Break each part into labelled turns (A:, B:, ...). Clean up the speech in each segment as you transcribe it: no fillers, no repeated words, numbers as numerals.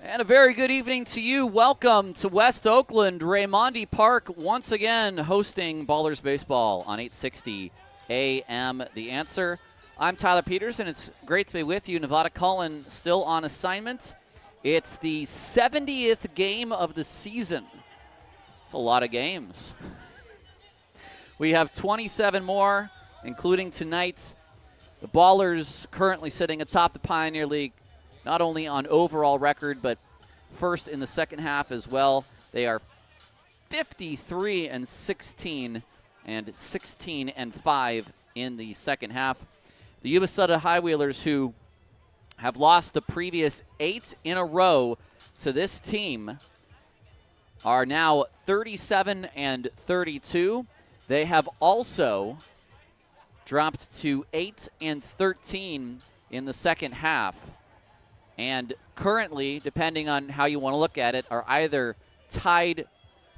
A: And a very good evening to you. Welcome to West Oakland, Raimondi Park, once again hosting Ballers Baseball on 860 AM. The Answer. I'm Tyler Peters, and it's great to be with you. Nevada Cullen still on assignment. It's the 70th game of the season. It's a lot of games. We have 27 more, including tonight. The Ballers currently sitting atop the Pioneer League, not only on overall record, but first in the second half as well. They are 53-16 and 16-5 in the second half. The Yuba Sutter High Wheelers, who have lost the previous 8 in a row to this team, are now 37-32. They have also dropped to 8-13 in the second half. And currently, depending on how you want to look at it, are either tied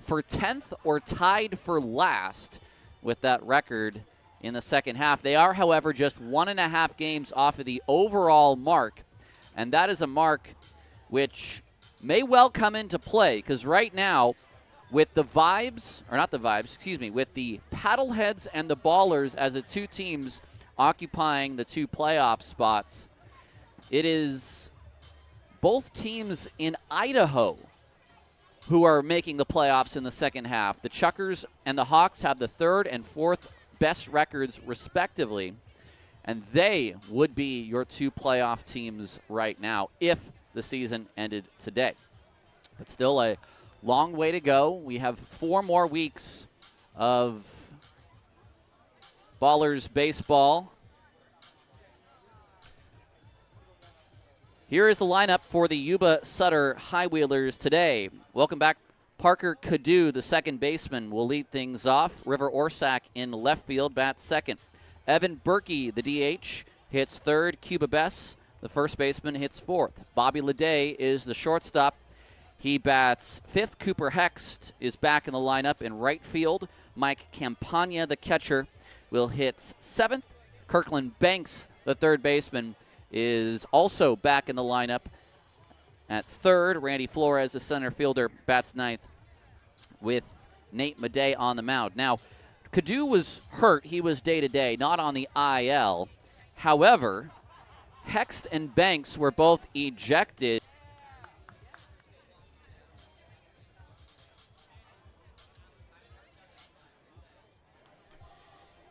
A: for 10th or tied for last with that record in the second half. They are, however, just 1.5 games off of the overall mark, and that is a mark which may well come into play, because right now, with the Vibes, or not the Vibes, excuse me, with the Paddleheads and the Ballers as the two teams occupying the 2 playoff spots, it is both teams in Idaho who are making the playoffs in the second half. The Chuckers and the Hawks have the 3rd and 4th best records respectively, and they would be your 2 playoff teams right now if the season ended today. But still a long way to go. We have 4 more weeks of Ballers baseball. Here is the lineup for the Yuba Sutter High Wheelers today. Welcome back. Parker Cadu, the second baseman, will lead things off. River Orsak in left field, bats second. Evan Berkey, the DH, hits third. Cuba Bess, the first baseman, hits fourth. Bobby Leday is the shortstop. He bats fifth. Cooper Hext is back in the lineup in right field. Mike Campagna, the catcher, will hit seventh. Kirkland Banks, the third baseman, is also back in the lineup at third. Randy Flores, the center fielder, bats ninth with Nate Madej on the mound. Now, Cadu was hurt. He was day-to-day, not on the IL. However, Hext and Banks were both ejected.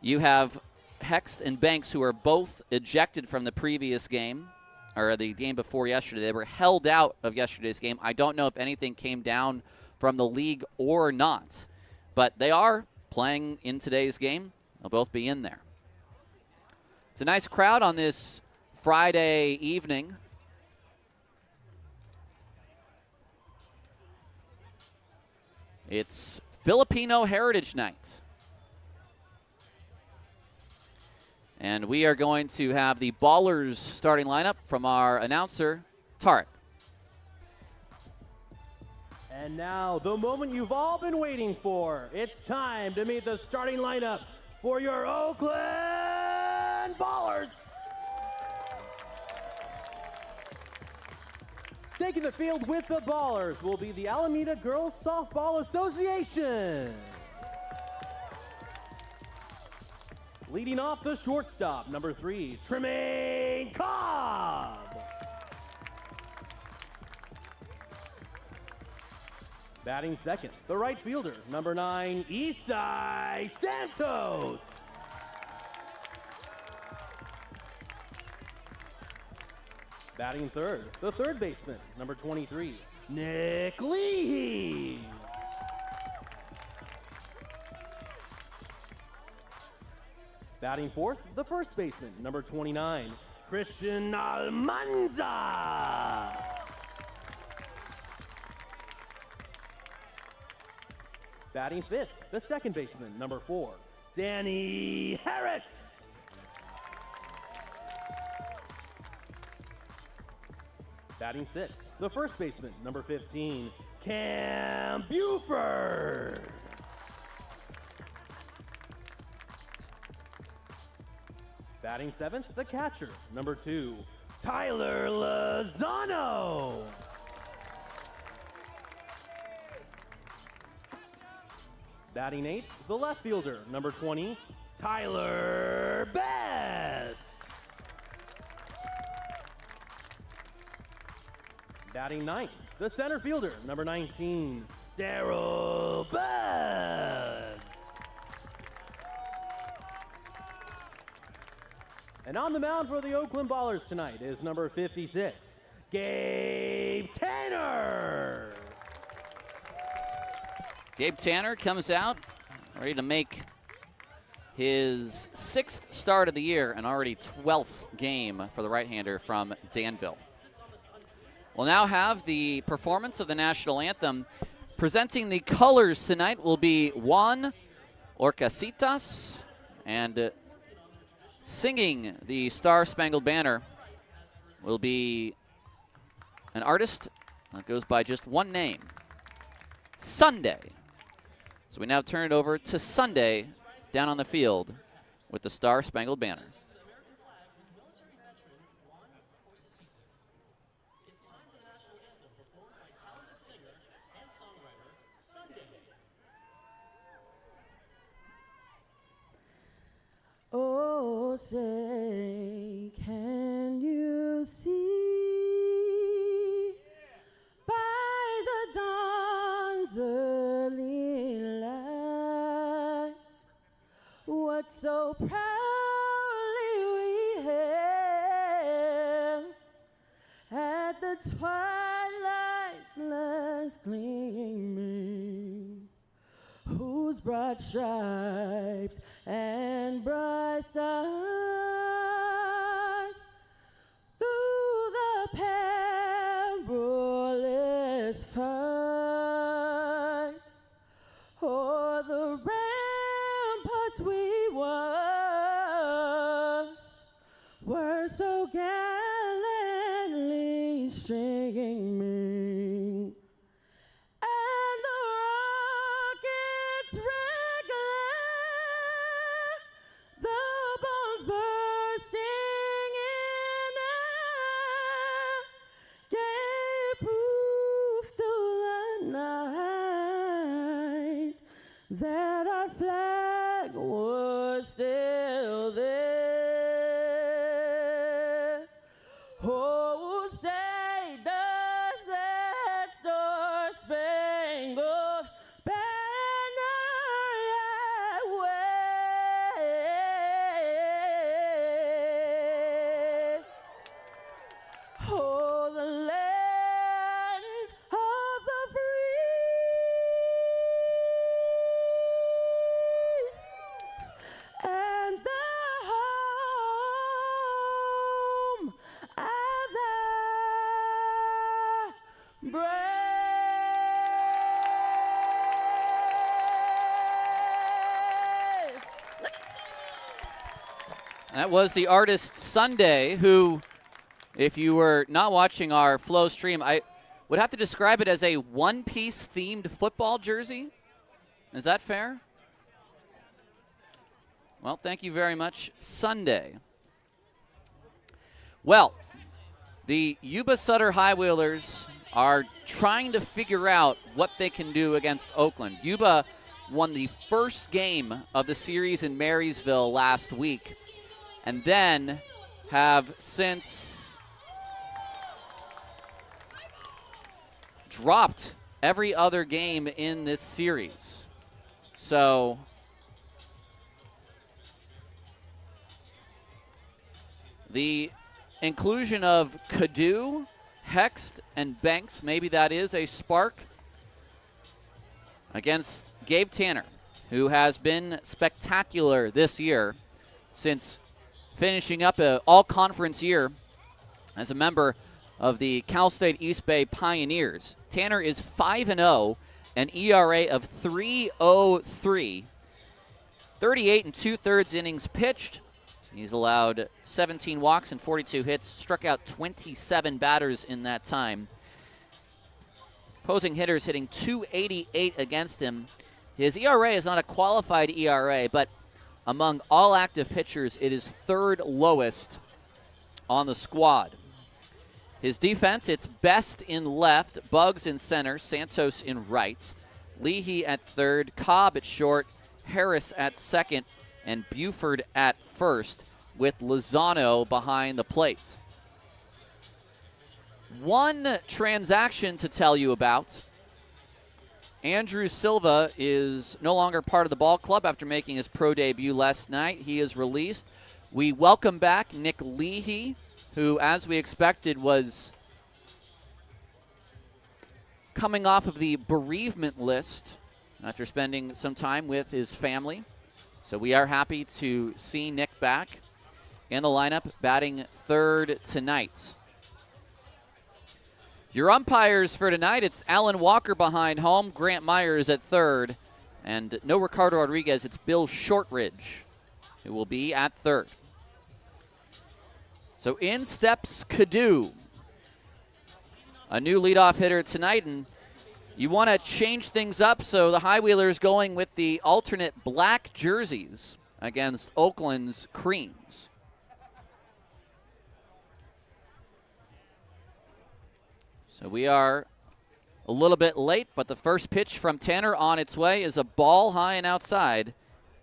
A: You have Hext and Banks, who are both ejected from the previous game, or the game before yesterday. They were held out of yesterday's game. I don't know if anything came down from the league or not, but they are playing in today's game. They'll both be in there. It's a nice crowd on this Friday evening. It's Filipino Heritage Night. And we are going to have the Ballers starting lineup from our announcer, Tarek.
B: And now, the moment you've all been waiting for. It's time to meet the starting lineup for your Oakland Ballers. Taking the field with the Ballers will be the Alameda Girls Softball Association. Leading off the shortstop, number 3, Tremaine Cobb. Batting second, the right fielder, number 9, Isai Santos. Batting third, the third baseman, number 23, Nick Leahy. Batting fourth, the first baseman, number 29, Christian Almanza. Batting fifth, the second baseman, number 4, Danny Harris. Batting sixth, the first baseman, number 15, Cam Buford. Batting seventh, the catcher, number 2, Tyler Lozano. Batting 8th, the left fielder, number 20, Tyler Best. Batting 9th, the center fielder, number 19, Daryl Beggs. And on the mound for the Oakland Ballers tonight is number 56, Gabe Tanner.
A: Gabe Tanner comes out ready to make his 6th start of the year and already 12th game for the right-hander from Danville. We'll now have the performance of the national anthem. Presenting the colors tonight will be Juan Orcasitas, and singing the Star-Spangled Banner will be an artist that goes by just one name, Sunday. So we now turn it over to Sunday down on the field with the Star-Spangled Banner.
C: Oh, say, can you see by the dawn's early light what so proudly we hailed at the twilight's last gleaming, whose broad stripes and bright stars through the perilous fight o'er the ramparts we watched were so gallantly streaming. And the rockets regular, the bombs bursting in air, gave proof through the night that our flag was still there. Oh, say does that star-spangled banner yet wave? Oh, the land of the free and the home of the brave.
A: That was the artist Sunday, who, if you were not watching our Flow stream, I would have to describe it as a one-piece themed football jersey. Is that fair? Well, thank you very much, Sunday. Well, the Yuba Sutter High Wheelers are trying to figure out what they can do against Oakland. Yuba won the first game of the series in Marysville last week, and then have since dropped every other game in this series. So the inclusion of Cadu, Hext, and Banks, maybe that is a spark against Gabe Tanner, who has been spectacular this year since finishing up an all-conference year as a member of the Cal State East Bay Pioneers. Tanner is 5-0, an ERA of 3.03, 38 2/3 innings pitched. He's allowed 17 walks and 42 hits, struck out 27 batters in that time. Opposing hitters hitting .288 against him. His ERA is not a qualified ERA, but among all active pitchers, it is third lowest on the squad. His defense, it's Best in left, Bugs in center, Santos in right. Leahy at third, Cobb at short, Harris at second, and Buford at first, with Lozano behind the plate. One transaction to tell you about. Andrew Silva is no longer part of the ball club after making his pro debut last night. He is released. We welcome back Nick Leahy, who, as we expected, was coming off of the bereavement list after spending some time with his family. So we are happy to see Nick back in the lineup, batting third tonight. Your umpires for tonight, it's Alan Walker behind home, Grant Myers at third, and no Ricardo Rodriguez, it's Bill Shortridge who will be at third. So in steps Cadu, a new leadoff hitter tonight, and you want to change things up, so the High Wheelers going with the alternate black jerseys against Oakland's creams. So we are a little bit late, but the first pitch from Tanner on its way is a ball high and outside,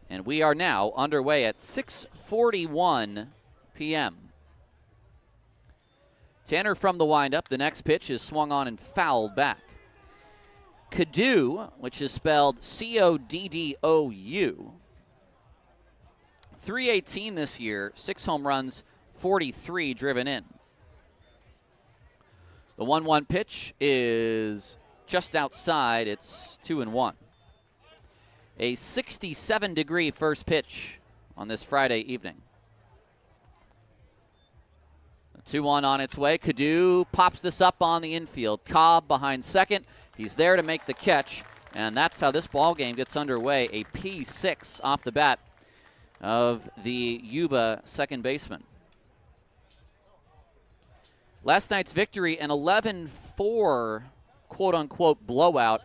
A: and we are now underway at 6:41 p.m. Tanner from the windup. The next pitch is swung on and fouled back. Cadu, which is spelled C-O-D-D-O-U, 318 this year, 6 home runs, 43 driven in. The 1-1 pitch is just outside. It's 2-1. A 67-degree first pitch on this Friday evening. 2-1 on its way. Cadu pops this up on the infield. Cobb behind second. He's there to make the catch, and that's how this ball game gets underway. A P6 off the bat of the Yuba second baseman. Last night's victory, an 11-4 quote-unquote blowout,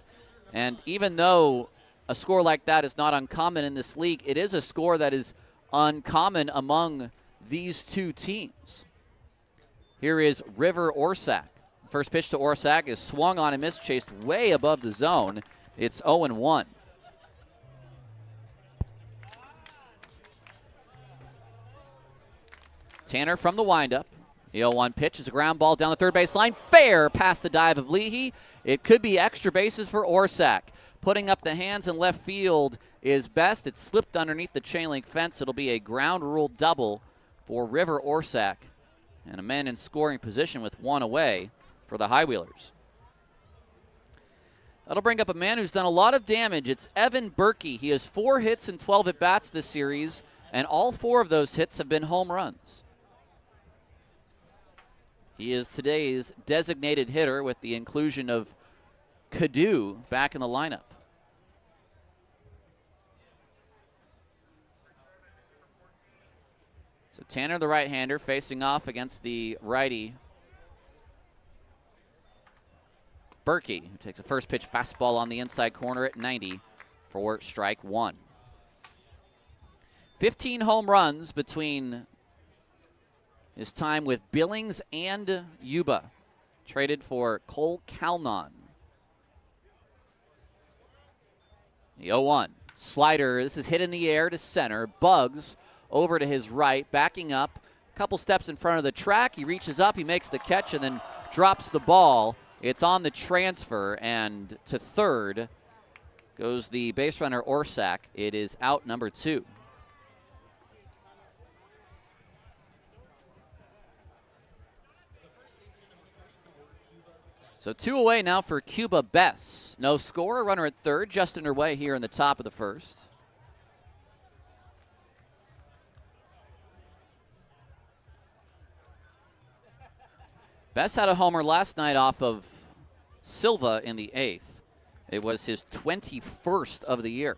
A: and even though a score like that is not uncommon in this league, it is a score that is uncommon among these two teams. Here is River Orsak. First pitch to Orsak is swung on and missed, chased way above the zone. It's 0-1. Tanner from the windup. The 0-1 pitch is a ground ball down the third base line. Fair past the dive of Leahy. It could be extra bases for Orsak. Putting up the hands in left field is best. It slipped underneath the chain link fence. It'll be a ground rule double for River Orsak. And a man in scoring position with one away for the High Wheelers. That'll bring up a man who's done a lot of damage. It's Evan Berkey. He has 4 hits and 12 at-bats this series, and all 4 of those hits have been home runs. He is today's designated hitter with the inclusion of Cadu back in the lineup. So Tanner, the right-hander, facing off against the righty Berkey, who takes a first pitch fastball on the inside corner at 90 for strike 1. 15 home runs between his time with Billings and Yuba. Traded for Cole Calnon. The 0-1 slider. This is hit in the air to center. Bugs over to his right, backing up. A couple steps in front of the track. He reaches up, he makes the catch, and then drops the ball. It's on the transfer, and to third goes the base runner Orsak. It is out number 2. So 2 away now for Cuba Bess. No score, a runner at third, just underway here in the top of the first. Bess had a homer last night off of Silva in the 8th. It was his 21st of the year.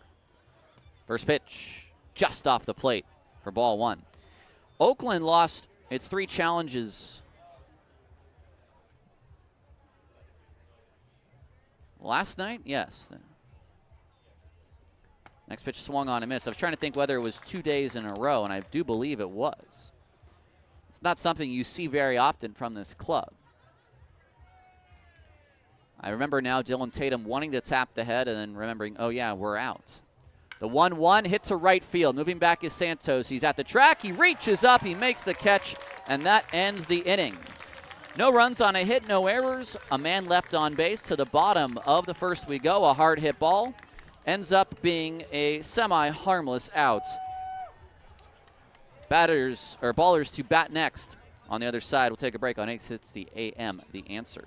A: First pitch, just off the plate for ball 1. Oakland lost its 3 challenges last night. Yes. Next pitch swung on and missed. I was trying to think whether it was 2 days in a row, and I do believe it was. It's not something you see very often from this club. I remember now Dylan Tatum wanting to tap the head and then remembering, oh yeah, we're out. The 1-1 hit to right field. Moving back is Santos. He's at the track. He reaches up. He makes the catch, and that ends the inning. No runs on a hit, no errors. A man left on base. To the bottom of the first we go. A hard hit ball ends up being a semi-harmless out. Batters or ballers to bat next. On the other side, we'll take a break on 860 AM. The Answer.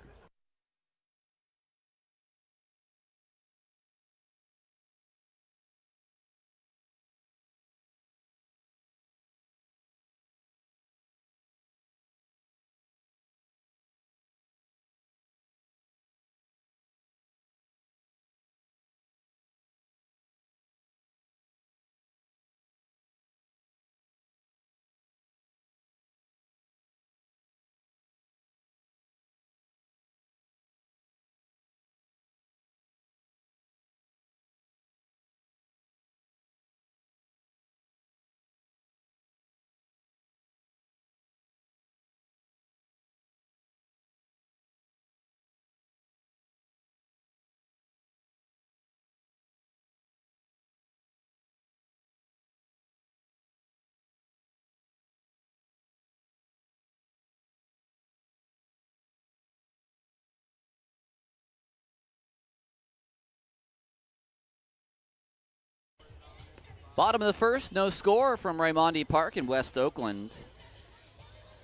A: Bottom of the first, no score from Raimondi Park in West Oakland.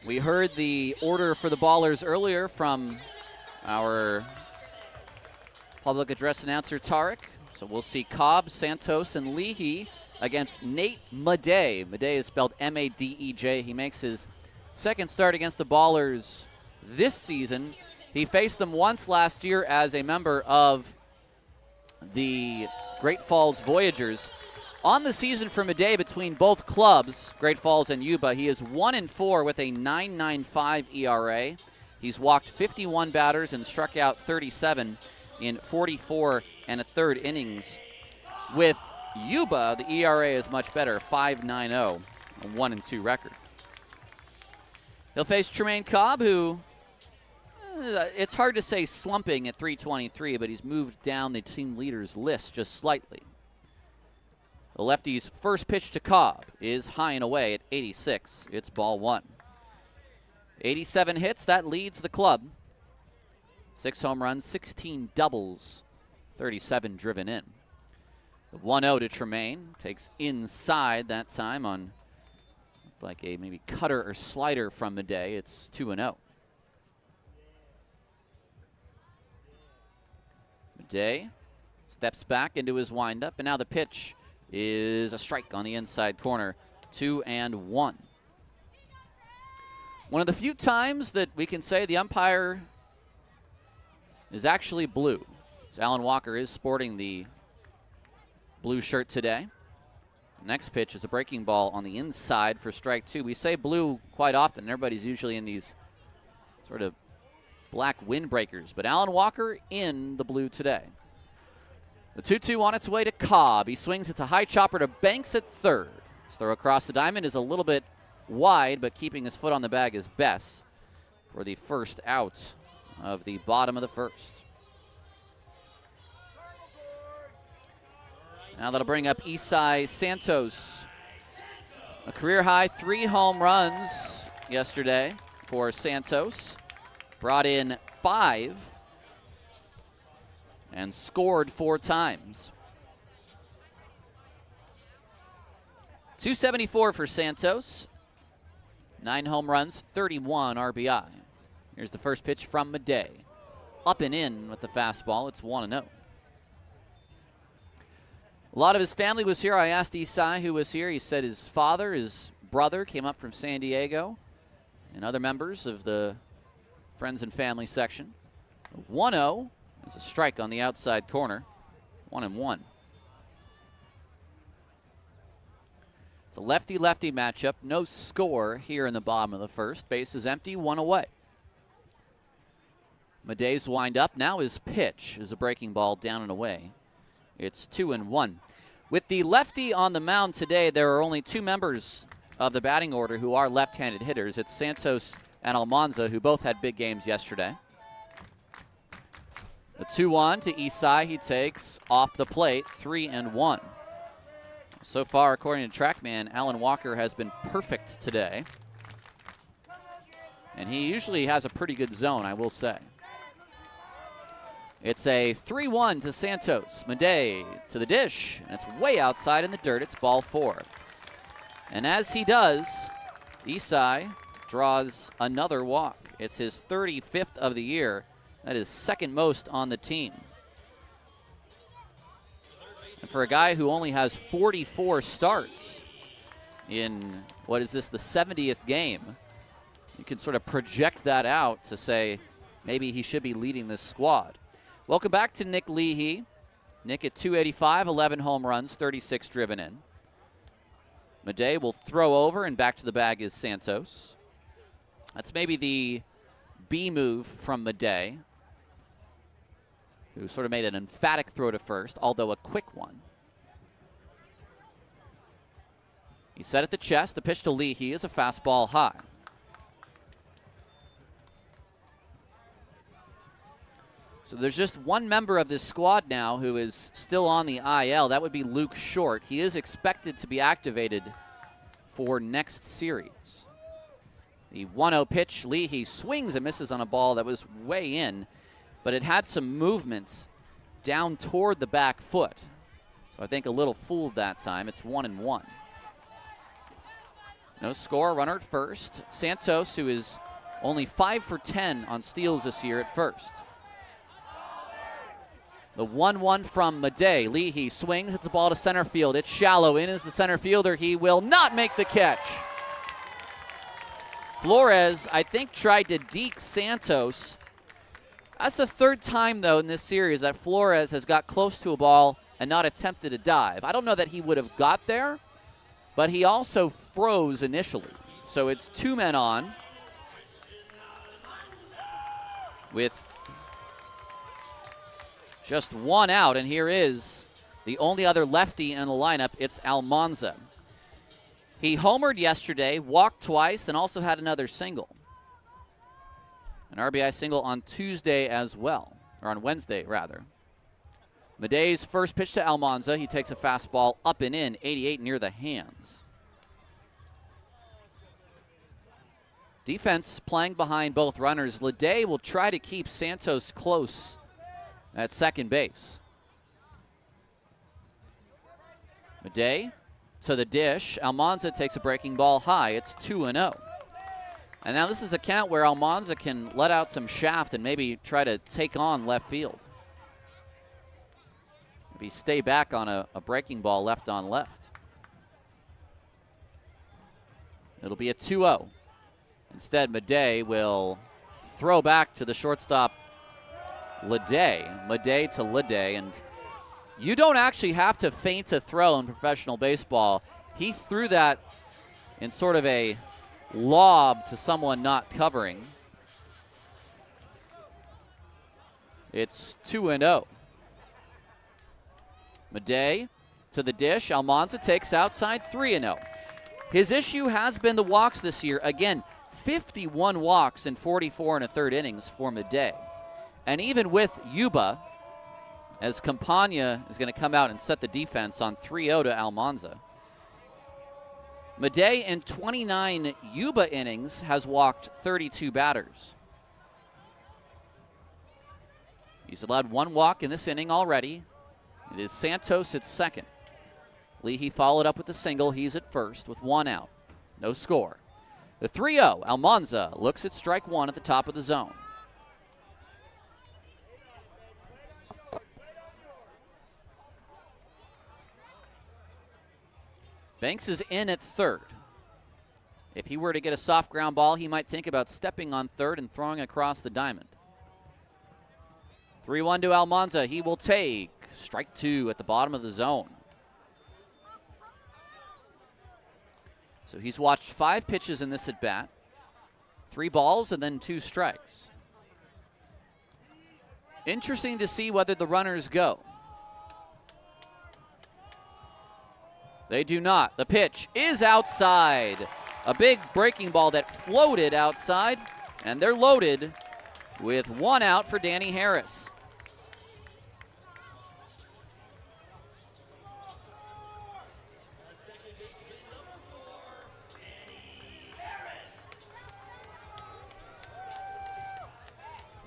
A: We heard the order for the ballers earlier from our public address announcer, Tarek. So we'll see Cobb, Santos, and Leahy against Nate Madej. Madej is spelled M-A-D-E-J. He makes his second start against the ballers this season. He faced them once last year as a member of the Great Falls Voyagers. On the season for Madej between both clubs, Great Falls and Yuba, he is 1-4 with a 9.95 ERA. He's walked 51 batters and struck out 37 in 44 1/3 innings. With Yuba, the ERA is much better, 5.90, a 1-2 record. He'll face Tremaine Cobb, who it's hard to say slumping at 323, but he's moved down the team leaders list just slightly. The lefty's first pitch to Cobb is high and away at 86. It's ball one. 87 hits, that leads the club. 6 home runs, 16 doubles, 37 driven in. The 1-0 to Tremaine, takes inside that time on like a maybe cutter or slider from Madej. It's 2-0. Madej steps back into his windup, and now the pitch is a strike on the inside corner, 2-1. One of the few times that we can say the umpire is actually blue. So Alan Walker is sporting the blue shirt today. Next pitch is a breaking ball on the inside for strike 2. We say blue quite often. Everybody's usually in these sort of black windbreakers, but Alan Walker in the blue today. The 2-2 on its way to Cobb. He swings. It's a high chopper to Banks at third. His throw across the diamond is a little bit wide, but keeping his foot on the bag is best for the first out of the bottom of the first. Now that'll bring up Isai Santos. A career-high 3 home runs yesterday for Santos. Brought in 5 and scored 4 times. 274 for Santos. 9 home runs, 31 RBI. Here's the first pitch from Madej. Up and in with the fastball. It's 1-0. A lot of his family was here. I asked Isai who was here. He said his father, his brother came up from San Diego, and other members of the friends and family section. 1-0. It's a strike on the outside corner. 1-1. It's a lefty-lefty matchup. No score here in the bottom of the first. Base is empty, 1 away. Madej's wind up. Now his pitch is a breaking ball down and away. It's 2-1. With the lefty on the mound today, there are only 2 members of the batting order who are left-handed hitters. It's Santos and Almanza, who both had big games yesterday. The 2-1 to Isai. He takes off the plate, 3-1. So far, according to TrackMan, Alan Walker has been perfect today. And he usually has a pretty good zone, I will say. It's a 3-1 to Santos. Madej to the dish, and it's way outside in the dirt. It's ball 4. And as he does, Isai draws another walk. It's his 35th of the year. That is second most on the team. And for a guy who only has 44 starts in, what is this, the 70th game, you can sort of project that out to say maybe he should be leading this squad. Welcome back to Nick Leahy. Nick at 285, 11 home runs, 36 driven in. Madej will throw over, and back to the bag is Santos. That's maybe the B move from Madej, who sort of made an emphatic throw to first, although a quick one. He set at the chest. The pitch to Leahy is a fastball high. So there's just one member of this squad now who is still on the IL. That would be Luke Short. He is expected to be activated for next series. The 1-0 pitch, Leahy swings and misses on a ball that was way in, but it had some movement down toward the back foot. So I think a little fooled that time. It's 1-1. No score, runner at first. Santos, who is only 5 for 10 on steals this year, at first. The 1-1 from Madej. Leahy swings, hits the ball to center field. It's shallow. In is the center fielder. He will not make the catch. Flores, I think, tried to deke Santos. That's the third time, though, in this series that Flores has got close to a ball and not attempted a dive. I don't know that he would have got there, but he also froze initially. So it's 2 men on with just 1 out, and here is the only other lefty in the lineup. It's Almanza. He homered yesterday, walked twice, and also had another single. An RBI single on Tuesday as well, or on Wednesday, rather. Madej's first pitch to Almanza. He takes a fastball up and in, 88 near the hands. Defense playing behind both runners. Madej will try to keep Santos close at second base. Madej to the dish. Almanza takes a breaking ball high. It's 2-0. And now this is a count where Almanza can let out some shaft and maybe try to take on left field. Maybe stay back on a breaking ball left on left. It'll be a 2-0. Instead, Madej will throw back to the shortstop, Madej to Madej, and you don't actually have to feint a throw in professional baseball. He threw that in sort of a lob to someone not covering. It's 2-0. Madej to the dish. Almanza takes outside, 3-0. His issue has been the walks this year. Again, 51 walks in 44 1/3 innings for Madej. And even with Yuba, as Campagna is going to come out and set the defense on 3-0 to Almanza, Madej in 29 Yuba innings has walked 32 batters. He's allowed 1 walk in this inning already. It is Santos at second. Leahy followed up with a single. He's at first with 1 out. No score. The 3-0, Almanza looks at strike 1 at the top of the zone. Banks is in at third. If he were to get a soft ground ball, he might think about stepping on third and throwing across the diamond. 3-1 to Almanza. He will take strike 2 at the bottom of the zone. So he's watched 5 pitches in this at bat, 3 balls and then 2 strikes. Interesting to see whether the runners go. They do not. The pitch is outside. A big breaking ball that floated outside, and they're loaded with 1 out for Danny Harris.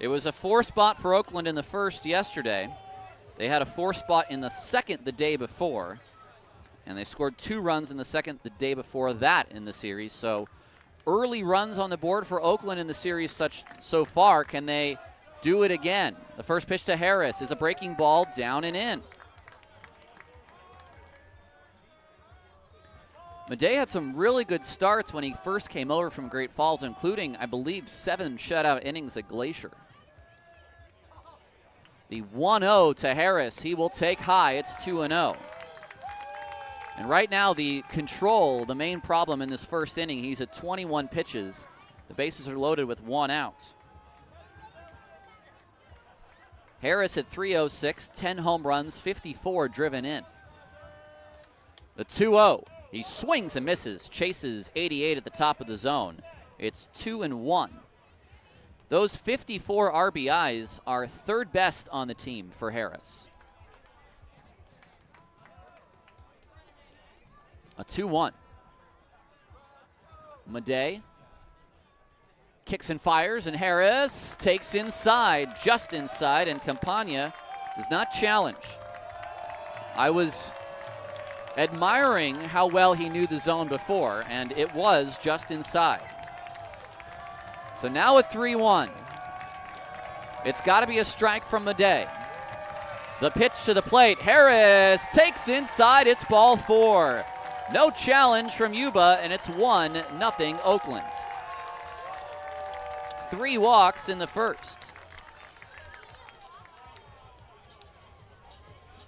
A: It was a 4 spot for Oakland in the first yesterday. They had a 4 spot in the second the day before, and they scored 2 runs in the second the day before that in the series. So early runs on the board for Oakland in the series so far. Can they do it again? The first pitch to Harris is a breaking ball down and in. Madej had some really good starts when he first came over from Great Falls, including, I believe, 7 shutout innings at Glacier. The 1-0 to Harris. He will take high. It's 2-0. And right now, the control, the main problem in this first inning, he's at 21 pitches. The bases are loaded with 1 out. Harris at 306, 10 home runs, 54 driven in. The 2-0. He swings and misses, chases 88 at the top of the zone. It's 2-1. Those 54 RBIs are 3rd best on the team for Harris. A 2-1. Madej kicks and fires, and Harris takes inside, just inside, and Campagna does not challenge. I was admiring how well he knew the zone before, and it was just inside. So now a 3-1. It's got to be a strike from Madej. The pitch to the plate. Harris takes inside. It's ball 4. No challenge from Yuba, and it's 1-0 Oakland. 3 walks in the first.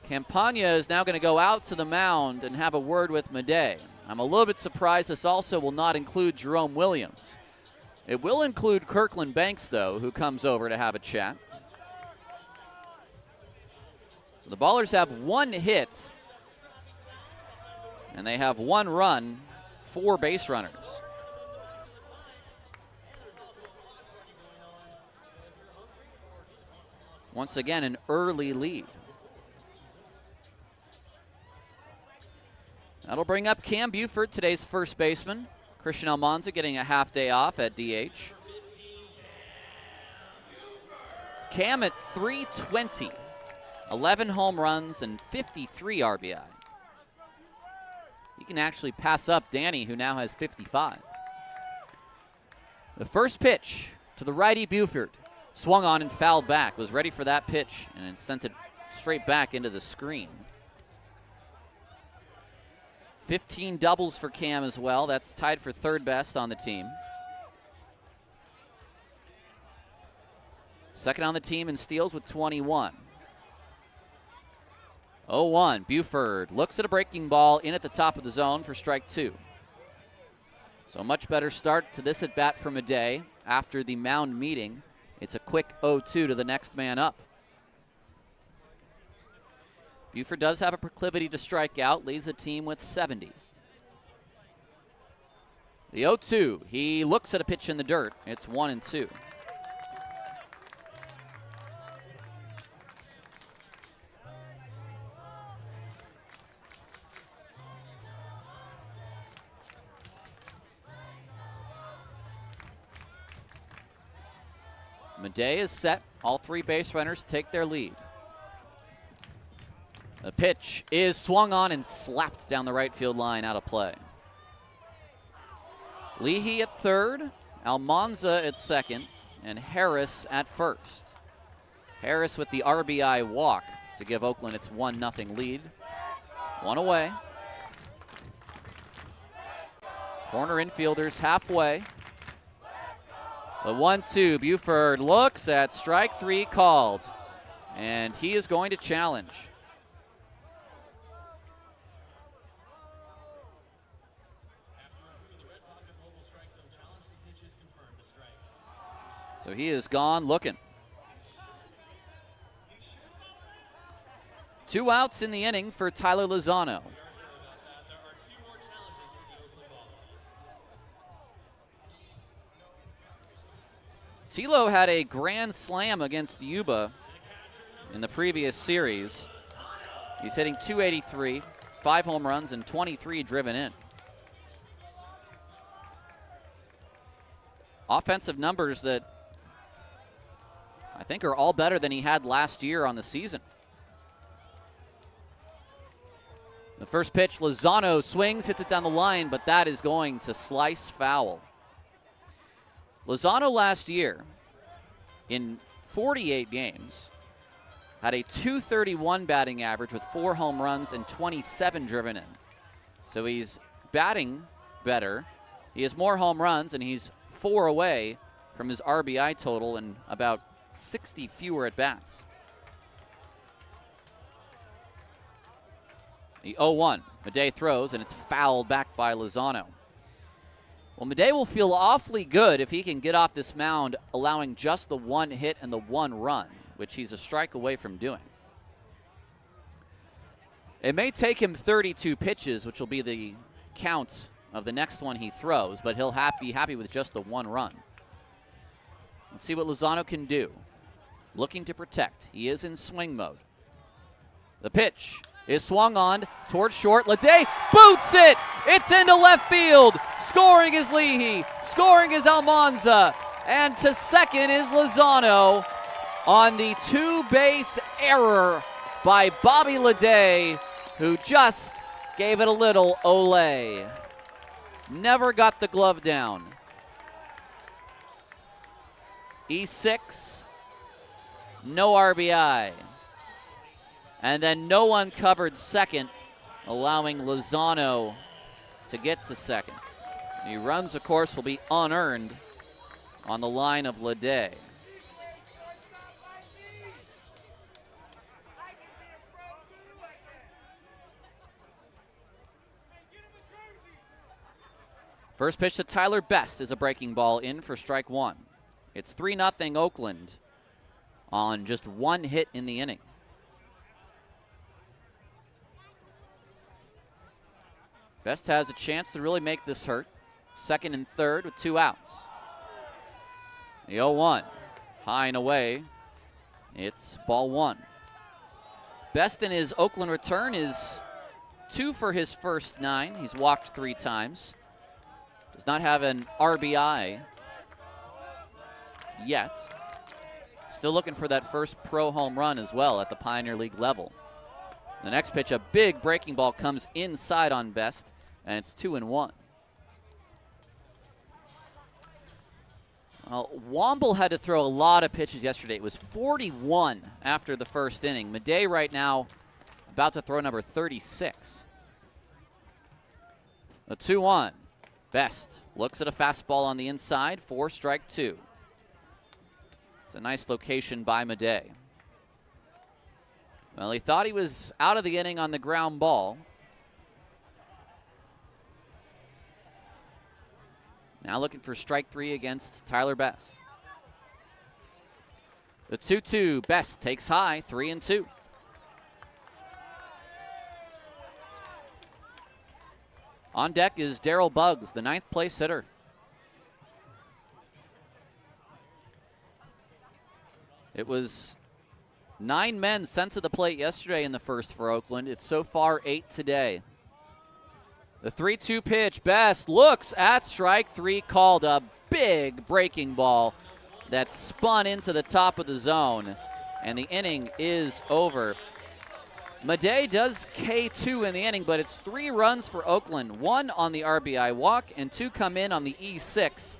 A: Campagna is now going to go out to the mound and have a word with Madej. I'm a little bit surprised this also will not include Jerome Williams. It will include Kirkland Banks, though, who comes over to have a chat. So the Ballers have 1 hit, and they have 1 run, 4 base runners. Once again, an early lead. That'll bring up Cam Buford, today's first baseman. Christian Almanza getting a half day off at DH. Cam at 320, 11 home runs and 53 RBI. He can actually pass up Danny, who now has 55. The first pitch to the righty Buford. Swung on and fouled back. Was ready for that pitch and sent it straight back into the screen. 15 doubles for Cam as well. That's tied for 3rd best on the team. Second on the team in steals with 21. 0-1. Buford looks at a breaking ball in at the top of the zone for strike 2. So a much better start to this at bat for Madej after the mound meeting. It's a quick 0-2 to the next man up. Buford does have a proclivity to strike out, leads the team with 70. The 0-2, he looks at a pitch in the dirt. It's 1-2. Madej is set. All 3 base runners take their lead. The pitch is swung on and slapped down the right field line, out of play. Leahy at 3rd, Almanza at 2nd, and Harris at 1st. Harris with the RBI walk to give Oakland its 1-0 lead. 1 away. Corner infielders halfway. The 1-2, Buford looks at strike 3 called, and he is going to challenge. So he is gone looking. 2 outs in the inning for Tyler Lozano. Tilo had a grand slam against Yuba in the previous series. He's hitting .283, 5 home runs, and 23 driven in. Offensive numbers that I think are all better than he had last year on the season. The first pitch, Lozano swings, hits it down the line, but that is going to slice foul. Lozano last year, in 48 games, had a .231 batting average with 4 home runs and 27 driven in. So he's batting better. He has more home runs, and he's 4 away from his RBI total and about 60 fewer at-bats. The 0-1. Madej throws, and it's fouled back by Lozano. Well, Madej will feel awfully good if he can get off this mound, allowing just the 1 hit and the 1 run, which he's a strike away from doing. It may take him 32 pitches, which will be the count of the next one he throws, but he'll be happy with just the 1 run. Let's see what Lozano can do. Looking to protect. He is in swing mode. The pitch is swung on towards short. Madej boots it. It's into left field. Scoring is Leahy. Scoring is Almanza. And to second is Lozano on the 2-base error by Bobby Madej, who just gave it a little ole. Never got the glove down. E6, no RBI. And then no one covered second, allowing Lozano to get to second. The runs, of course, will be unearned on the line of Madej. First pitch to Tyler Best is a breaking ball in for strike 1. It's 3-0 Oakland on just 1 hit in the inning. Best has a chance to really make this hurt. Second and third with 2 outs. The 0-1, high and away. It's ball 1. Best in his Oakland return is 2 for his first 9. He's walked 3 times. Does not have an RBI yet. Still looking for that first pro home run as well at the Pioneer League level. The next pitch, a big breaking ball, comes inside on Best, and it's 2-1. Well, Womble had to throw a lot of pitches yesterday. It was 41 after the first inning. Madej right now about to throw number 36. The 2-1. Best looks at a fastball on the inside for strike 2. It's a nice location by Madej. Well, he thought he was out of the inning on the ground ball. Now looking for strike 3 against Tyler Best. The 2-2, Best takes high, 3-2. On deck is Darryl Buggs, the 9th place hitter. It was 9 men sent to the plate yesterday in the first for Oakland. It's so far 8 today. The 3-2 pitch, Best looks at strike 3 called. A big breaking ball that spun into the top of the zone, and the inning is over. Madej does K2 in the inning, but it's 3 runs for Oakland. 1 on the RBI walk and 2 come in on the E6.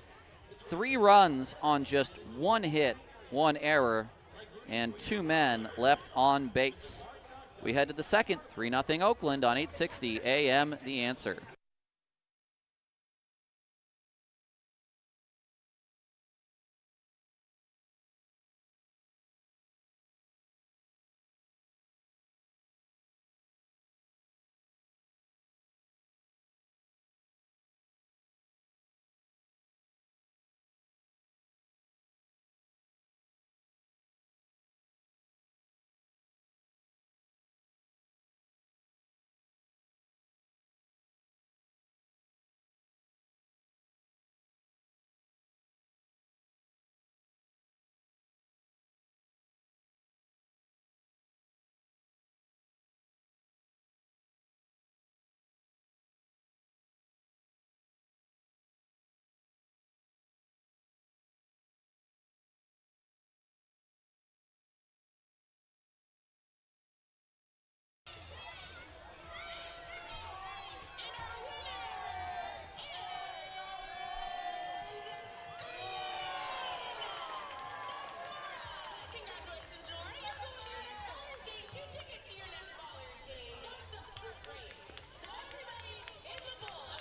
A: 3 runs on just 1 hit, 1 error, and 2 men left on base. We head to the second, 3-0 Oakland on 860 AM The Answer.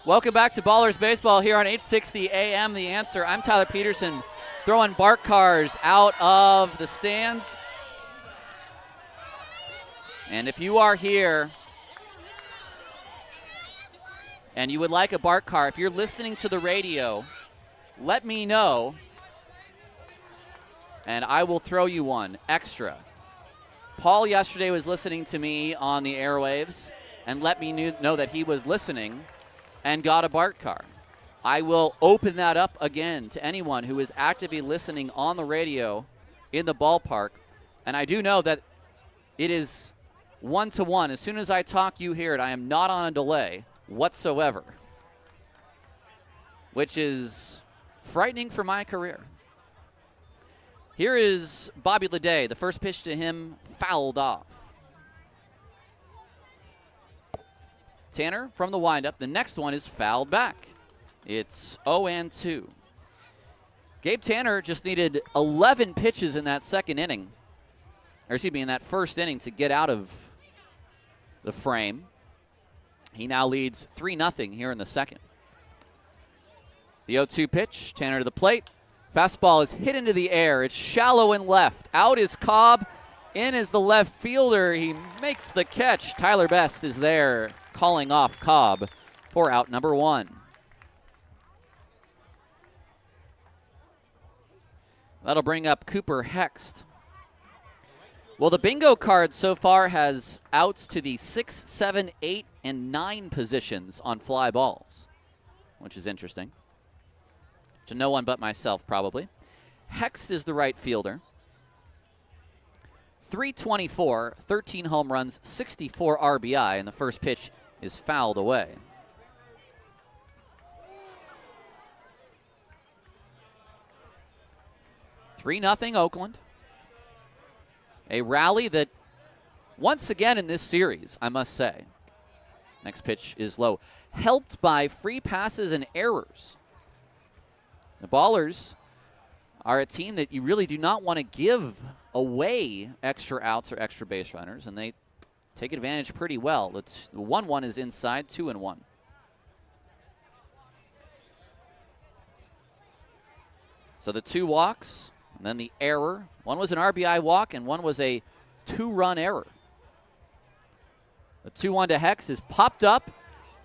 A: Welcome back to Ballers Baseball here on 860 AM. The Answer. I'm Tyler Peterson, throwing bark cars out of the stands. And if you are here and you would like a bark car, if you're listening to the radio, let me know, and I will throw you one extra. Paul yesterday was listening to me on the airwaves and let me know that he was listening and got a bark car. I will open that up again to anyone who is actively listening on the radio in the ballpark. And I do know that it is 1-to-1. As soon as I talk, you hear it. I am not on a delay whatsoever, which is frightening for my career. Here is Bobby Leday. The first pitch to him fouled off. Tanner from the windup. The next one is fouled back. It's 0-2. Gabe Tanner just needed 11 pitches in that second inning, or excuse me, in that first inning to get out of the frame. He now leads 3-0 here in the second. The 0-2 pitch, Tanner to the plate. Fastball is hit into the air. It's shallow and left. Out is Cobb. In is the left fielder. He makes the catch. Tyler Best is there calling off Cobb for out number one. That'll bring up Cooper Hext. Well, the bingo card so far has outs to the 6, 7, 8, and 9 positions on fly balls, which is interesting. To no one but myself, probably. Hext is the right fielder. 324, 13 home runs, 64 RBI, and the first pitch is fouled away. Three 0 Oakland. A rally that, once again in this series, I must say, next pitch is low, helped by free passes and errors. The Ballers are a team that you really do not want to give away extra outs or extra base runners, and they take advantage pretty well. The 1-1 is inside, 2-1. So the 2 walks, and then the error. One was an RBI walk, and one was a 2-run error. The 2-1 to Hex is popped up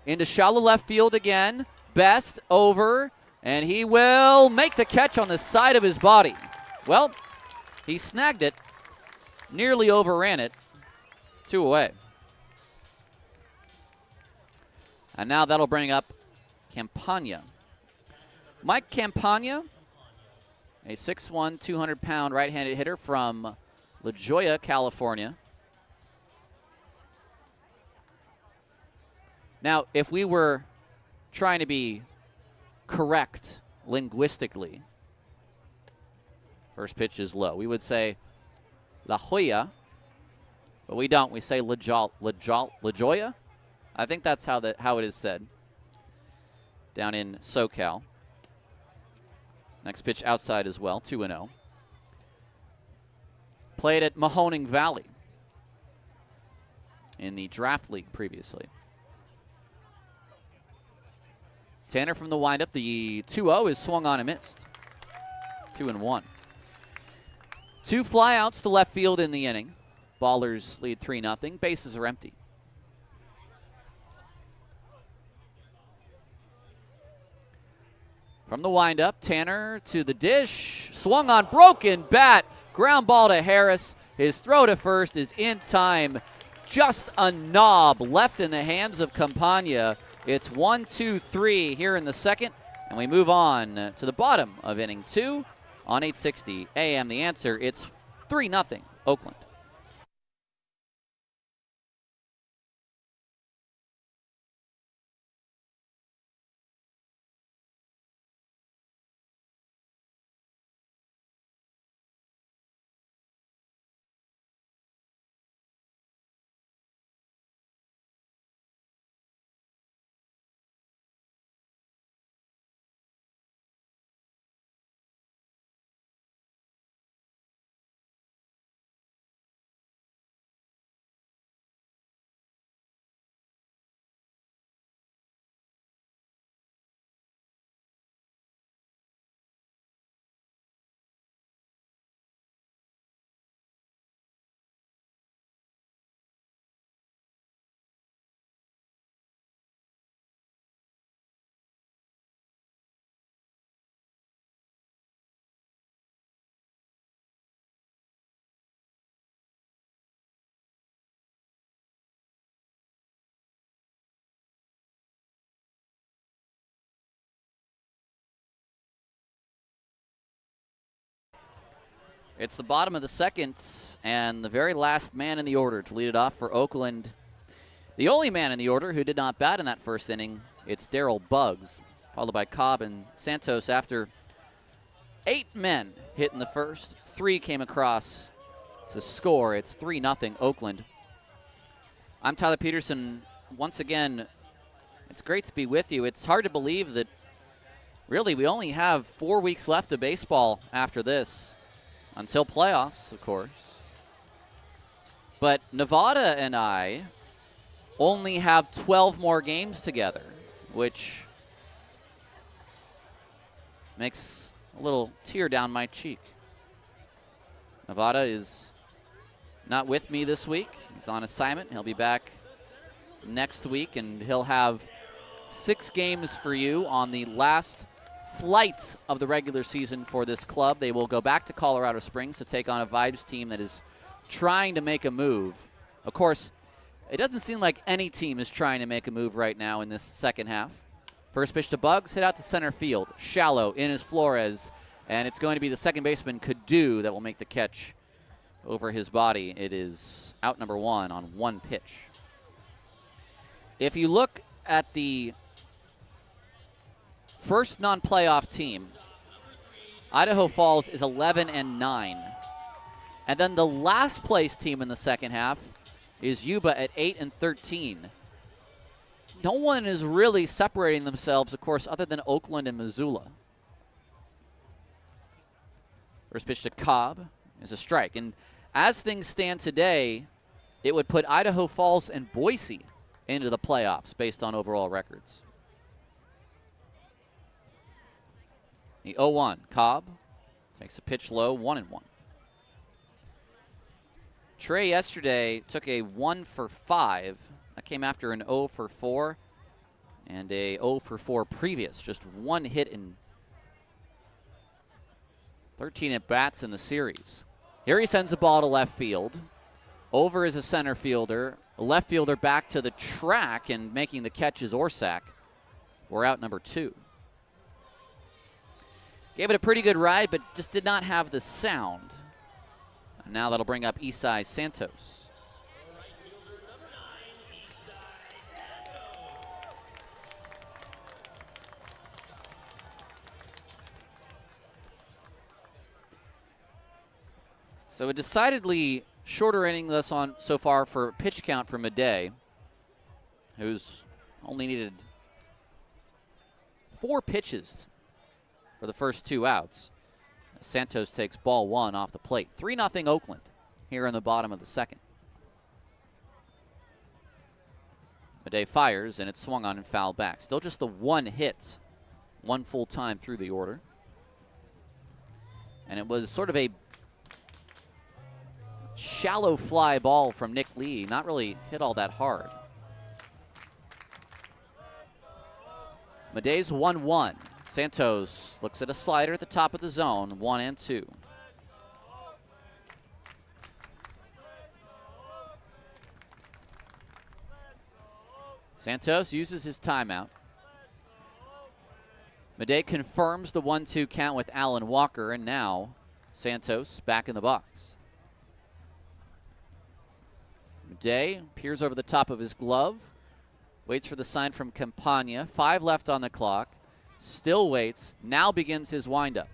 A: into shallow left field again. Best over, and he will make the catch on the side of his body. Well, he snagged it, nearly overran it, 2 away. And now that'll bring up Campagna. Mike Campagna, a 6'1", 200-pound right-handed hitter from La Jolla, California. Now, if we were trying to be correct linguistically, first pitch is low. We would say La Jolla, but we don't. We say La Jolla. I think that's how it is said down in SoCal. Next pitch outside as well, 2-0. Played at Mahoning Valley in the draft league previously. Tanner from the windup. The 2-0 is swung on and missed. 2-1. 2 flyouts to left field in the inning. Ballers lead 3-0. Bases are empty. From the windup, Tanner to the dish. Swung on, broken bat. Ground ball to Harris. His throw to first is in time. Just a knob left in the hands of Campagna. It's 1-2-3 here in the second, and we move on to the bottom of inning 2 on 860 AM. The Answer, it's 3-0 Oakland. It's the bottom of the second, and the very last man in the order to lead it off for Oakland. The only man in the order who did not bat in that first inning, it's Darryl Buggs, followed by Cobb and Santos after 8 men hit in the first. 3 came across to score. It's 3-0 Oakland. I'm Tyler Peterson. Once again, it's great to be with you. It's hard to believe that really we only have 4 weeks left of baseball after this, until playoffs, of course. But Nevada and I only have 12 more games together, which makes a little tear down my cheek. Nevada is not with me this week. He's on assignment. He'll be back next week, and he'll have 6 games for you on the last flight of the regular season for this club. They will go back to Colorado Springs to take on a Vibes team that is trying to make a move. Of course, it doesn't seem like any team is trying to make a move right now in this second half. First pitch to Buggs, hit out to center field. Shallow in is Flores, and it's going to be the second baseman, Cadu, that will make the catch over his body. It is out number 1 on 1 pitch. If you look at the first non-playoff team, Idaho Falls is 11-9. And then the last place team in the second half is Yuba at 8-13. No one is really separating themselves, of course, other than Oakland and Missoula. First pitch to Cobb is a strike. And as things stand today, it would put Idaho Falls and Boise into the playoffs based on overall records. The 0-1, Cobb takes a pitch low, 1-1. Trey yesterday took a 1 for 5. That came after an 0 for 4 and a 0 for 4 previous. Just 1 hit in 13 at-bats in the series. Here he sends the ball to left field. Over is a center fielder. A left fielder back to the track, and making the catch is Orsak. We're out number 2. Gave it a pretty good ride, but just did not have the sound. And now that'll bring up Isai Santos. So a decidedly shorter inning thus on so far for pitch count for Madej, who's only needed 4 pitches for the first 2 outs. Santos takes ball 1 off the plate. 3-0 Oakland here in the bottom of the second. Madej fires, and it's swung on and fouled back. Still just the 1 hit, 1 full time through the order. And it was sort of a shallow fly ball from Nick Lee. Not really hit all that hard. Madej's 1-1. Santos looks at a slider at the top of the zone, 1-2. Santos uses his timeout. Madej confirms the 1-2 count with Alan Walker, and now Santos back in the box. Madej peers over the top of his glove, waits for the sign from Campagna. 5 left on the clock. Still waits, now begins his windup.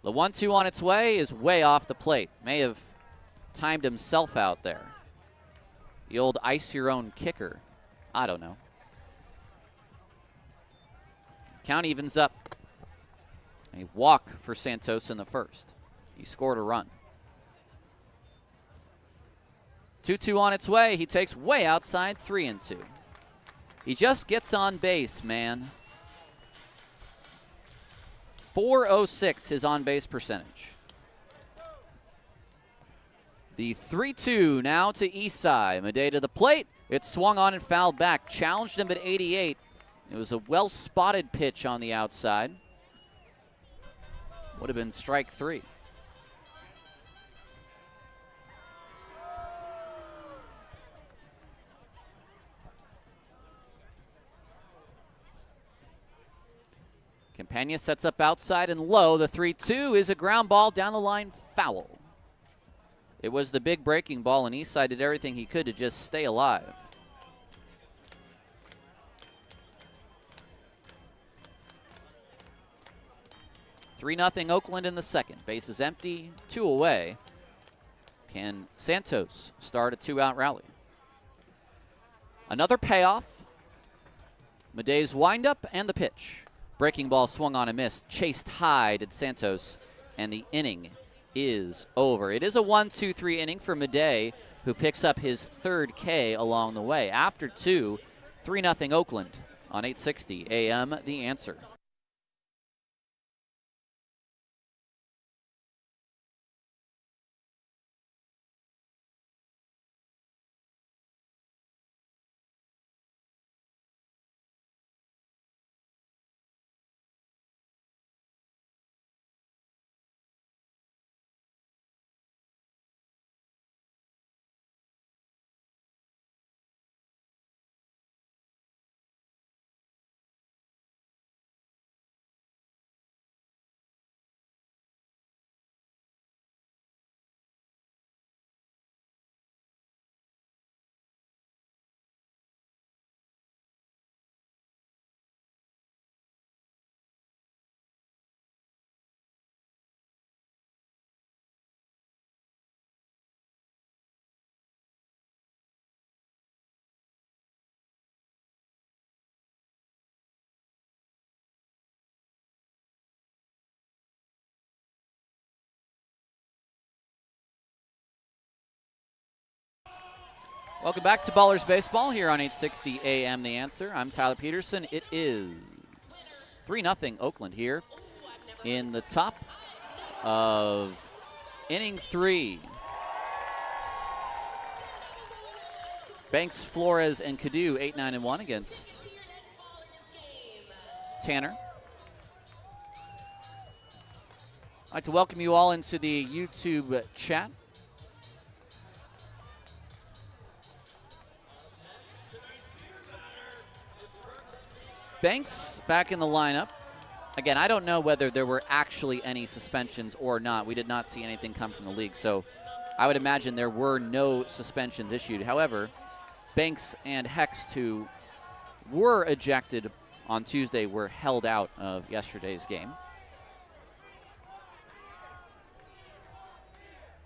A: The 1-2 on its way is way off the plate. May have timed himself out there. The old ice your own kicker. I don't know. Count evens up. A walk for Santos in the first. He scored a run. 2-2 on its way. He takes way outside, 3-2. He just gets on base, man. .406 his on-base percentage. The 3-2 now to Isai. Madej to the plate. It swung on and fouled back. Challenged him at 88. It was a well-spotted pitch on the outside. Would have been strike 3. Campagna sets up outside and low. The 3-2 is a ground ball down the line, foul. It was the big breaking ball, and Eastside did everything he could to just stay alive. (3-0) Oakland in the second. Base is empty, 2 away. Can Santos start a 2-out rally? Another payoff. Madej's windup and the pitch. Breaking ball swung on and missed. Chased high did Santos, and the inning is over. It is a 1-2-3 inning for Madej, who picks up his 3rd K along the way. After 2, 3-0 Oakland on 860 AM The Answer. Welcome back to Ballers Baseball here on 860 AM The Answer. I'm Tyler Peterson. It is 3-0 Oakland here in the top of inning 3. Banks, Flores, and Cadu 8-9-1 against Tanner. I'd like to welcome you all into the YouTube chat. Banks back in the lineup. Again, I don't know whether there were actually any suspensions or not. We did not see anything come from the league, so I would imagine there were no suspensions issued. However, Banks and Hext, who were ejected on Tuesday, were held out of yesterday's game.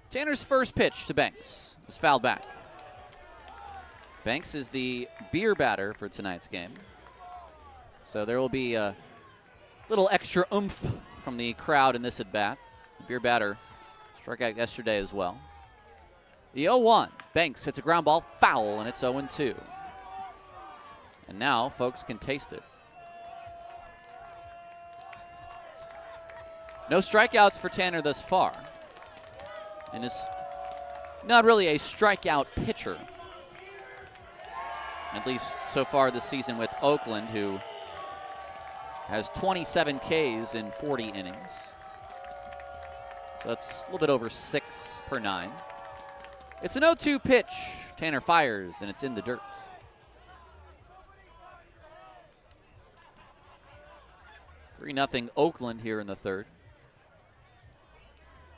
A: Tanner's first pitch to Banks was fouled back. Banks is the beer batter for tonight's game. So there will be a little extra oomph from the crowd in this at-bat. The beer batter struck out yesterday as well. The 0-1. Banks hits a ground ball, foul, and it's 0-2. And now folks can taste it. No strikeouts for Tanner thus far. And is not really a strikeout pitcher. At least so far this season with Oakland, who has 27 Ks in 40 innings. So that's a little bit over 6 per 9. It's an 0-2 pitch. Tanner fires, and it's in the dirt. (3-0 Oakland here in the third.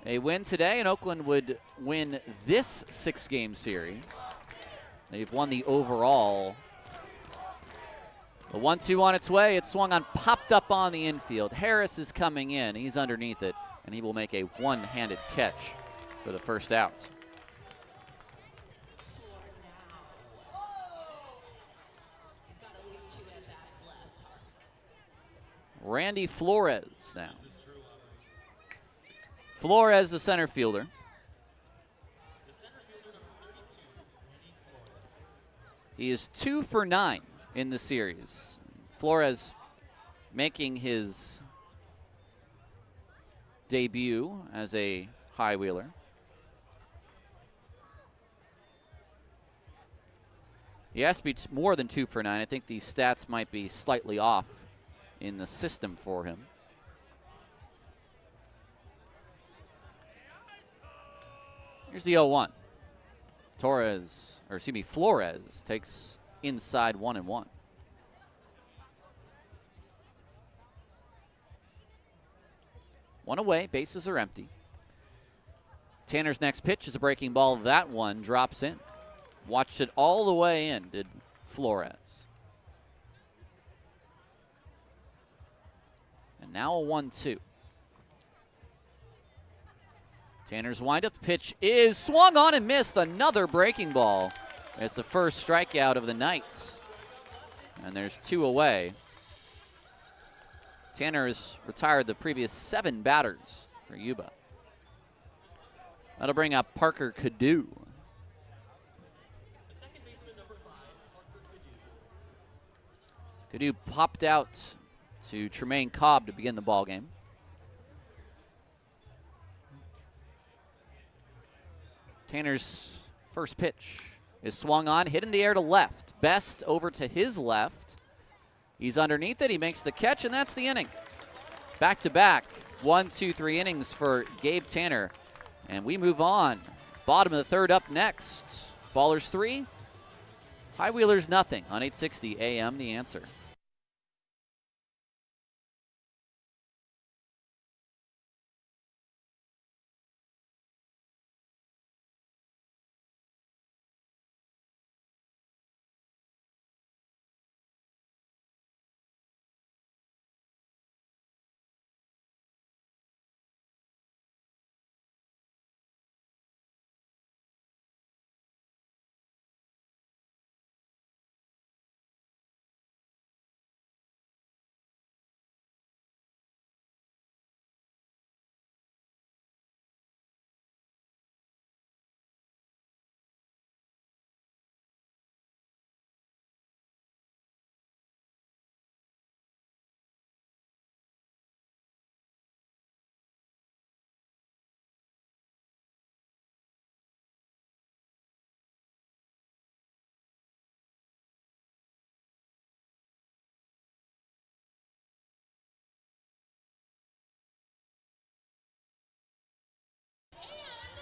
A: A win today, and Oakland would win this 6-game series. They've won the overall. The 1-2 on its way. It swung on, popped up on the infield. Harris is coming in. He's underneath it, and he will make a one-handed catch for the first out. Randy Flores now. Flores, the center fielder. He is 2 for 9 in the series. Flores making his debut as a high wheeler. He has to be more than 2 for 9. I think these stats might be slightly off in the system for him. Here's the 0-1. Flores takes inside 1-1. One away, bases are empty. Tanner's next pitch is a breaking ball. That one drops in. Watched it all the way in, did Flores. And now a 1-2. Tanner's windup pitch is swung on and missed. Another breaking ball. It's the first strikeout of the night. And there's 2 away. Tanner has retired the previous 7 batters for Yuba. That'll bring up Parker Cadu. Cadu popped out to Tremaine Cobb to begin the ball game. Tanner's first pitch is swung on, hit in the air to left. Best over to his left. He's underneath it. He makes the catch, and that's the inning. Back-to-back, 1, 2, 3 innings for Gabe Tanner. And we move on. Bottom of the third up next. Ballers 3, High Wheelers nothing on 860 AM, The Answer.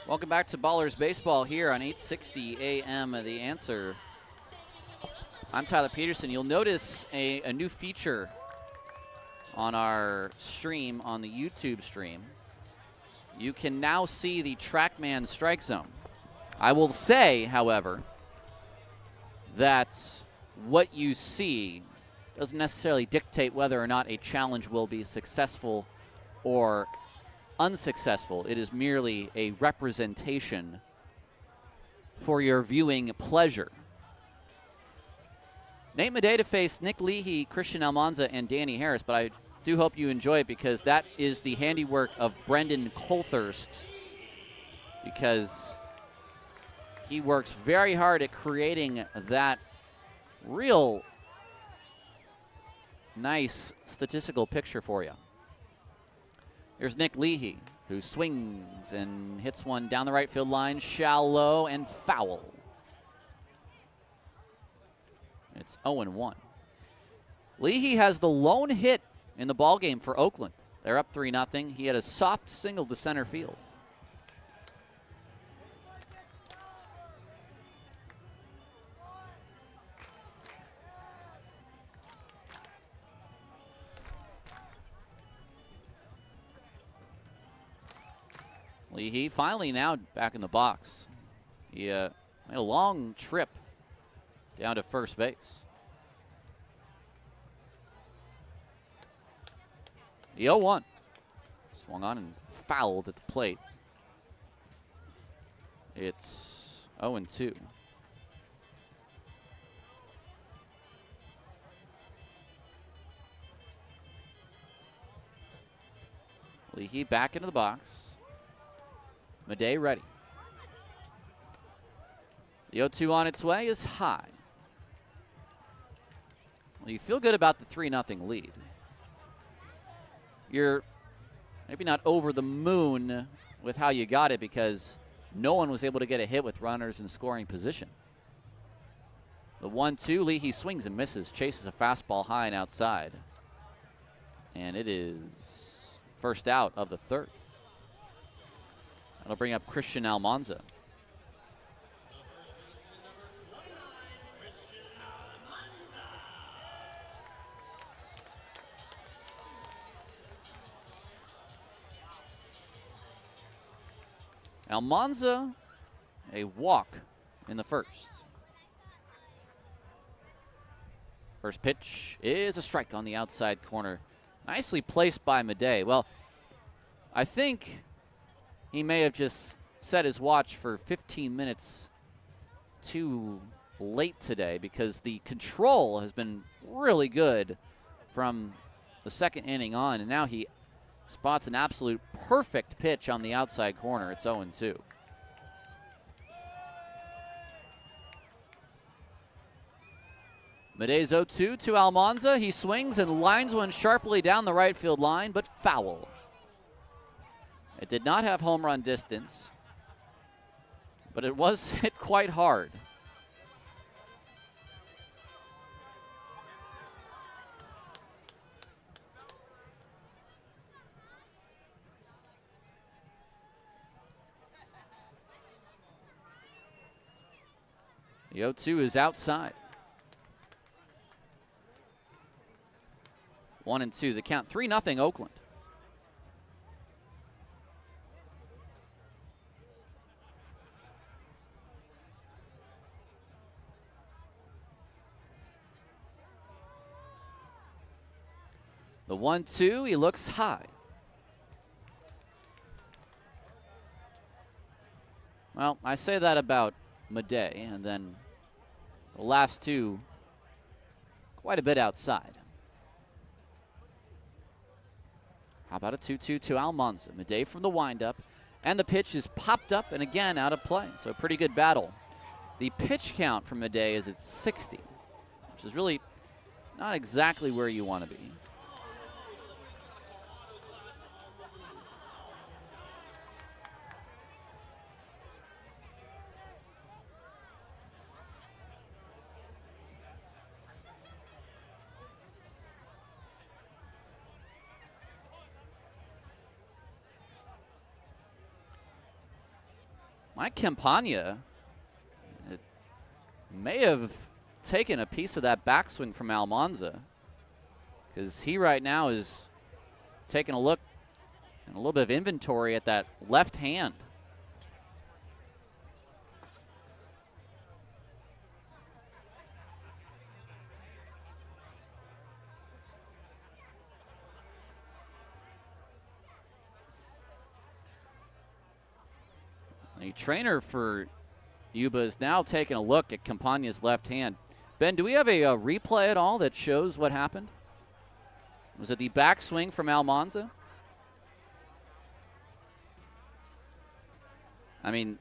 A: Welcome back to Ballers Baseball here on 860 AM, The Answer. I'm Tyler Peterson. You'll notice a new feature on our stream, on the YouTube stream. You can now see the TrackMan strike zone. I will say, however, that what you see doesn't necessarily dictate whether or not a challenge will be successful or unsuccessful. It is merely a representation for your viewing pleasure. Nate Madeda faced Nick Leahy, Christian Almanza, and Danny Harris, but I do hope you enjoy it because that is the handiwork of Brendan Colthurst, because he works very hard at creating that real nice statistical picture for you. Here's Nick Leahy, who swings and hits one down the right field line, shallow and foul. It's 0-1. Leahy has the lone hit in the ballgame for Oakland. They're up 3-0. He had a soft single to center field. Leahy finally now back in the box. He made a long trip down to first base. The 0-1. Swung on and fouled at the plate. It's 0-2. Leahy back into the box. Madej ready. The 0-2 on its way is high. Well, you feel good about the 3-0 lead. You're maybe not over the moon with how you got it because no one was able to get a hit with runners in scoring position. The 1-2, Leahy swings and misses, chases a fastball high and outside. And it is first out of the third. That'll bring up Christian Almanza. Almanza, a walk in the first. First pitch is a strike on the outside corner. Nicely placed by Madej. Well, I think he may have just set his watch for 15 minutes too late today, because the control has been really good from the second inning on, and now he spots an absolute perfect pitch on the outside corner. It's 0-2. Madej's 0-2 to Almanza. He swings and lines one sharply down the right field line, but foul. It did not have home run distance, but it was hit quite hard. The 0-2 is outside. 1-2, the count. 3-0 Oakland. The 1-2, he looks high. Well, I say that about Madej, and then the last two quite a bit outside. How about a 2-2 to Almanza? Madej from the windup, and the pitch is popped up and again out of play. So a pretty good battle. The pitch count from Madej is at 60, which is really not exactly where you want to be. Mike Campagna may have taken a piece of that backswing from Almanza, because he right now is taking a look and a little bit of inventory at that left hand. The trainer for Yuba is now taking a look at Campagna's left hand. Ben, do we have a replay at all that shows what happened? Was it the backswing from Almanza? I mean,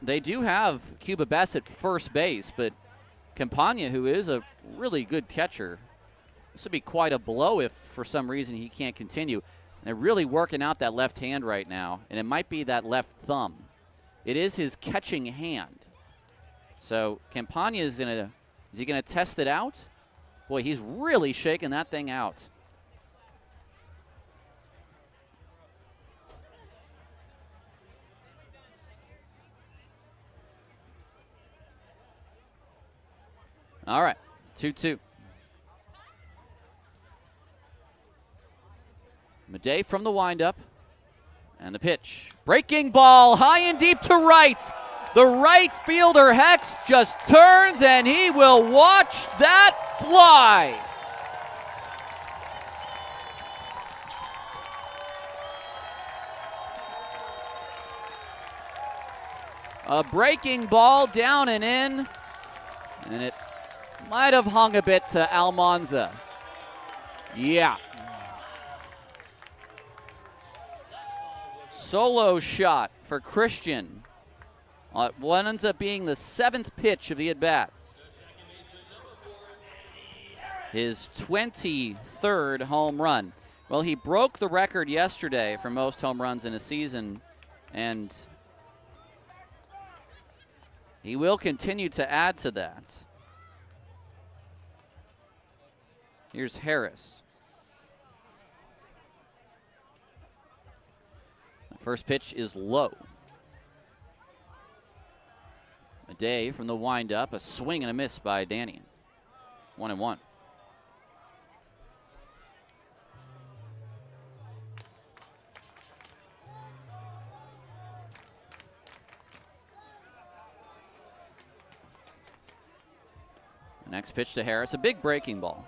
A: they do have Cuba Bess at first base, but Campagna, who is a really good catcher, this would be quite a blow if for some reason he can't continue. And they're really working out that left hand right now, and it might be that left thumb. It is his catching hand. So Campagna is he gonna test it out? Boy, he's really shaking that thing out. All right, 2-2. Madej from the windup. And the pitch. Breaking ball, high and deep to right. The right fielder, Hex, just turns, and he will watch that fly. A breaking ball down and in, and it might have hung a bit to Almanza. Yeah. Solo shot for Christian. What ends up being the 7th pitch of the at-bat. His 23rd home run. Well, he broke the record yesterday for most home runs in a season, and he will continue to add to that. Here's Harris. First pitch is low. Madej from the windup, a swing and a miss by Danian. 1-1. Next pitch to Harris, a big breaking ball.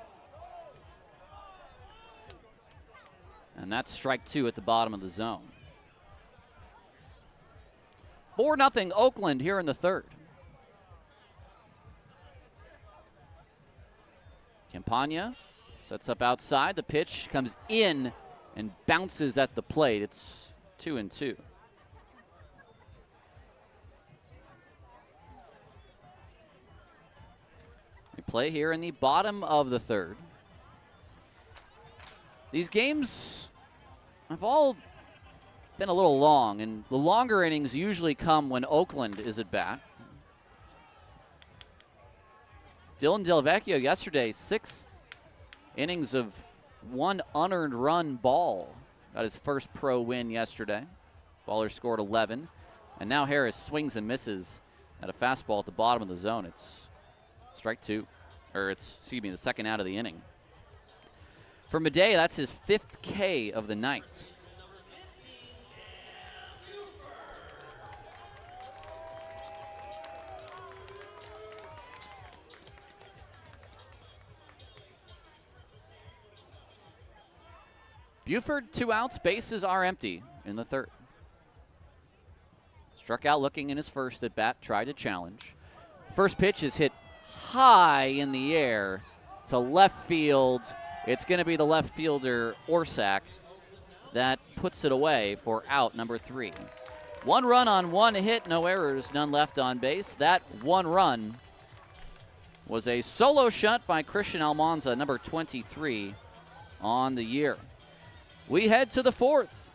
A: And that's strike 2 at the bottom of the zone. 4-0 Oakland here in the third. Campagna sets up outside. The pitch comes in and bounces at the plate. It's 2-2. We play here in the bottom of the third. These games have all been a little long, and the longer innings usually come when Oakland is at bat. Dylan Delvecchio yesterday, 6 innings of 1 unearned run ball. Got his first pro win yesterday. Baller scored 11. And now Harris swings and misses at a fastball at the bottom of the zone. It's strike 2, or it's, excuse me, the second out of the inning. For Madej, that's his 5th K of the night. Buford, 2 outs, bases are empty in the third. Struck out looking in his first at bat, tried to challenge. First pitch is hit high in the air to left field. It's going to be the left fielder, Orsak, that puts it away for out number 3. 1 run on 1 hit, no errors, none left on base. That 1 run was a solo shot by Christian Almanza, number 23 on the year. We head to the 4th.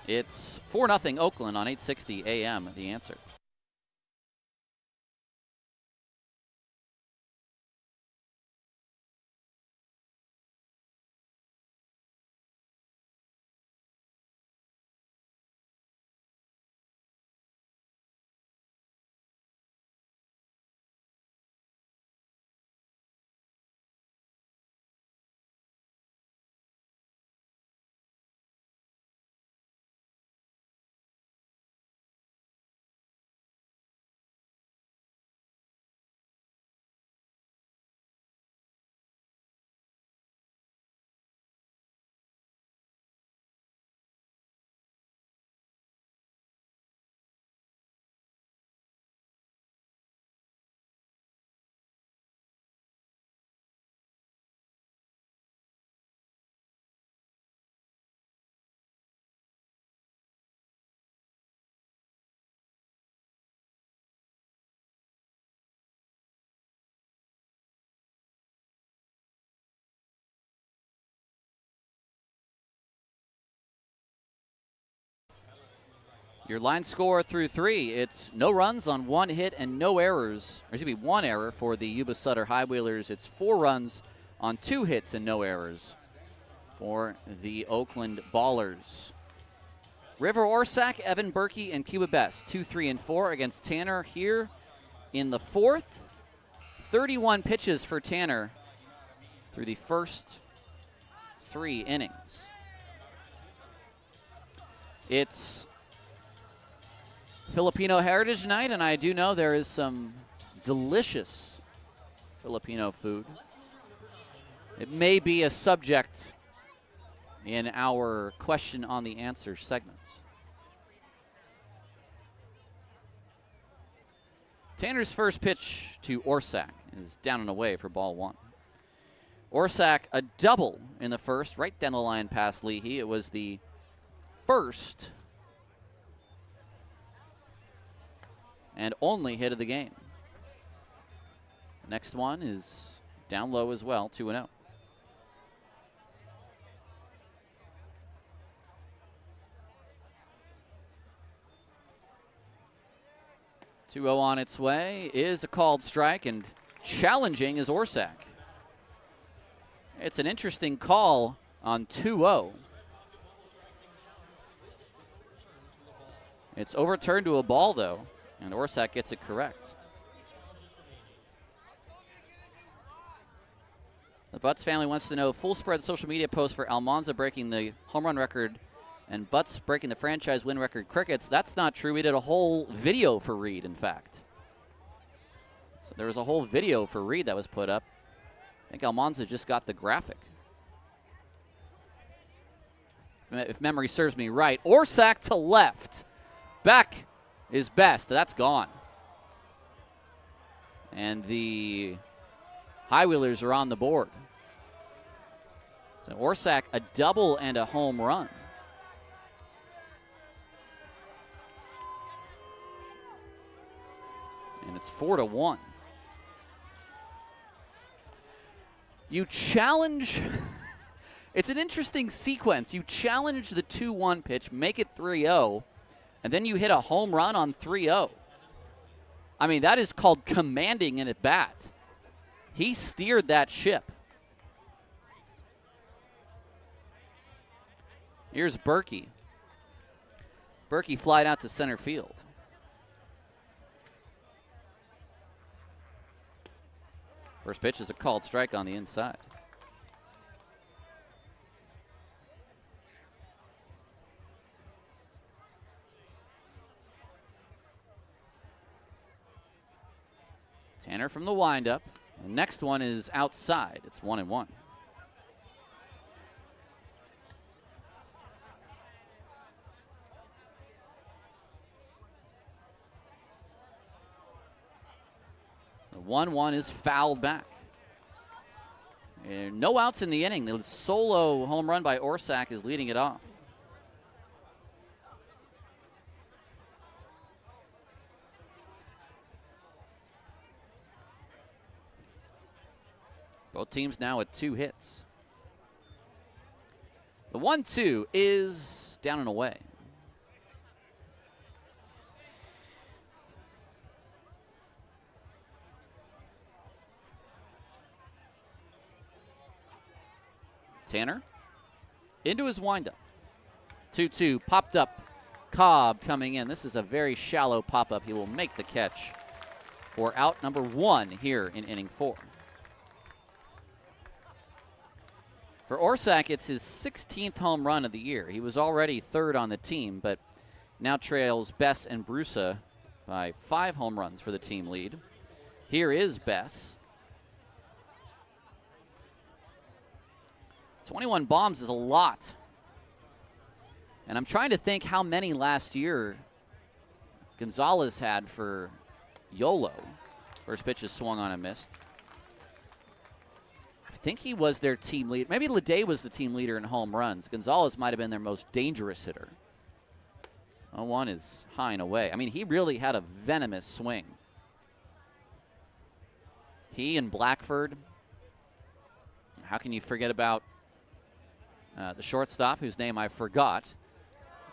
A: It's 4-0 Oakland on 860 AM, The Answer. Your line score through 3, it's no runs on 1 hit and no errors. There's going to be 1 error for the Yuba Sutter High Wheelers. It's 4 runs on 2 hits and no errors for the Oakland Ballers. River Orsak, Evan Berkey, and Cuba Best, 2, 3, and 4 against Tanner here in the 4th. 31 pitches for Tanner through the first 3 innings. It's Filipino Heritage Night, and I do know there is some delicious Filipino food. It may be a subject in our question on the answer segment. Tanner's first pitch to Orsak is down and away for ball 1. Orsak, a double in the first, right down the line past Leahy. It was the first and only hit of the game. Next one is down low as well, 2-0. On its way is a called strike, and challenging is Orsak. It's an interesting call on 2-0. It's overturned to a ball, though, and Orsak gets it correct. The Butts family wants to know full spread social media post for Almanza breaking the home run record and Butts breaking the franchise win record. Crickets, that's not true. We did a whole video for Reed, in fact. So there was a whole video for Reed that was put up. I think Almanza just got the graphic. If memory serves me right. Orsak to left. Beck is best. That's gone. And the High Wheelers are on the board. So Orsak, a double and a home run. And it's 4-1. You challenge. It's an interesting sequence. You challenge the 2-1 pitch, make it 3-0, and then you hit a home run on 3-0. I mean, that is called commanding an at-bat. He steered that ship. Here's Berkey. Berkey flied out to center field. First pitch is a called strike on the inside. Tanner from the windup. The next one is outside. It's 1-1. The 1-1 is fouled back. And no outs in the inning. The solo home run by Orsak is leading it off. Both teams now with 2 hits. The 1-2 is down and away. Tanner into his windup. 2-2 popped up. Cobb coming in. This is a very shallow pop-up. He will make the catch for out number 1 here in inning 4. For Orsak, it's his 16th home run of the year. He was already 3rd on the team, but now trails Bess and Brusa by 5 home runs for the team lead. Here is Bess. 21 bombs is a lot. And I'm trying to think how many last year Gonzalez had for YOLO. First pitch is swung on and missed. I think he was their team leader. Maybe Leday was the team leader in home runs. Gonzalez might have been their most dangerous hitter. 0-1 is high and away. I mean, he really had a venomous swing. He and Blackford. How can you forget about the shortstop, whose name I forgot?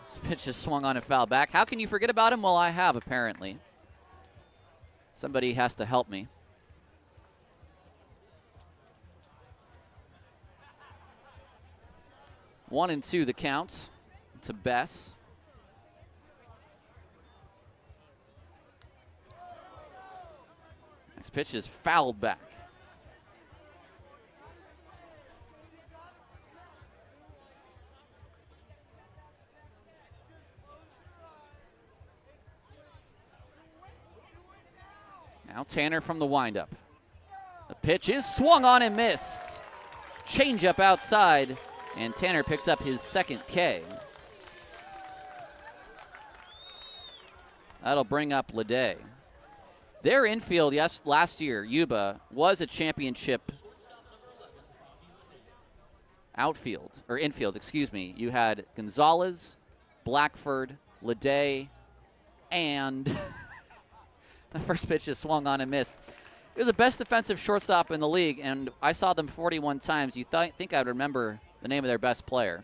A: This pitch is swung on and fouled back. How can you forget about him? Well, I have, apparently. Somebody has to help me. One and 2 the counts to Bess. Next pitch is fouled back. Now Tanner from the windup. The pitch is swung on and missed. Changeup outside, and Tanner picks up his 2nd K. That'll bring up Leday. Their infield, yes, last year, Yuba, was a championship infield, excuse me. You had Gonzalez, Blackford, Leday, and the first pitch is swung on and missed. It was the best defensive shortstop in the league, and I saw them 41 times. You think I'd remember the name of their best player.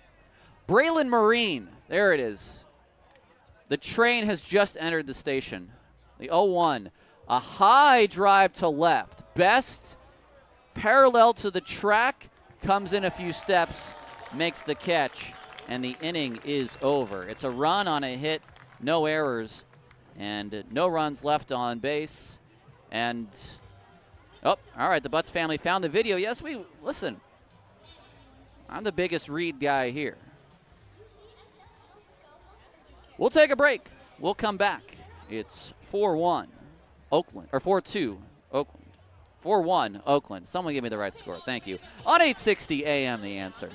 A: Braylon Marine. There it is. The train has just entered the station. The 0-1. A high drive to left. Best parallel to the track. Comes in a few steps. Makes the catch. And the inning is over. It's a run on a hit. No errors. And no runs left on base. And, oh, all right, the Butts family found the video. Yes, listen, I'm the biggest Reed guy here. We'll take a break. We'll come back. It's 4-1 Oakland, or 4-2 Oakland. 4-1, Oakland. Someone give me the right score. Thank you. On 860 AM, The Answer.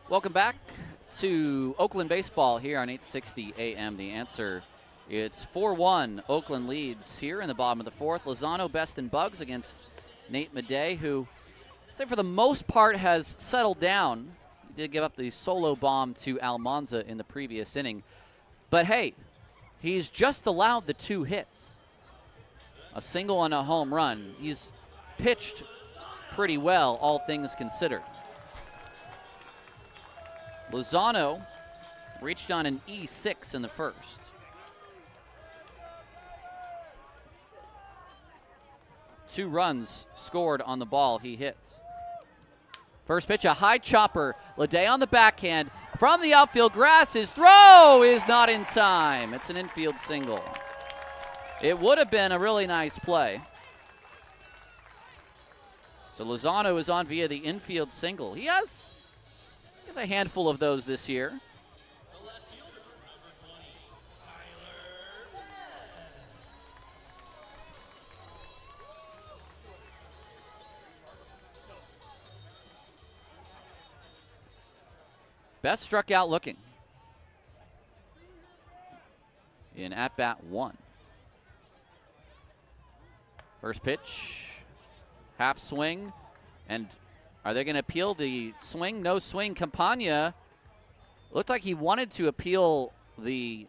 A: Welcome back to Oakland baseball here on 860 AM. The Answer. It's 4-1. Oakland leads here in the bottom of the fourth. Lozano, Best, and Bugs against Nate Madej, who, I'd say for the most part, has settled down. He did give up the solo bomb to Almanza in the previous inning. But hey, he's just allowed the 2 hits. A single and a home run. He's pitched pretty well, all things considered. Lozano reached on an E6 in the first. Two runs scored on the ball he hits. First pitch, a high chopper. Madej on the backhand. From the outfield, grass, his throw is not in time. It's an infield single. It would have been a really nice play. So Lozano is on via the infield single. He has a handful of those this year. Best struck out looking in at-bat 1. First pitch, half swing, and are they going to appeal the swing? No swing. Campagna looked like he wanted to appeal the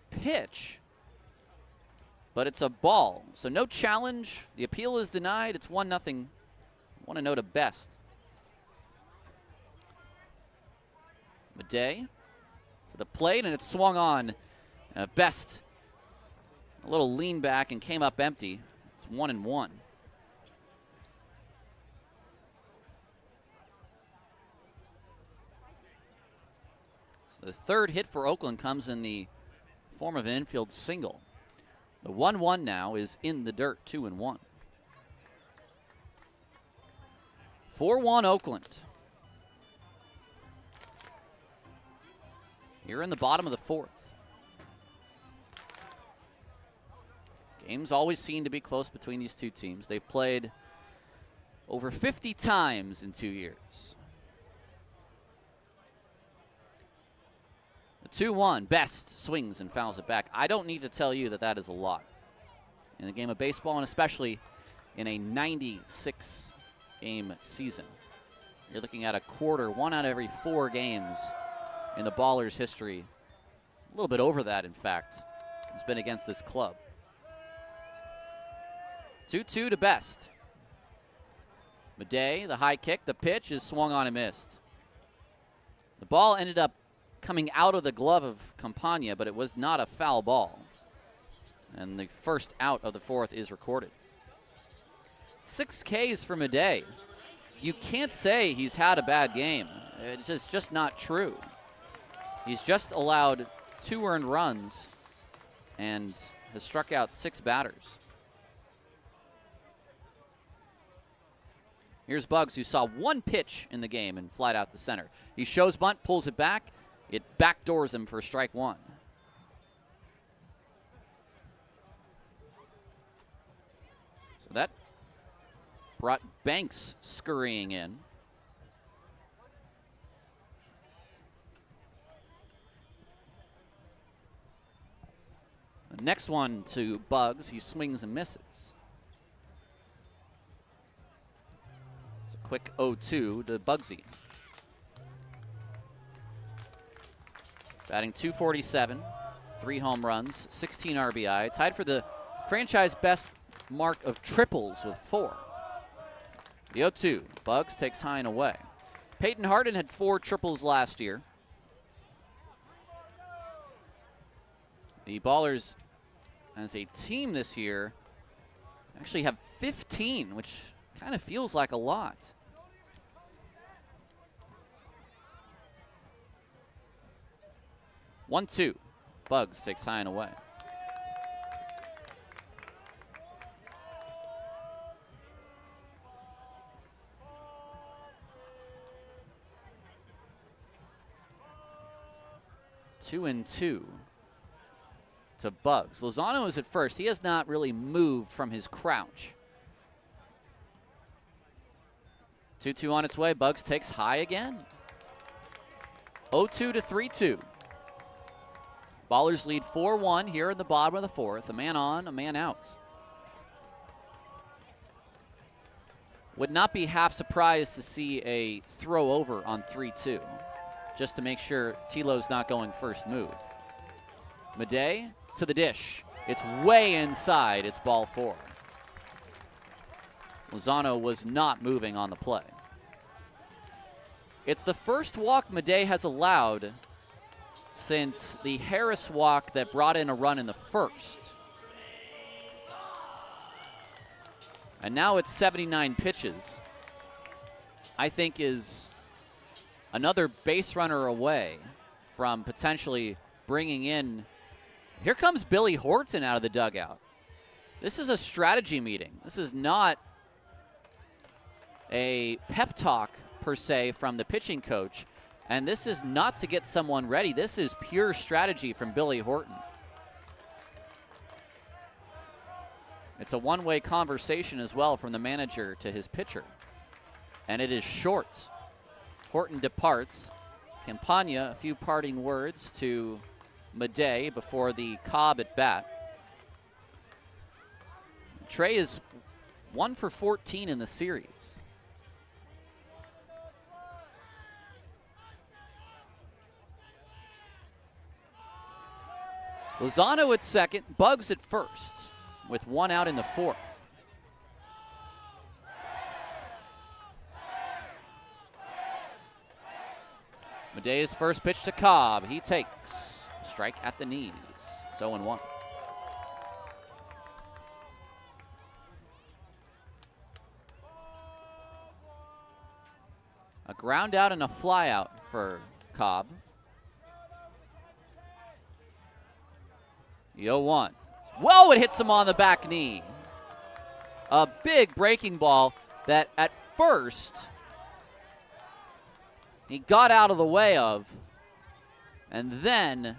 A: pitch, but it's a ball. So no challenge. The appeal is denied. It's 1-0. 1-0 to Best. Madej to the plate, and it's swung on. Best a little lean back and came up empty. It's 1-1. The third hit for Oakland comes in the form of an infield single. The 1-1 now is in the dirt, 2-1. 4-1 Oakland. Here in the bottom of the fourth. Games always seem to be close between these two teams. They've played over 50 times in 2 years. 2-1, Best swings and fouls it back. I don't need to tell you that that is a lot in the game of baseball, and especially in a 96-game season. You're looking at a quarter, 1 out of every 4 games in the Ballers' history. A little bit over that, in fact. It's been against this club. 2-2 to Best. Madej, the high kick, the pitch is swung on and missed. The ball ended up coming out of the glove of Campagna, but it was not a foul ball. And the first out of the fourth is recorded. 6 Ks for Madej. You can't say he's had a bad game. It's just not true. He's just allowed 2 earned runs and has struck out 6 batters. Here's Bugs, who saw 1 pitch in the game and flied out to center. He shows bunt, pulls it back. It backdoors him for strike 1. So that brought Banks scurrying in. The next one to Bugs. He swings and misses. It's a quick 0-2 to Bugsy. Batting .247, 3 home runs, 16 RBI, tied for the franchise best mark of triples with 4. The 0-2, Bugs takes high and away. Peyton Harden had 4 triples last year. The Ballers, as a team this year, actually have 15, which kind of feels like a lot. One-two, Bugs takes high and away. Two and two to Bugs. Lozano is at first. He has not really moved from his crouch. 2-2 on its way. Bugs takes high again. 0-2 to 3-2. Ballers lead 4-1 here in the bottom of the 4th. A man on, a man out. Would not be half surprised to see a throw over on 3-2, just to make sure Tilo's not going first move. Madej to the dish. It's way inside. It's ball 4. Lozano was not moving on the play. It's the first walk Madej has allowed since the Harris walk that brought in a run in the 1st. And now it's 79 pitches. I think is another base runner away from potentially bringing in. Here comes Billy Horton out of the dugout. This is a strategy meeting. This is not a pep talk per se from the pitching coach. And this is not to get someone ready. This is pure strategy from Billy Horton. It's a one-way conversation as well from the manager to his pitcher. And it is short. Horton departs. Campagna, a few parting words to Madej before the Cobb at bat. Trey is 1 for 14 in the series. Lozano at second, Bugs at first, with 1 out in the 4th. Madej's first pitch to Cobb. He takes a strike at the knees. It's 0-1. A ground out and a fly out for Cobb. 0-1. Whoa, it hits him on the back knee. A big breaking ball that at first he got out of the way of and then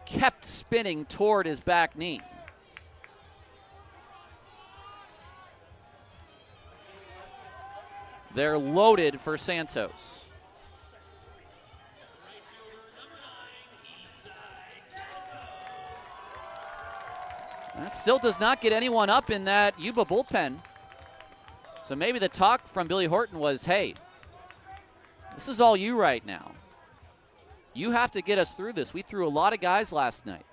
A: kept spinning toward his back knee. They're loaded for Santos. That still does not get anyone up in that Yuba bullpen. So maybe the talk from Billy Horton was, hey, this is all you right now. You have to get us through this. We threw a lot of guys last night.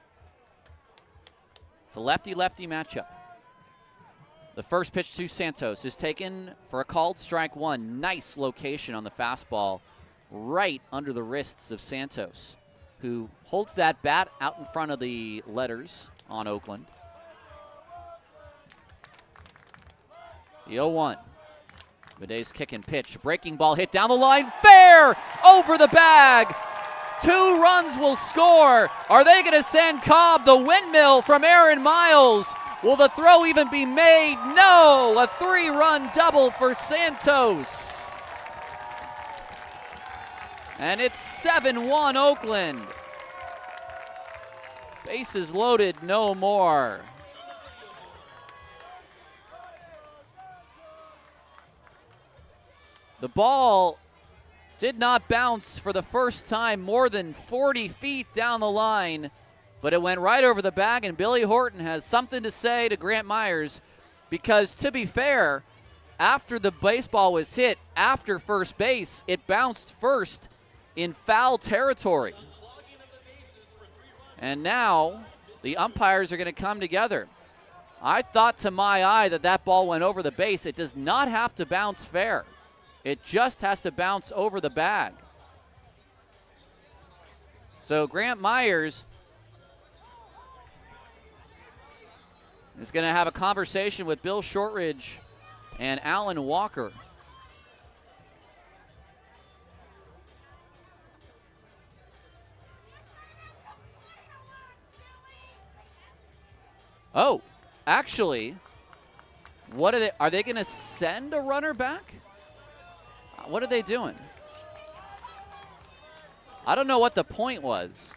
A: It's a lefty-lefty matchup. The first pitch to Santos is taken for a called strike 1. Nice location on the fastball right under the wrists of Santos, who holds that bat out in front of the letters on Oakland. The 0-1. Madej's kick and pitch. Breaking ball hit down the line. Fair! Over the bag. 2 runs will score. Are they going to send Cobb the windmill from Aaron Miles? Will the throw even be made? No! A 3-run double for Santos. And it's 7-1 Oakland. Bases loaded, no more. The ball did not bounce for the first time more than 40 feet down the line but it went right over the bag, and Billy Horton has something to say to Grant Myers because, to be fair, after the baseball was hit after first base, it bounced first in foul territory. And now the umpires are going to come together. I thought to my eye that that ball went over the base. It does not have to bounce fair. It just has to bounce over the bag. So Grant Myers is going to have a conversation with Bill Shortridge and Alan Walker. Oh, actually, what are they going to send a runner back? What are they doing? I don't know what the point was.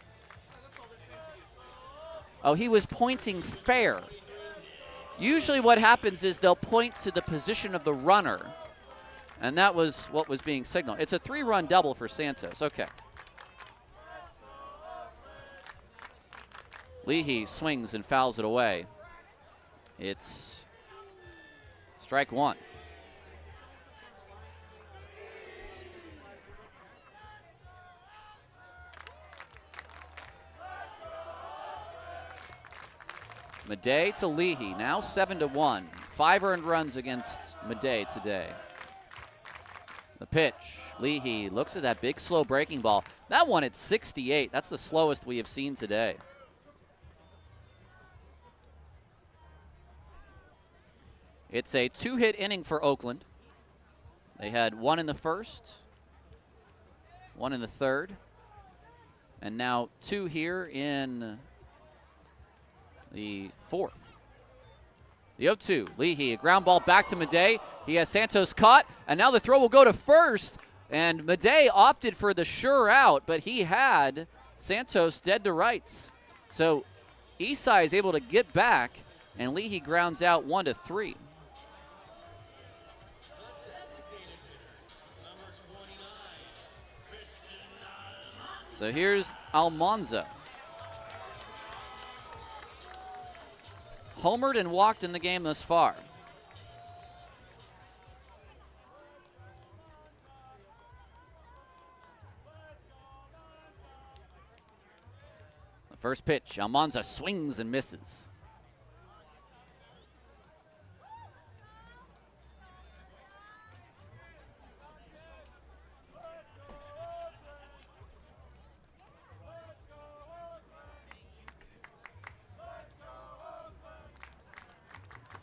A: Oh, he was pointing fair. Usually what happens is they'll point to the position of the runner, and that was what was being signaled. It's a 3-run double for Santos. Okay. Leahy swings and fouls it away. It's strike one. Madej to Leahy, now 7-1. 5 earned runs against Madej today. The pitch, Leahy looks at that big slow breaking ball. That one at 68, that's the slowest we have seen today. It's a 2-hit inning for Oakland. They had 1 in the first, 1 in the third, and now 2 here in the fourth. The 0-2, Leahy, a ground ball back to Madej. He has Santos caught, and now the throw will go to first. And Madej opted for the sure out, but he had Santos dead to rights. So Isai is able to get back, and Leahy grounds out 1-3. So here's Almanza. Homered and walked in the game thus far. The first pitch, Almanza swings and misses.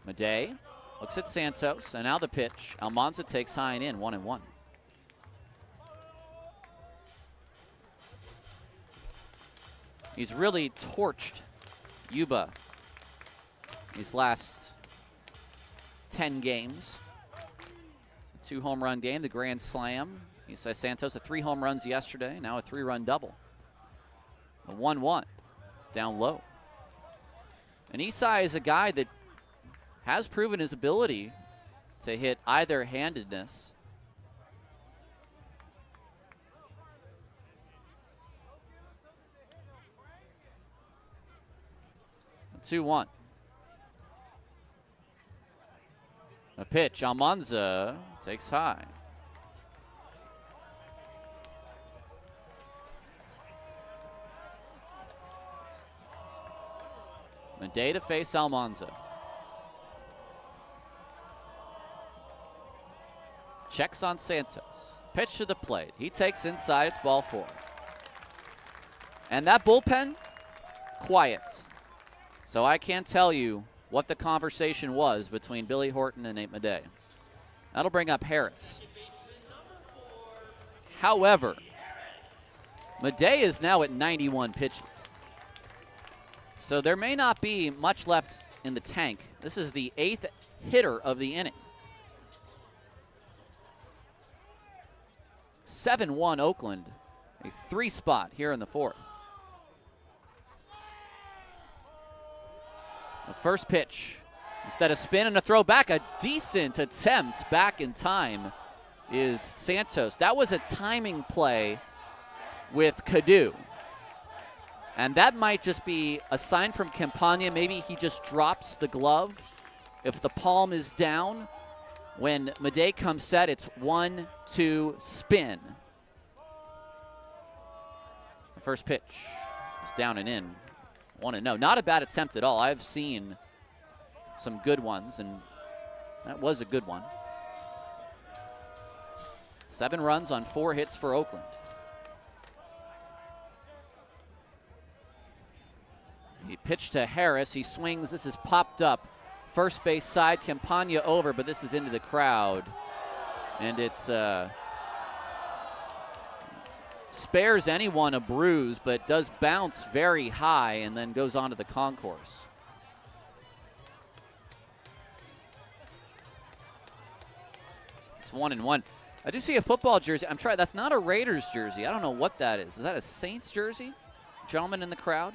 A: Madej looks at Santos, and now the pitch. Almanza takes high and in, 1-1. He's really torched Yuba these last 10 games. 2 home run game, the grand slam. Isai Santos, 3 home runs yesterday, now a 3-run double. A 1-1. It's down low. And Isai is a guy that has proven his ability to hit either handedness. A 2-1. A pitch, Almanza takes high. Madej to face Almanza. Checks on Santos. Pitch to the plate. He takes inside. It's ball 4. And that bullpen, quiet. So I can't tell you what the conversation was between Billy Horton and Nate Madej. That'll bring up Harris. However, Madej is now at 91 pitches. So there may not be much left in the tank. This is the 8th hitter of the inning. 7-1 Oakland, a 3 spot here in the 4th. The first pitch, instead of spin and a throw back, a decent attempt back in time is Santos. That was a timing play with Cadu. And that might just be a sign from Campagna. Maybe he just drops the glove. If the palm is down, when Madej comes set, it's 1-2 spin. The first pitch is down and in. 1-0. Not a bad attempt at all. I've seen some good ones, and that was a good one. 7 runs on 4 hits for Oakland. He pitched to Harris. He swings. This is popped up. First base side, Campagna over, but this is into the crowd. And it's spares anyone a bruise, but does bounce very high and then goes on to the concourse. It's 1-1. I do see a football jersey. I'm trying. That's not a Raiders jersey. I don't know what that is. Is that a Saints jersey? Gentleman in the crowd.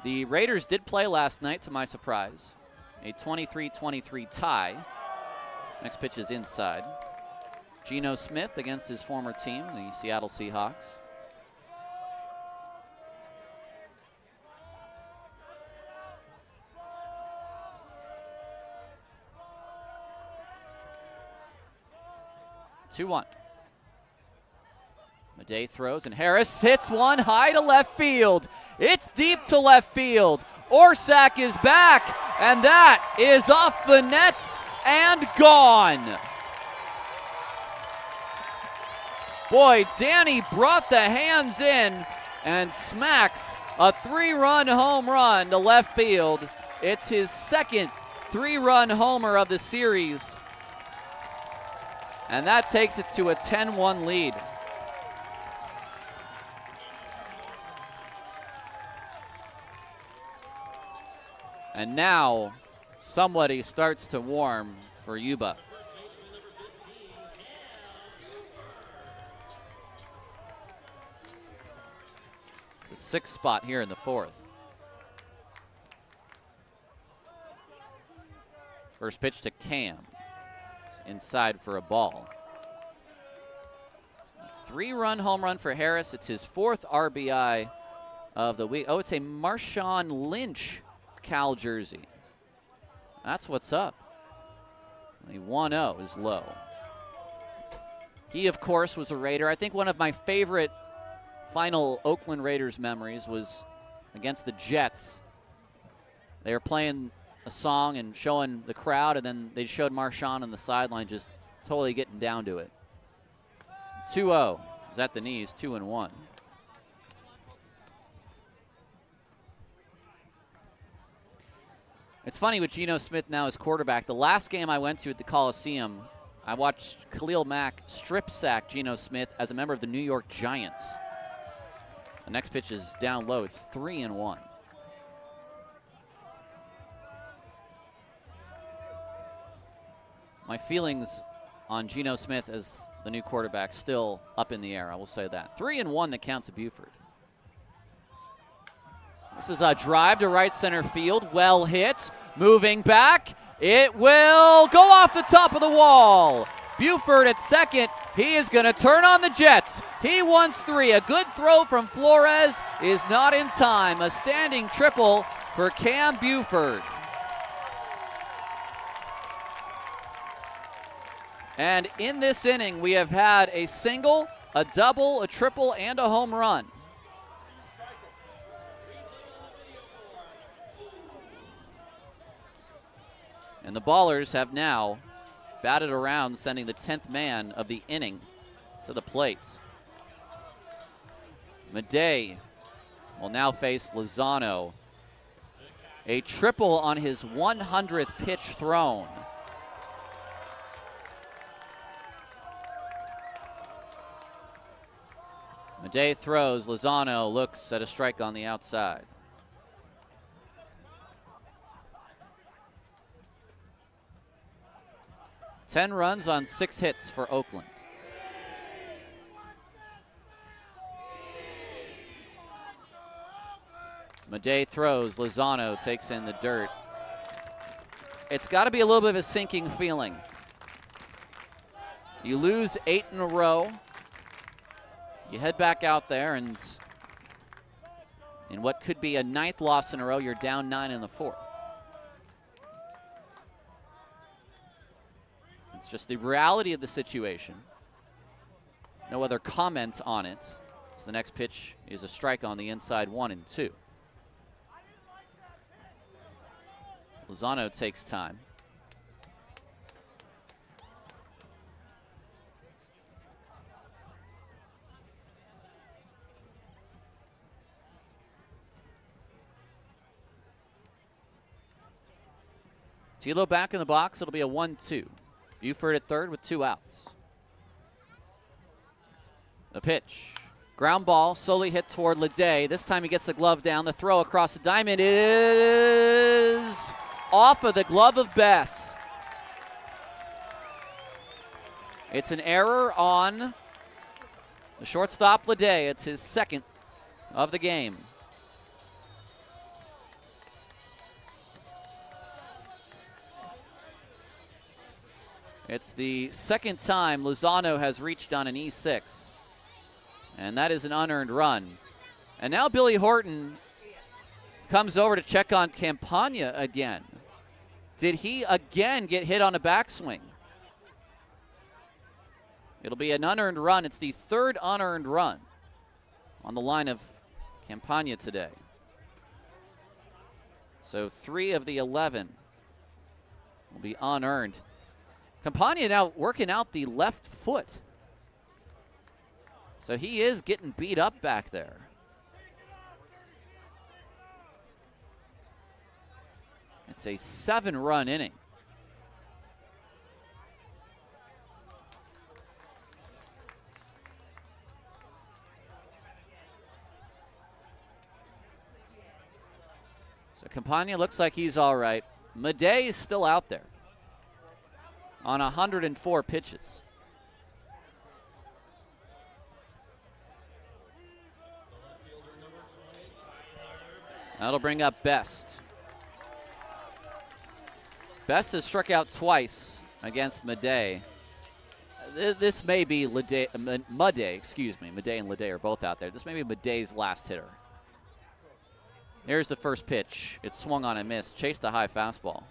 A: The Raiders did play last night, to my surprise. A 23-23 tie. Next pitch is inside. Geno Smith against his former team, the Seattle Seahawks. Two-one. Madej throws, and Harris hits one high to left field. It's deep to left field. Orsak is back, and that is off the nets and gone. Boy, Danny brought the hands in and smacks a 3-run home run to left field. It's his second 3-run homer of the series, and that takes it to a 10-1 lead. And now somebody starts to warm for Yuba. It's a 6th spot here in the 4th. First pitch to Cam. Inside for a ball. 3-run home run for Harris. It's his 4th RBI of the week. Oh, it's a Marshawn Lynch Cal jersey. That's what's up. The 1-0 is low. He, of course, was a Raider. I think one of my favorite final Oakland Raiders memories was against the Jets. They were playing a song and showing the crowd, and then they showed Marshawn on the sideline just totally getting down to it. 2-0 is at the knees, 2-1. It's funny with Geno Smith now as quarterback. The last game I went to at the Coliseum, I watched Khalil Mack strip sack Geno Smith as a member of the New York Giants. The next pitch is down low. It's 3-1. My feelings on Geno Smith as the new quarterback still up in the air, I will say that. 3-1 the count to Buford. This is a drive to right center field. Well hit. Moving back. It will go off the top of the wall. Buford at second. He is going to turn on the Jets. He wants 3. A good throw from Flores is not in time. A standing triple for Cam Buford. And in this inning, we have had a single, a double, a triple, and a home run. And the Ballers have now batted around, sending the 10th man of the inning to the plate. Madej will now face Lozano. A triple on his 100th pitch thrown. Madej throws. Lozano looks at a strike on the outside. Ten runs on 6 hits for Oakland. Madej throws. Lozano takes in the dirt. It's got to be a little bit of a sinking feeling. You lose 8 in a row. You head back out there, and In what could be a 9th loss in a row, you're down 9 in the 4th. It's just the reality of the situation. No other comments on it. So the next pitch is a strike on the inside, 1-2. Lozano takes time. Tilo back in the box. It'll be a 1-2. Buford at third with 2 outs. The pitch. Ground ball, slowly hit toward Leday. This time he gets the glove down. The throw across the diamond is off of the glove of Bess. It's an error on the shortstop, Leday. It's his 2nd of the game. It's the 2nd time Lozano has reached on an E6. And that is an unearned run. And now Billy Horton comes over to check on Campagna again. Did he again get hit on a backswing? It'll be an unearned run. It's the 3rd unearned run on the line of Campagna today. So 3 of the 11 will be unearned. Campagna now working out the left foot. So he is getting beat up back there. It's a 7-run inning. So Campagna looks like he's all right. Madej is still out there on 104 pitches. That'll bring up Best. Best has struck out twice against Madej. This may be Madej, excuse me. Madej and Leday are both out there. This may be Madej's last hitter. Here's the first pitch. It swung on and missed. Chased a high fastball.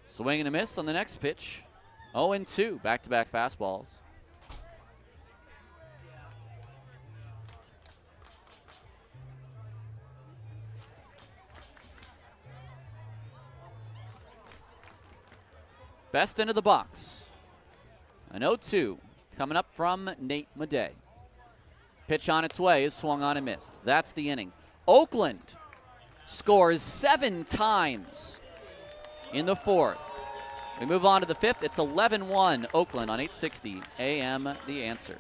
A: Swing and a miss on the next pitch. 0-2, back-to-back fastballs. Best into the box. An 0-2 coming up from Nate Madej. Pitch on its way is swung on and missed. That's the inning. Oakland scores 7 times in the 4th. We move on to the 5th. It's 11-1 Oakland on 860 AM The Answer.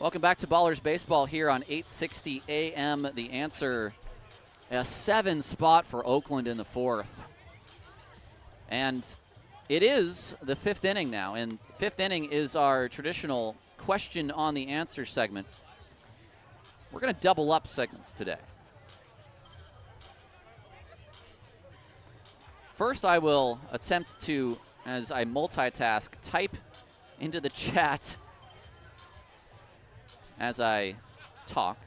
A: Welcome back to Ballers Baseball here on 860 AM The Answer. A 7 spot for Oakland in the 4th. And it is the 5th inning now. And 5th inning is our traditional question on the answer segment. We're going to double up segments today. First, I will attempt to, as I multitask, type into the chat as I talk.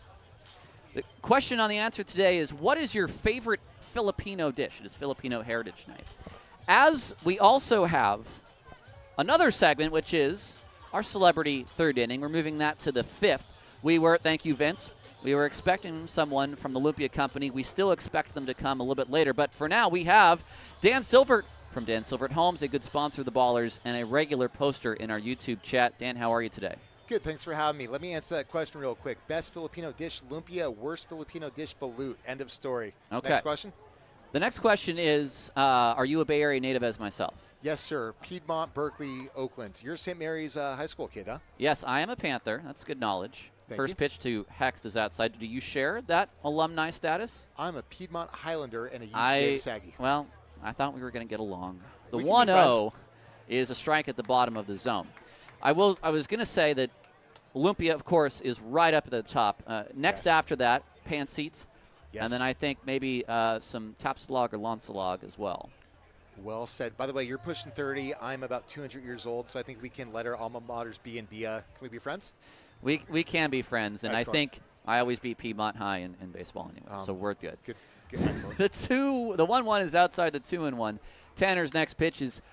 A: The question on the answer today is, what is your favorite Filipino dish? It is Filipino Heritage Night. As we also have another segment, which is our celebrity third inning. We're moving that to the 5th. Thank you, Vince. We were expecting someone from the Lumpia Company. We still expect them to come a little bit later. But for now, we have Dan Silvert from Dan Silvert Homes, a good sponsor of the Ballers, and a regular poster in our YouTube chat. Dan, how are you today?
D: Good, thanks for having me. Let me answer that question real quick. Best Filipino dish, lumpia. Worst Filipino dish, balut. End of story.
A: Okay.
D: Next question.
A: The next question is, are you a Bay Area native as myself?
D: Yes, sir. Piedmont, Berkeley, Oakland. You're a St. Mary's high school kid, huh?
A: Yes, I am a Panther. That's good knowledge.
D: Thank
A: First
D: you.
A: pitch to Hex is outside. Do you share that alumni status?
D: I'm a Piedmont Highlander and a UCA Saggy.
A: Well, I thought we were going to get along. The
D: We can be
A: 1-0 is a strike at the bottom of the zone. I was going to say that Olympia, of course, is right up at the top. Next
D: Yes.
A: after that, Pan Seats.
D: Yes.
A: And then I think maybe some Tapsalog or Lansalog as well.
D: Well said. By the way, you're pushing 30. I'm about 200 years old, so I think we can let our alma maters be in Via. Can we be friends?
A: We can be friends, and
D: Excellent.
A: I think I always beat Piedmont High in baseball anyway, so we're good.
D: Good. Excellent.
A: The 1-1 is outside the 2-1. Tanner's next pitch is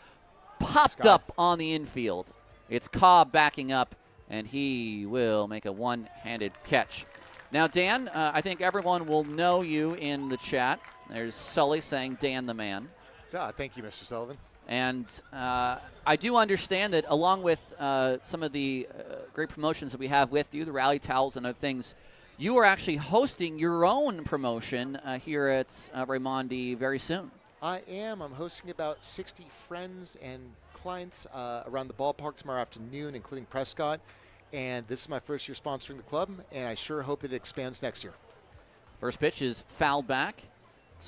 A: popped
D: Scott.
A: up on the infield. It's Cobb backing up, and he will make a one-handed catch. Now, Dan, I think everyone will know you in the chat. There's Sully saying Dan the man.
D: Thank you, Mr. Sullivan.
A: And I do understand that along with some of the great promotions that we have with you, the rally towels and other things, you are actually hosting your own promotion here at Raimondi very soon.
D: I am. I'm hosting about 60 friends and clients around the ballpark tomorrow afternoon, including Prescott. And this is my first year sponsoring the club, and I sure hope that it expands next year.
A: First pitch is fouled back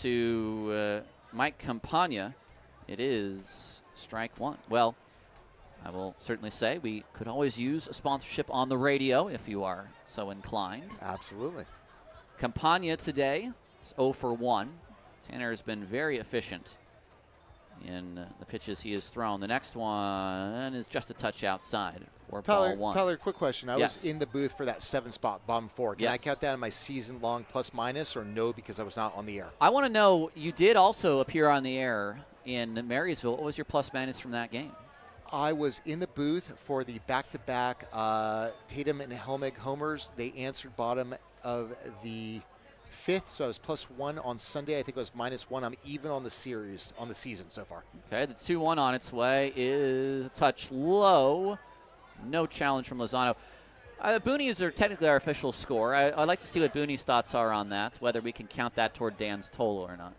A: to Mike Campagna. It is strike one. Well, I will certainly say we could always use a sponsorship on the radio if you are so inclined.
D: Absolutely.
A: Campagna today is 0 for 1. Tanner has been very efficient in the pitches he has thrown. The next one is just a touch outside for ball one.
D: Tyler, quick question. I
A: Yes.
D: was in the booth for that 7-spot, bottom 4. Can I
A: Yes.
D: count that in my season-long plus-minus or no because I was not on the air?
A: I want to know, you did also appear on the air in Marysville. What was your plus-minus from that game?
D: I was in the booth for the back-to-back Tatum and Helmick homers. They answered bottom of the 5th, so I was +1 on Sunday. I think I was -1. I'm even on the season so far.
A: Okay, the 2-1 on its way is a touch low. No challenge from Lozano. Boonies are technically our official score. I'd like to see what Booney's thoughts are on that, whether we can count that toward Dan's total or not.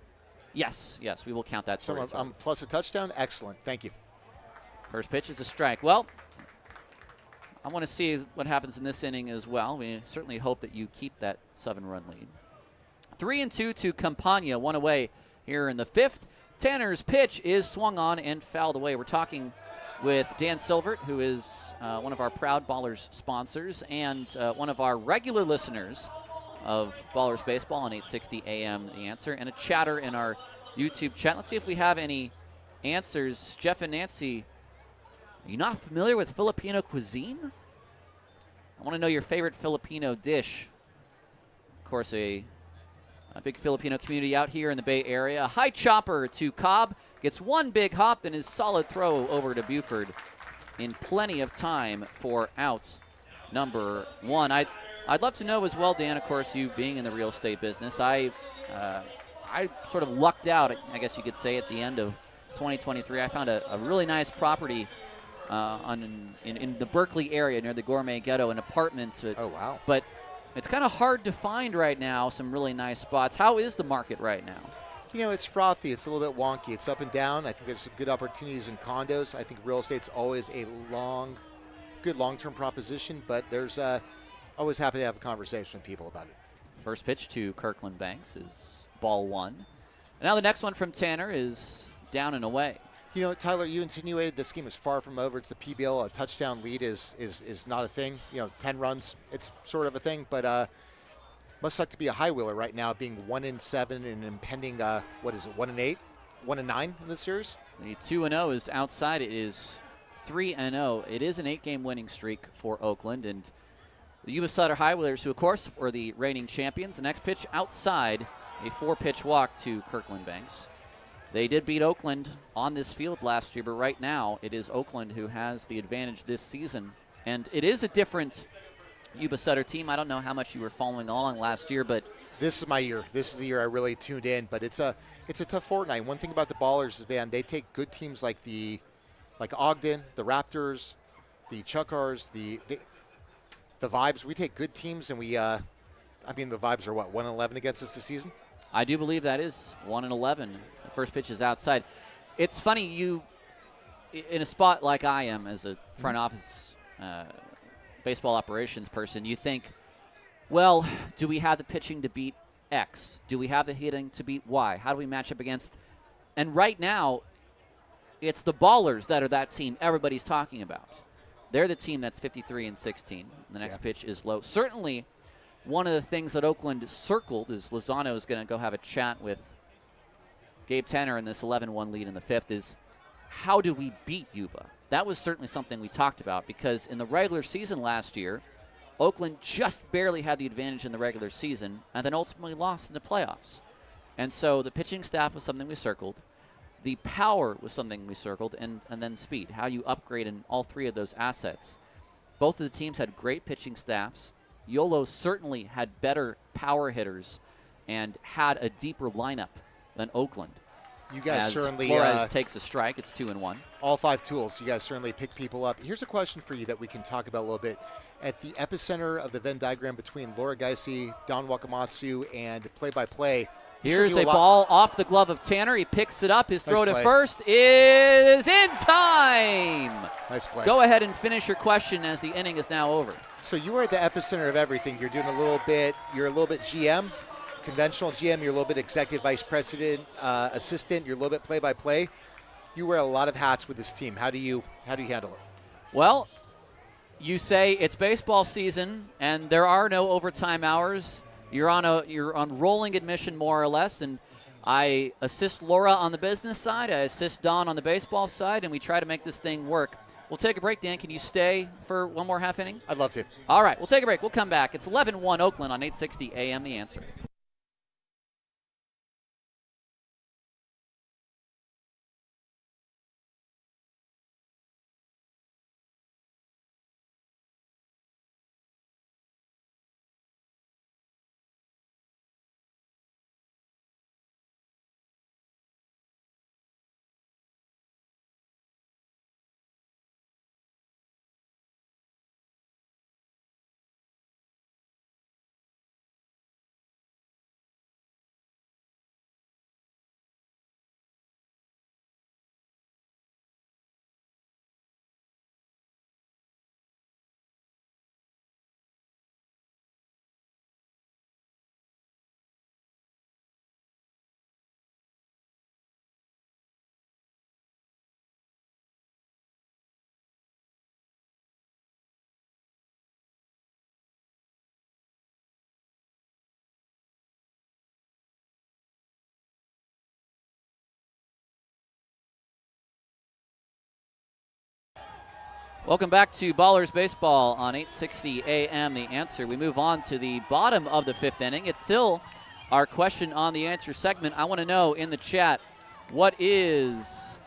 A: Yes, we will count that toward
D: So I'm plus a touchdown. Excellent. Thank you.
A: First pitch is a strike. Well, I want to see what happens in this inning as well. We certainly hope that you keep that 7-run lead. 3-2 to Campagna, one away here in the 5th. Tanner's pitch is swung on and fouled away. We're talking with Dan Silvert, who is one of our proud Ballers sponsors and one of our regular listeners of Ballers Baseball on 860 AM The Answer, and a chatter in our YouTube chat. Let's see if we have any answers. Jeff and Nancy, are you not familiar with Filipino cuisine? I want to know your favorite Filipino dish. Of course, a big Filipino community out here in the Bay Area. A high chopper to Cobb. Gets one big hop and his solid throw over to Buford in plenty of time for out number 1. I'd love to know as well, Dan, of course, you being in the real estate business, I sort of lucked out, I guess you could say, at the end of 2023. I found a really nice property in the Berkeley area near the Gourmet Ghetto, an apartment.
D: Oh, wow.
A: But it's kind of hard to find right now some really nice spots. How is the market right now?
D: You know, it's frothy. It's a little bit wonky. It's up and down. I think there's some good opportunities in condos. I think real estate's always a good long-term proposition, but there's always happy to have a conversation with people about it.
A: First pitch to Kirkland Banks is ball 1. And now the next one from Tanner is down and away.
D: You know, Tyler, you insinuated this game is far from over. It's the PBL. A touchdown lead is not a thing. You know, 10 runs, it's sort of a thing. But Must suck to be a high wheeler right now, being 1-7 and impending, 1-8, 1-9 in this series?
A: The 2-0 is outside. It is 3-0. It is an 8-game winning streak for Oakland. And the Yuba Sutter High Wheelers, who, of course, were the reigning champions. The next pitch outside, a 4-pitch walk to Kirkland Banks. They did beat Oakland on this field last year, but right now it is Oakland who has the advantage this season. And it is a different Yuba Sutter team. I don't know how much you were following along last year, but
D: this is my year. This is the year I really tuned in. But it's a tough fortnight. One thing about the Ballers is, man, they take good teams like Ogden, the Raptors, the Chuckars, the Vibes. We take good teams, and the Vibes are what, 1-11 against us this season?
A: I do believe that is 1-11. The first pitch is outside. It's funny, you, in a spot like I am as a front office baseball operations person, you think, well, do we have the pitching to beat X? Do we have the hitting to beat Y? How do we match up against? And right now, it's the Ballers that are that team everybody's talking about. They're the team that's 53-16. The next pitch is low. Certainly, one of the things that Oakland circled is Lozano is going to go have a chat with Gabe Tanner in this 11-1 lead in the fifth is, how do we beat Yuba? That was certainly something we talked about, because in the regular season last year, Oakland just barely had the advantage in the regular season and then ultimately lost in the playoffs. And so the pitching staff was something we circled. The power was something we circled, and then speed, how you upgrade in all three of those assets. Both of the teams had great pitching staffs. YOLO certainly had better power hitters and had a deeper lineup than Oakland.
D: You guys
A: As
D: certainly
A: Flores takes a strike. It's 2-1.
D: All 5 tools. You guys certainly pick people up. Here's a question for you that we can talk about a little bit. At the epicenter of the Venn diagram between Laura Geisey, Don Wakamatsu, and play-by-play.
A: Here's a ball off the glove of Tanner. He picks it up. His throw to first is in time.
D: Nice play.
A: Go ahead and finish your question as the inning is now over.
D: So you are at the epicenter of everything. You're doing you're a little bit GM, conventional GM. You're a little bit executive vice president, assistant. You're a little bit play-by-play. You wear a lot of hats with this team. How do you handle it?
A: Well, you say it's baseball season and there are no overtime hours. You're on rolling admission more or less, and I assist Laura on the business side. I assist Don on the baseball side, and we try to make this thing work. We'll take a break. Dan, can you stay for one more half inning?
D: I'd love to.
A: All right, we'll take a break. We'll come back. It's 11-1 Oakland on 860 AM The Answer. Welcome back to Ballers Baseball on 860 AM The Answer. We move on to the bottom of the fifth inning. It's still our question on the answer segment. I want to know in the chat, what is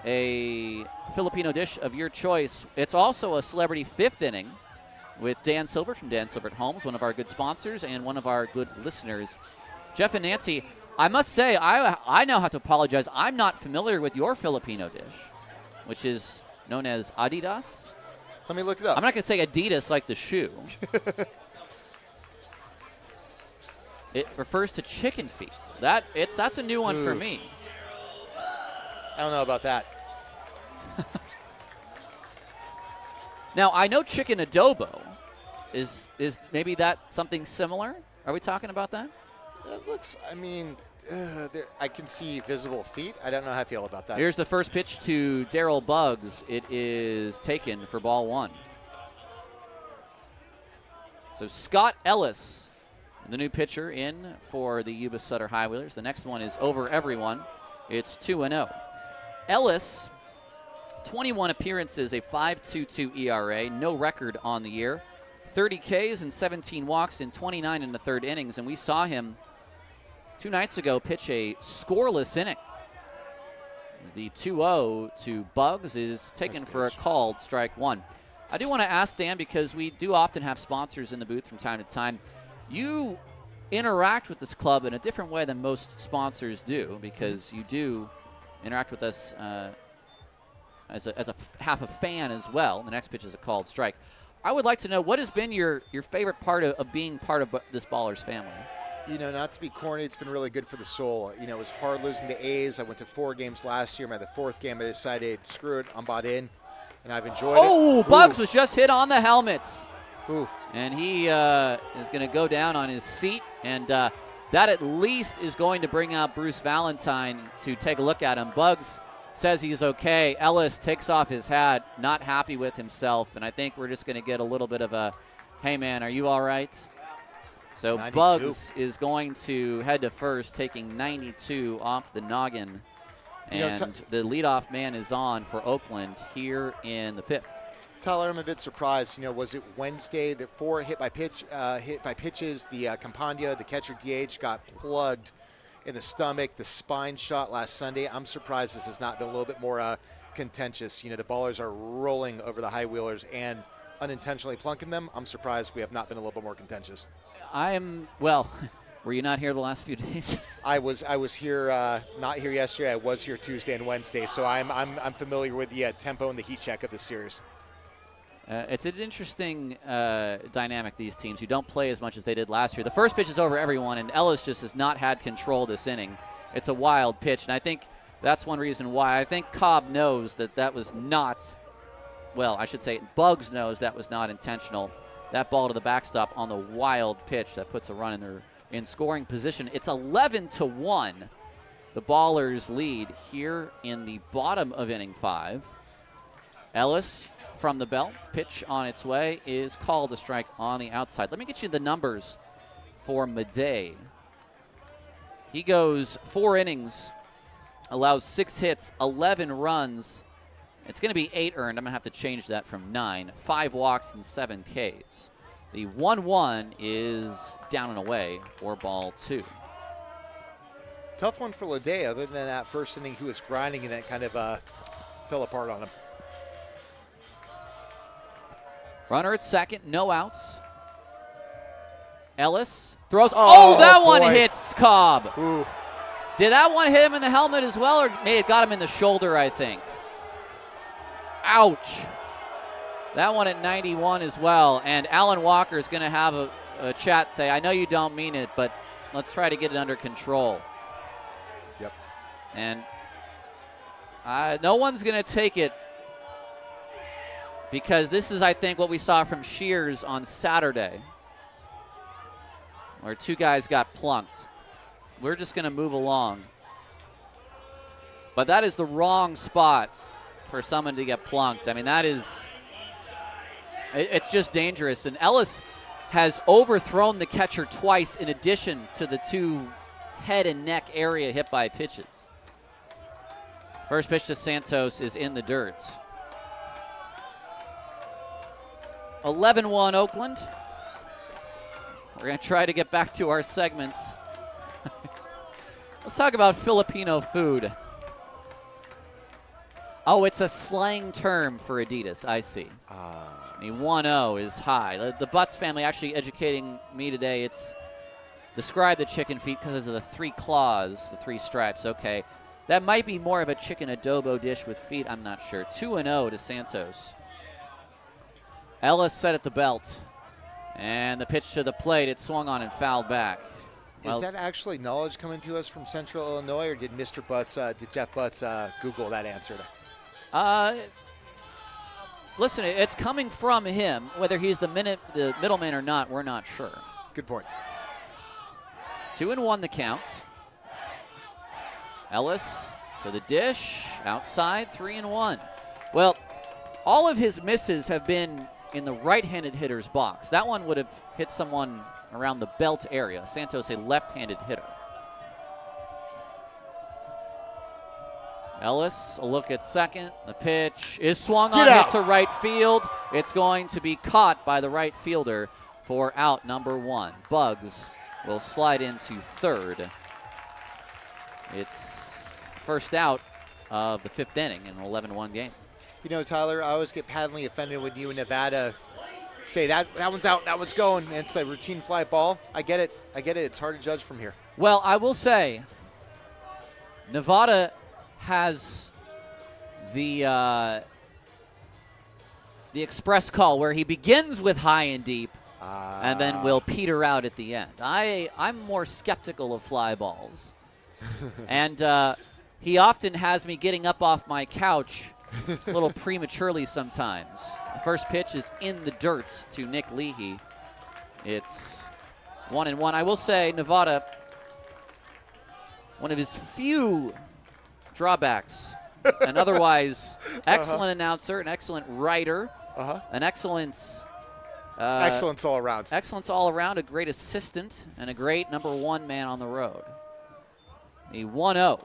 A: a Filipino dish of your choice? It's also a celebrity fifth inning with Dan Silbert from Dan Silbert Homes, one of our good sponsors and one of our good listeners. Jeff and Nancy, I must say, I now have to apologize. I'm not familiar with your Filipino dish, which is known as Adidas.
D: Let me look it up.
A: I'm not going to say Adidas like the shoe. It refers to chicken feet. That's a new one for me.
D: I don't know about that.
A: Now, I know chicken adobo. Is maybe that something similar? Are we talking about that?
D: It looks, I can see visible feet. I don't know how I feel about that.
A: Here's the first pitch to Darryl Buggs. It is taken for ball one. So Scott Ellis the new pitcher in for the Yuba Sutter High Wheelers. The next one is over everyone. It's 2-0. Ellis, 21 appearances, a 5.22 ERA, no record on the year. 30 Ks and 17 walks in 29 in the third innings, and we saw him 2 nights ago pitch a scoreless inning. The 2-0 to Bugs is taken for a called strike one. I do want to ask Dan, because we do often have sponsors in the booth from time to time. You interact with this club in a different way than most sponsors do, because you do interact with us as a half a fan as well. The next pitch is a called strike. I would like to know, what has been your favorite part of being part of this Ballers family?
D: You know, not to be corny, it's been really good for the soul. You know, it was hard losing to A's. I went to 4 games last year. By the 4th game, I decided, screw it, I'm bought in, and I've enjoyed it.
A: Oh, Bugs was just hit on the helmets.
D: Ooh.
A: And he is going to go down on his seat, and that at least is going to bring out Bruce Valentine to take a look at him. Bugs says he's okay. Ellis takes off his hat, not happy with himself, and I think we're just going to get a little bit of a, hey, man, are you all right? So 92. Bugs is going to head to first, taking 92 off the noggin. And the leadoff man is on for Oakland here in the 5th.
D: Tyler, I'm a bit surprised. You know, was it Wednesday that 4 hit by pitches? The Campagna, the catcher DH, got plugged in the stomach. The spine shot last Sunday. I'm surprised this has not been a little bit more contentious. You know, the Ballers are rolling over the High Wheelers and unintentionally plunking them. I'm surprised we have not been a little bit more contentious.
A: Well, were you not here the last few days?
D: I was here, not here yesterday. I was here Tuesday and Wednesday, so I'm familiar with the tempo and the heat check of this series.
A: It's an interesting dynamic, these teams who don't play as much as they did last year. The first pitch is over everyone, and Ellis just has not had control this inning. It's a wild pitch, and I think that's one reason why. I think Cobb knows that was not, well, I should say Bugs knows that was not intentional. That ball to the backstop on the wild pitch that puts a runner in scoring position. It's 11-1. The Ballers lead here in the bottom of inning 5. Ellis from the belt, pitch on its way, is called a strike on the outside. Let me get you the numbers for Madej. He goes 4 innings, allows 6 hits, 11 runs. It's going to be 8 earned. I'm going to have to change that from 9. 5 walks and 7 Ks. The 1-1 is down and away for ball 2.
D: Tough one for Madej. Other than that first inning, he was grinding and that kind of fell apart on him.
A: Runner at second, no outs. Ellis throws. Oh, that one hits Cobb.
D: Ooh.
A: Did that one hit him in the helmet as well, or may it got him in the shoulder, I think? Ouch. That one at 91 as well. And Alan Walker is going to have a chat say, I know you don't mean it, but let's try to get it under control.
D: Yep.
A: And no one's going to take it, because this is, I think, what we saw from Shears on Saturday, where 2 guys got plunked. We're just going to move along. But that is the wrong spot for someone to get plunked. I mean, it's just dangerous. And Ellis has overthrown the catcher twice in addition to the 2 head and neck area hit by pitches. First pitch to Santos is in the dirt. 11-1 Oakland. We're going to try to get back to our segments. Let's talk about Filipino food. Oh, it's a slang term for Adidas. I see. The 1-0 is high. The Butts family actually educating me today. It's describe the chicken feet because of the 3 claws, the 3 stripes. Okay. That might be more of a chicken adobo dish with feet. I'm not sure. 2-0 to Santos. Ellis set at the belt. And the pitch to the plate. It swung on and fouled back.
D: Is that actually knowledge coming to us from Central Illinois, or did Mr. Butts, did Jeff Butts Google that answer?
A: Listen, it's coming from him. Whether he's the middleman or not, we're not sure.
D: Good point.
A: 2-1 the count. Ellis to the dish, outside, 3-1. Well, all of his misses have been in the right-handed hitter's box. That one would have hit someone around the belt area. Santos, a left-handed hitter. Ellis, a look at second. The pitch is swung on, hit to right field. It's going to be caught by the right fielder for out number 1. Bugs will slide into third. It's first out of the 5th inning in an 11-1 game.
D: You know, Tyler, I always get patently offended when you in Nevada say that one's out, that one's going, and it's a routine fly ball. I get it. It's hard to judge from here.
A: Well, I will say, Nevada has the express call where he begins with high and deep and then will peter out at the end. I'm more skeptical of fly balls. And he often has me getting up off my couch a little prematurely sometimes. The first pitch is in the dirt to Nick Leahy. It's 1-1. I will say Nevada, one of his few drawbacks, an otherwise excellent announcer, an excellent writer, an excellence
D: all around.
A: Excellence all around, a great assistant, and a great number 1 man on the road. The 1-0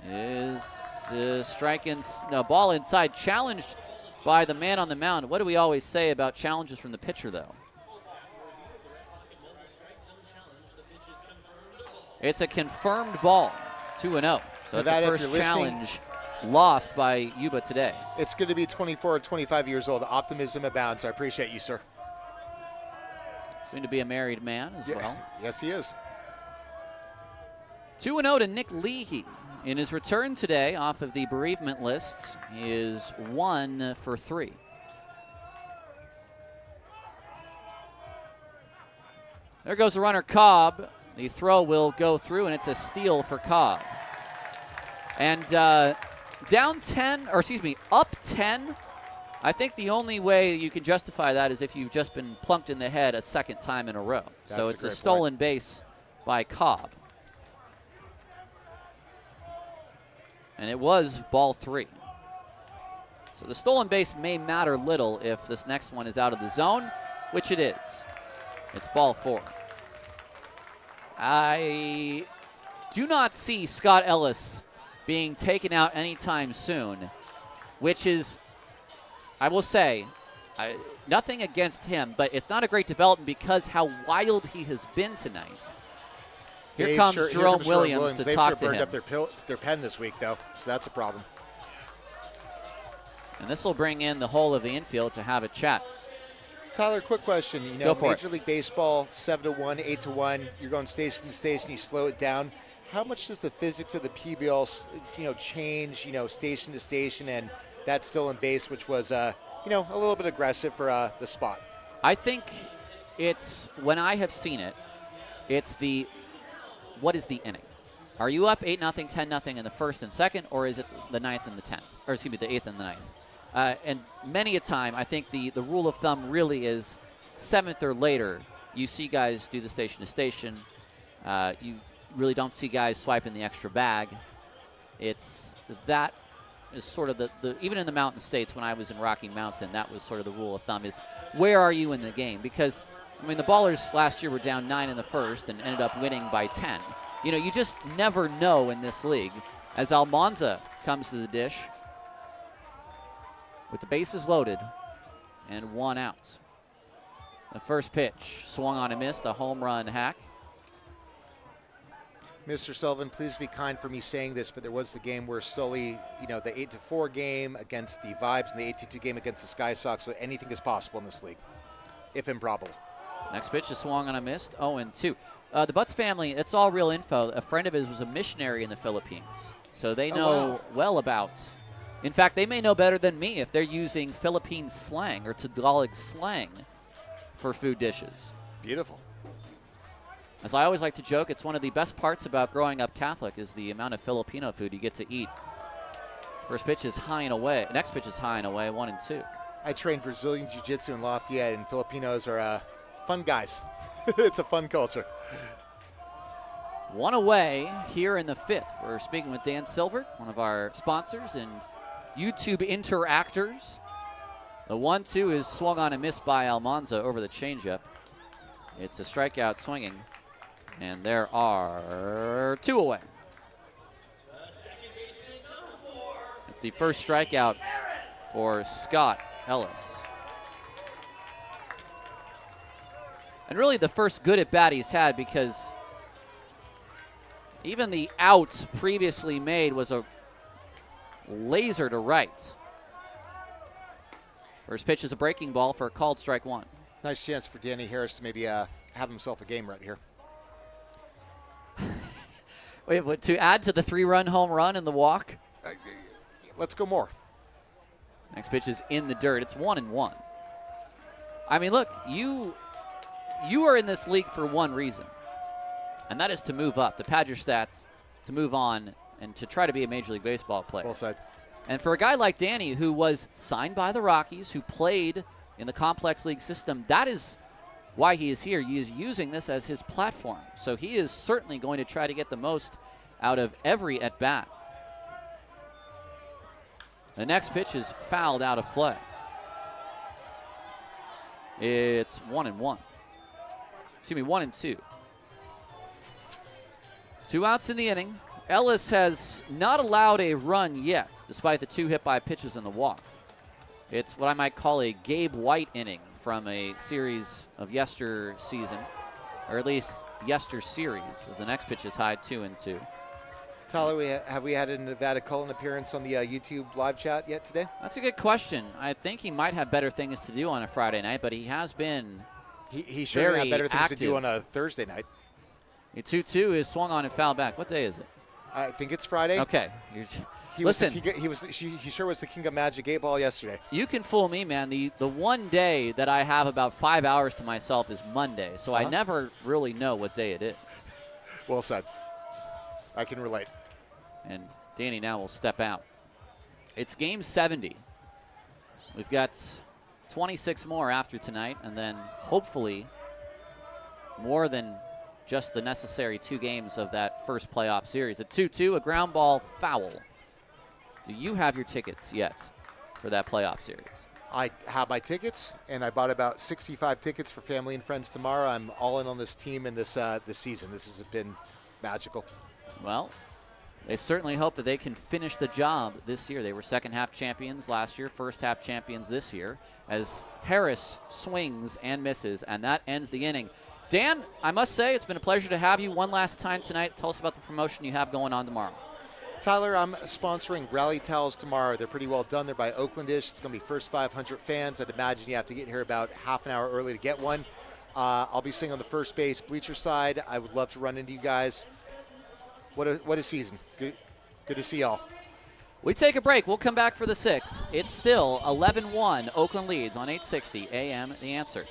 A: is striking, ball inside, challenged by the man on the mound. What do we always say about challenges from the pitcher, though? It's a confirmed ball, 2-0. So that's the first challenge lost by Yuba today.
D: It's going to be 24 or 25 years old. Optimism abounds. I appreciate you, sir.
A: Soon to be a married man as well.
D: Yes, he is.
A: 2-0 to Nick Leahy. In his return today off of the bereavement list, he is 1 for 3. There goes the runner, Cobb. The throw will go through, and it's a steal for Cobb. And down 10, or excuse me, up 10, I think the only way you can justify that is if you've just been plunked in the head a second time in a row. So it's a stolen base by Cobb. And it was ball 3. So the stolen base may matter little if this next one is out of the zone, which it is. It's ball 4. I do not see Scott Ellis being taken out anytime soon, which is, I will say, nothing against him, but it's not a great development because how wild he has been tonight. Here comes Jerome Williams to talk to him.
D: They've burned up their pen this week, though, so that's a problem.
A: And this will bring in the whole of the infield to have a chat.
D: Tyler, quick question. You know, Major League Baseball, 7-1, 8-1. You're going station to station. You slow it down. How much does the physics of the PBL, change, station to station, and that stolen base, which was, a little bit aggressive for the spot?
A: I think it's, when I have seen it, it's what is the inning? Are you up 8-0, 10-0 in the first and second, or is it the 9th and the 10th? Or excuse me, the 8th and the 9th? And many a time, I think the rule of thumb really is 7th or later, you see guys do the station to station. You really don't see guys swiping the extra bag. That is sort of the even in the Mountain States when I was in Rocky Mountain, that was sort of the rule of thumb is where are you in the game? Because, the Ballers last year were down 9 in the first and ended up winning by 10. You just never know in this league. As Almanza comes to the dish with the bases loaded and 1 out. The first pitch swung on and missed, a home run hack.
D: Mr. Sullivan, please be kind for me saying this, but there was the game where Sully, the 8-4 game against the Vibes and the 8-2 game against the Sky Sox, so anything is possible in this league, if improbable.
A: Next pitch is swung on and missed, 0-2. The Butts family, it's all real info. A friend of his was a missionary in the Philippines, so they know well about. In fact, they may know better than me if they're using Philippine slang or Tagalog slang for food dishes.
D: Beautiful.
A: As I always like to joke, it's one of the best parts about growing up Catholic is the amount of Filipino food you get to eat. First pitch is high and away. Next pitch is high and away, 1-2.
D: I trained Brazilian Jiu-Jitsu in Lafayette, and Filipinos are fun guys. It's a fun culture.
A: 1 away here in the 5th. We're speaking with Dan Silver, one of our sponsors and YouTube interactors. The 1-2 is swung on and missed by Almanza over the changeup. It's a strikeout swinging, and there are 2 away. It's the first strikeout for Scott Ellis. And really the first good at bat he's had, because even the out previously made was a laser to right. First pitch is a breaking ball for a called strike 1.
D: Nice chance for Danny Harris to maybe have himself a game right here.
A: Wait, what, to add to the 3-run home run and the walk?
D: Let's go more.
A: Next pitch is in the dirt. It's 1-1. I mean, look, you are in this league for one reason, and that is to move up, to pad your stats, to move on, and to try to be a Major League Baseball player.
D: Well said.
A: And for a guy like Danny, who was signed by the Rockies, who played in the complex league system, that is why he is here. He is using this as his platform. So he is certainly going to try to get the most out of every at-bat. The next pitch is fouled out of play. It's 1-1. Excuse me, 1-2. 2 outs in the inning. Ellis has not allowed a run yet, despite the 2 hit-by pitches and the walk. It's what I might call a Gabe White inning from a series of yester season, or at least yester series, as the next pitch is high, 2-2.
D: Tyler, have we had a Nevada Cullen appearance on the YouTube live chat yet today?
A: That's a good question. I think he might have better things to do on a Friday night, but he has been
D: He sure had better things
A: active.
D: to do on a Thursday night.
A: The 2-2 is swung on and fouled back. What day is it?
D: I think it's Friday.
A: Okay.
D: Listen, he sure was the king of Magic 8 Ball yesterday.
A: You can fool me, man. The one day that I have about 5 hours to myself is Monday, so I never really know what day it is.
D: Well said. I can relate.
A: And Danny now will step out. It's game 70. We've got 26 more after tonight, and then hopefully more than just the necessary 2 games of that first playoff series. A 2-2, a ground ball foul. Do you have your tickets yet for that playoff series?
D: I have my tickets, and I bought about 65 tickets for family and friends tomorrow. I'm all in on this team and this season. This has been magical.
A: Well, they certainly hope that they can finish the job this year. They were second-half champions last year, first-half champions this year, as Harris swings and misses, and that ends the inning. Dan, I must say it's been a pleasure to have you one last time tonight. Tell us about the promotion you have going on tomorrow.
D: Tyler, I'm sponsoring Rally Towels tomorrow. They're pretty well done. They're by Oaklandish. It's going to be first 500 fans. I'd imagine you have to get here about half an hour early to get one. I'll be sitting on the first base bleacher side. I would love to run into you guys. What a season. Good to see y'all.
A: We take a break. We'll come back for the 6th. It's still 11-1. Oakland leads on 860 AM The Answer.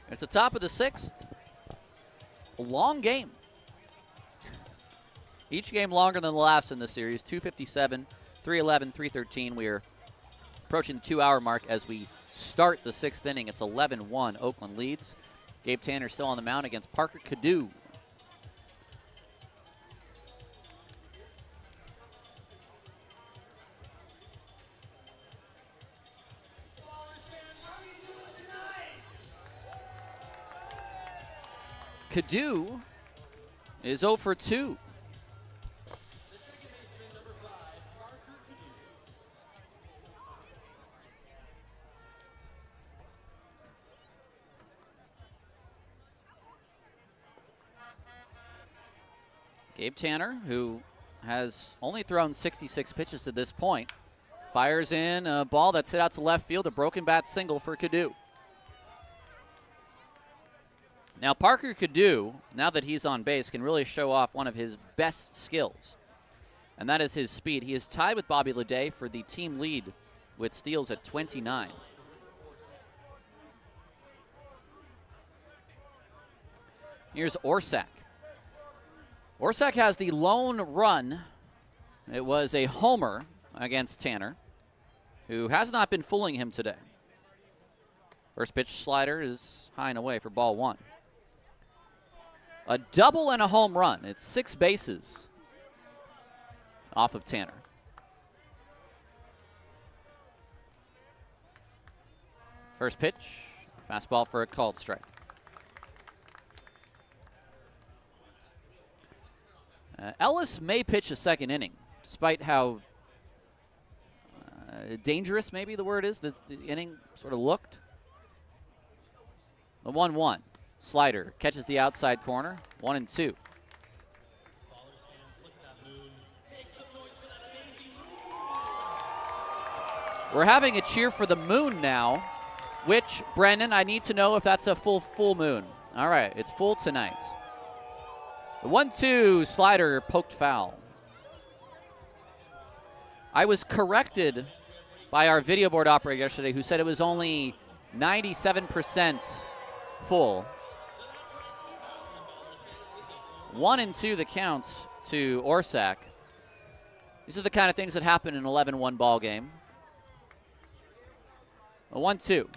A: It's the top of the 6th. A long game. Each game longer than the last in the series. 2:57, 3:11, 3:13. We are approaching the 2-hour mark as we start the 6th inning. It's 11-1. Oakland leads. Gabe Tanner still on the mound against Parker Cadu. Cadu is 0 for 2. Gabe Tanner, who has only thrown 66 pitches to this point, fires in a ball that's hit out to left field, a broken bat single for Cadu. Now Parker Cadu, now that he's on base, can really show off one of his best skills, and that is his speed. He is tied with Bobby Leday for the team lead with steals at 29. Here's Orsak. Orsak has the lone run. It was a homer against Tanner, who has not been fooling him today. First pitch slider is high and away for ball 1. A double and a home run. It's 6 bases off of Tanner. First pitch, fastball for a called strike. Ellis may pitch a second inning, despite how dangerous, maybe the word is, the inning sort of looked. The 1-1. Slider catches the outside corner. 1-2. We're having a cheer for the moon now, which, Brendan, I need to know if that's a full moon. All right, it's full tonight. The 1-2 slider poked foul. I was corrected by our video board operator yesterday, who said it was only 97% full. 1-2 the counts to Orsak. These are the kind of things that happen in an 11-1 ball game. A 1-2.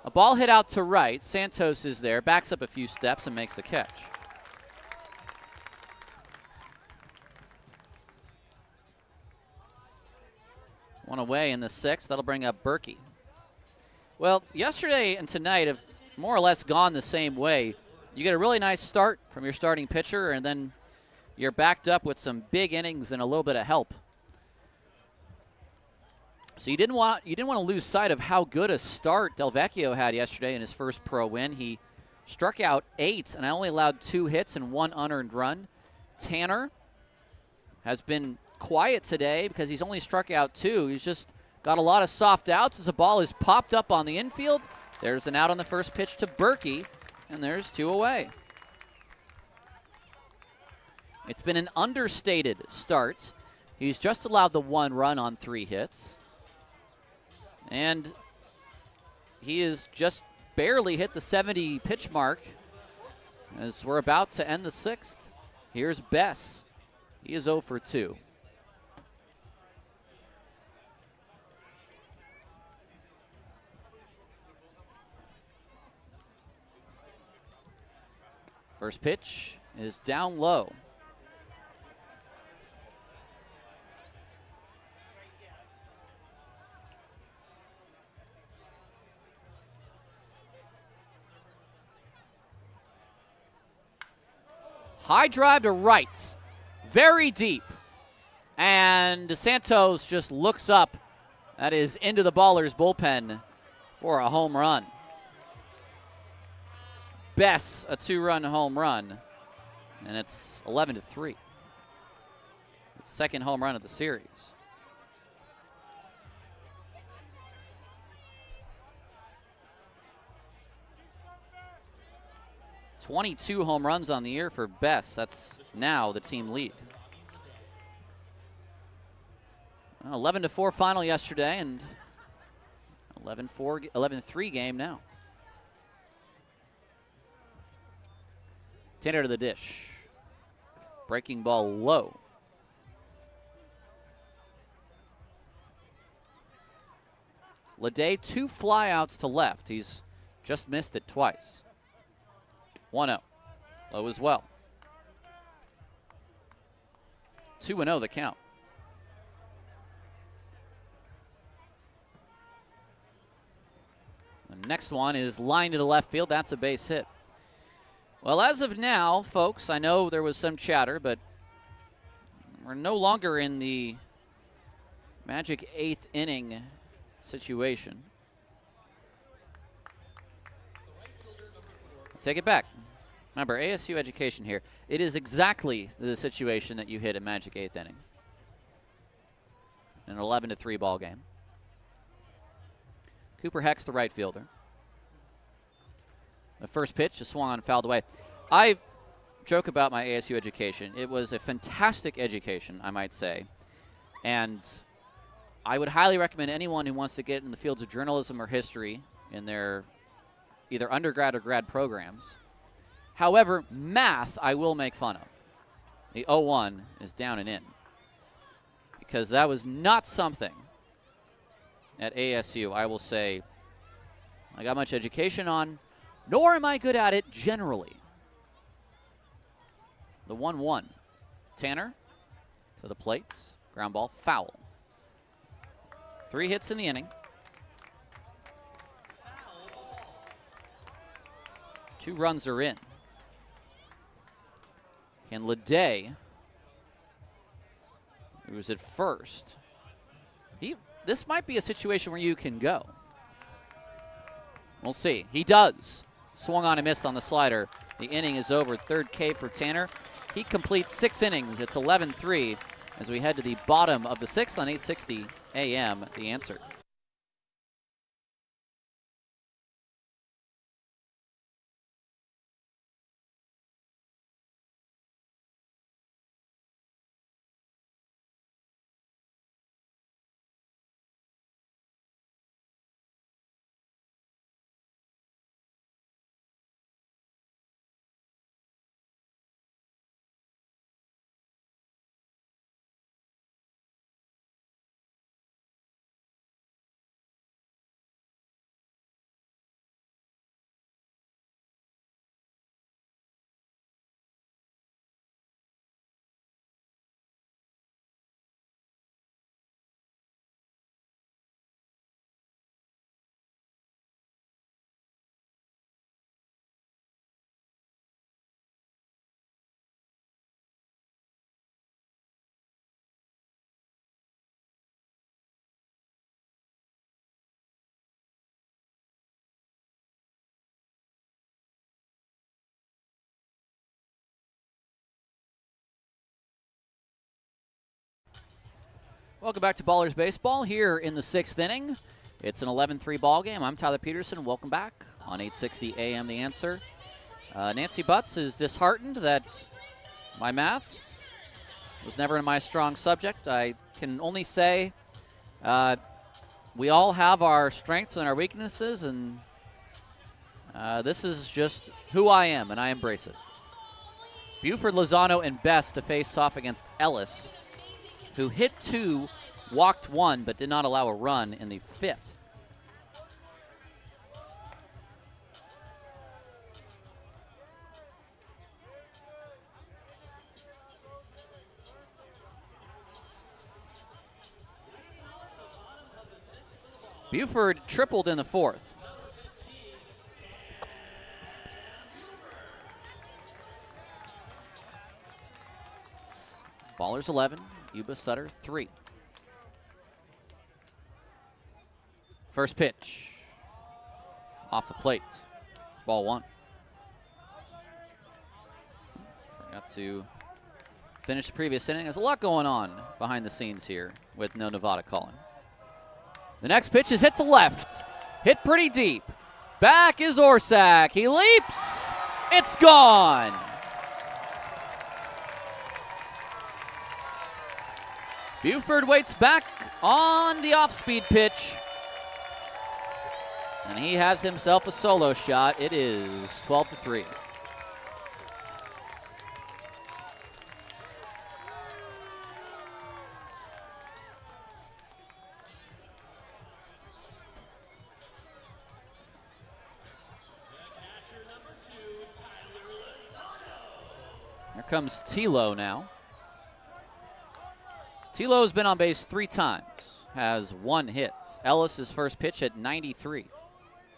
A: A ball hit out to right. Santos is there, backs up a few steps and makes the catch. One away in the 6th. That'll bring up Berkey. Well, yesterday and tonight have more or less gone the same way. You get a really nice start from your starting pitcher, and then you're backed up with some big innings and a little bit of help. So you didn't want to lose sight of how good a start Del Vecchio had yesterday in his first pro win. He struck out 8 and only allowed 2 hits and 1 unearned run. Tanner has been quiet today because he's only struck out 2. He's just got a lot of soft outs as the ball is popped up on the infield. There's an out on the first pitch to Berkey, and there's 2 away. It's been an understated start. He's just allowed the 1 run on 3 hits. And he has just barely hit the 70 pitch mark as we're about to end the 6th. Here's Bess. He is 0 for 2. First pitch is down low. High drive to right, very deep. And Santos just looks up. That is into the Ballers bullpen for a home run. Bess, a 2-run home run, and it's 11-3. It's second home run of the series. .22 home runs on the year for Bess. That's now the team lead. 11-4 final yesterday, and 11-3 game now. Tanner to the dish. Breaking ball low. Leday, 2 flyouts to left. He's just missed it twice. 1-0. Low as well. 2-0 the count. The next one is lined to the left field. That's a base hit. Well, as of now, folks, I know there was some chatter, but we're no longer in the magic 8th inning situation. Take it back. Remember, ASU education here. It is exactly the situation that you hit in magic 8th inning. An 11-3 ball game. Cooper Hex, the right fielder. The first pitch is swung on and fouled away. I joke about my ASU education. It was a fantastic education, I might say. And I would highly recommend anyone who wants to get in the fields of journalism or history in their either undergrad or grad programs. However, math I will make fun of. The 0-1 is down and in. Because that was not something at ASU I will say I got much education on, nor am I good at it generally. The 1-1. Tanner to the plates. Ground ball, foul. 3 hits in the inning. 2 runs are in. Can Leday, who was at first, this might be a situation where you can go. We'll see. He does. Swung on and missed on the slider. The inning is over. 3rd K for Tanner. He completes 6 innings. It's 11-3 as we head to the bottom of the 6th on 860 AM, The Answer. Welcome back to Ballers Baseball here in the 6th inning. It's an 11-3 ball game. I'm Tyler Peterson. Welcome back on 860 AM, The Answer. Nancy Butts is disheartened that my math was never my strong subject. I can only say we all have our strengths and our weaknesses, and this is just who I am, and I embrace it. Buford, Lozano, and Best to face off against Ellis, who hit 2, walked 1, but did not allow a run in the 5th. Buford tripled in the 4th. Ballers 11. Yuba Sutter, 3. First pitch. Off the plate. It's ball 1. Forgot to finish the previous inning. There's a lot going on behind the scenes here with no Nevada calling. The next pitch is hit to left. Hit pretty deep. Back is Orsak. He leaps. It's gone. Buford waits back on the off-speed pitch. And he has himself a solo shot. It is 12-3. Here comes Tilo now. Tilo's been on base 3 times, has 1 hit. Ellis's first pitch at 93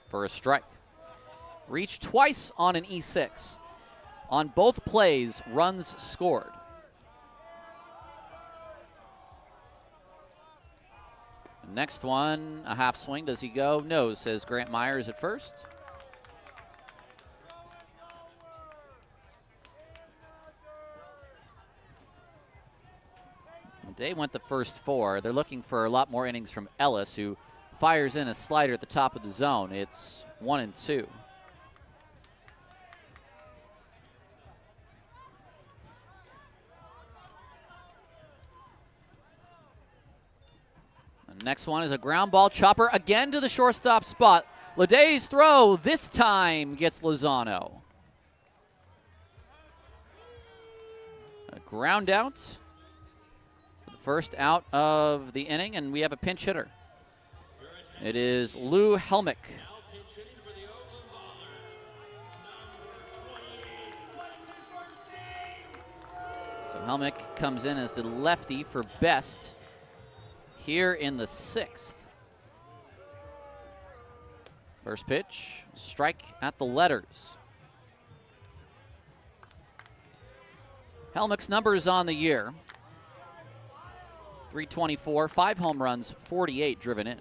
A: for a strike. Reached twice on an E6. On both plays, runs scored. Next one, a half swing. Does he go? No, says Grant Myers at first. Day went the first 4. They're looking for a lot more innings from Ellis, who fires in a slider at the top of the zone. It's 1-2. The next one is a ground ball chopper again to the shortstop spot. Leday's throw this time gets Lozano. A ground out. First out of the inning, and we have a pinch hitter. It is Lou Helmick. So Helmick comes in as the lefty for Best here in the 6th. First pitch, strike at the letters. Helmick's numbers on the year: 324, 5 home runs, 48 driven in.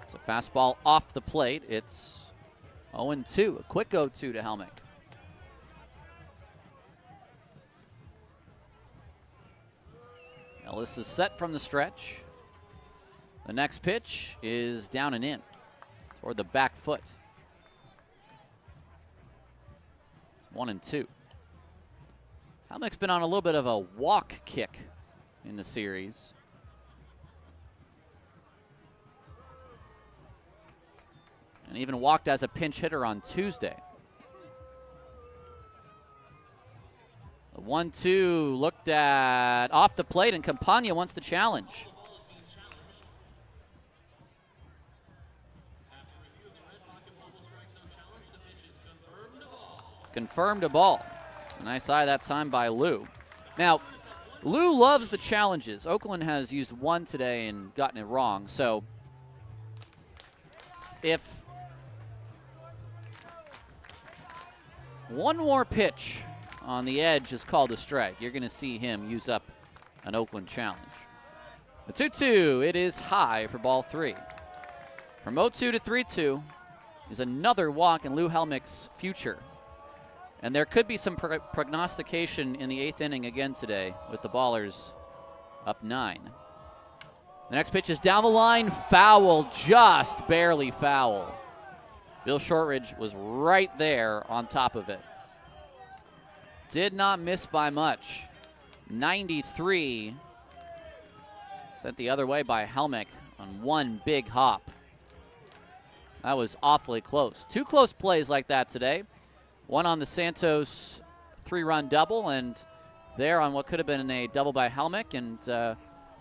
A: It's a fastball off the plate. It's 0-2, a quick 0-2 to Helmick. Ellis is set from the stretch. The next pitch is down and in toward the back foot. It's 1-2. Helmick's been on a little bit of a walk kick in the series. And even walked as a pinch hitter on Tuesday. The 1-2 looked at off the plate, and Campagna wants to challenge. It's confirmed a ball. It's a nice eye that time by Lou. Now, Lou loves the challenges. Oakland has used one today and gotten it wrong. So if one more pitch on the edge is called a strike, you're going to see him use up an Oakland challenge. The 2-2, it is high for ball 3. From 0-2 to 3-2 is another walk in Lou Helmick's future. And there could be some prognostication in the 8th inning again today with the Ballers up 9. The next pitch is down the line, foul, just barely foul. Bill Shortridge was right there on top of it. Did not miss by much. 93 sent the other way by Helmick on one big hop. That was awfully close. 2 close plays like that today. One on the Santos 3-run double, and there on what could have been a double by Helmick. And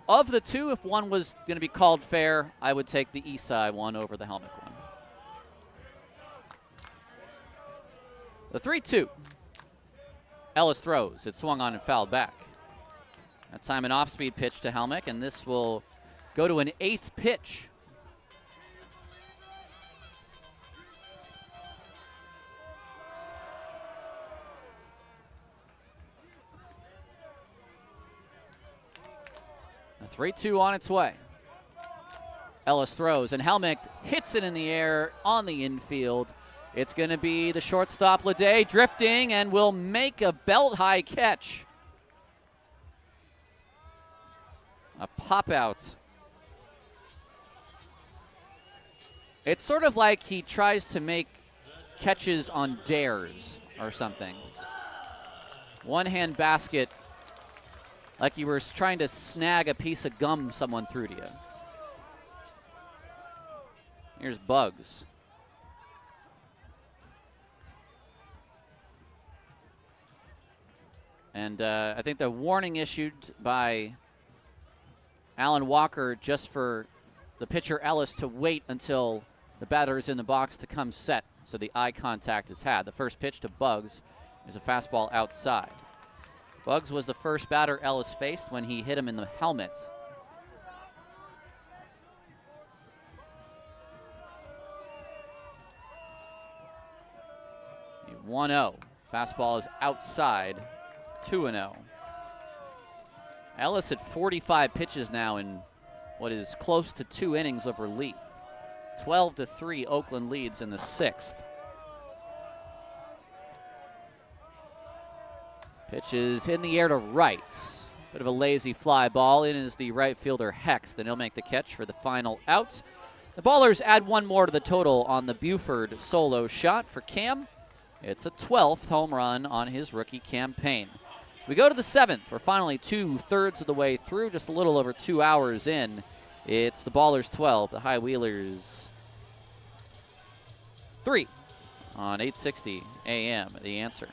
A: of the 2, if one was going to be called fair, I would take the Isai one over the Helmick one. The 3-2. Ellis throws. It swung on and fouled back. That time an off-speed pitch to Helmick, and this will go to an 8th pitch. A 3-2 on its way. Ellis throws, and Helmick hits it in the air on the infield. It's going to be the shortstop, Leday, drifting, and will make a belt-high catch. A pop-out. It's sort of like he tries to make catches on dares or something. One-hand basket, like you were trying to snag a piece of gum someone threw to you. Here's Bugs. And I think the warning issued by Alan Walker just for the pitcher Ellis to wait until the batter is in the box to come set, so the eye contact is had. The first pitch to Bugs is a fastball outside. Bugs was the first batter Ellis faced when he hit him in the helmet. 1-0. Fastball is outside, 2-0. Ellis at 45 pitches now in what is close to 2 innings of relief. 12-3, Oakland leads in the 6th. Pitch is in the air to right. Bit of a lazy fly ball. In is the right fielder Hext, and he'll make the catch for the final out. The Ballers add one more to the total on the Buford solo shot for Cam. It's a 12th home run on his rookie campaign. We go to the 7th. We're finally 2/3 of the way through, just a little over 2 hours in. It's the Ballers 12, the High Wheelers 3 on 860 AM. The Answer.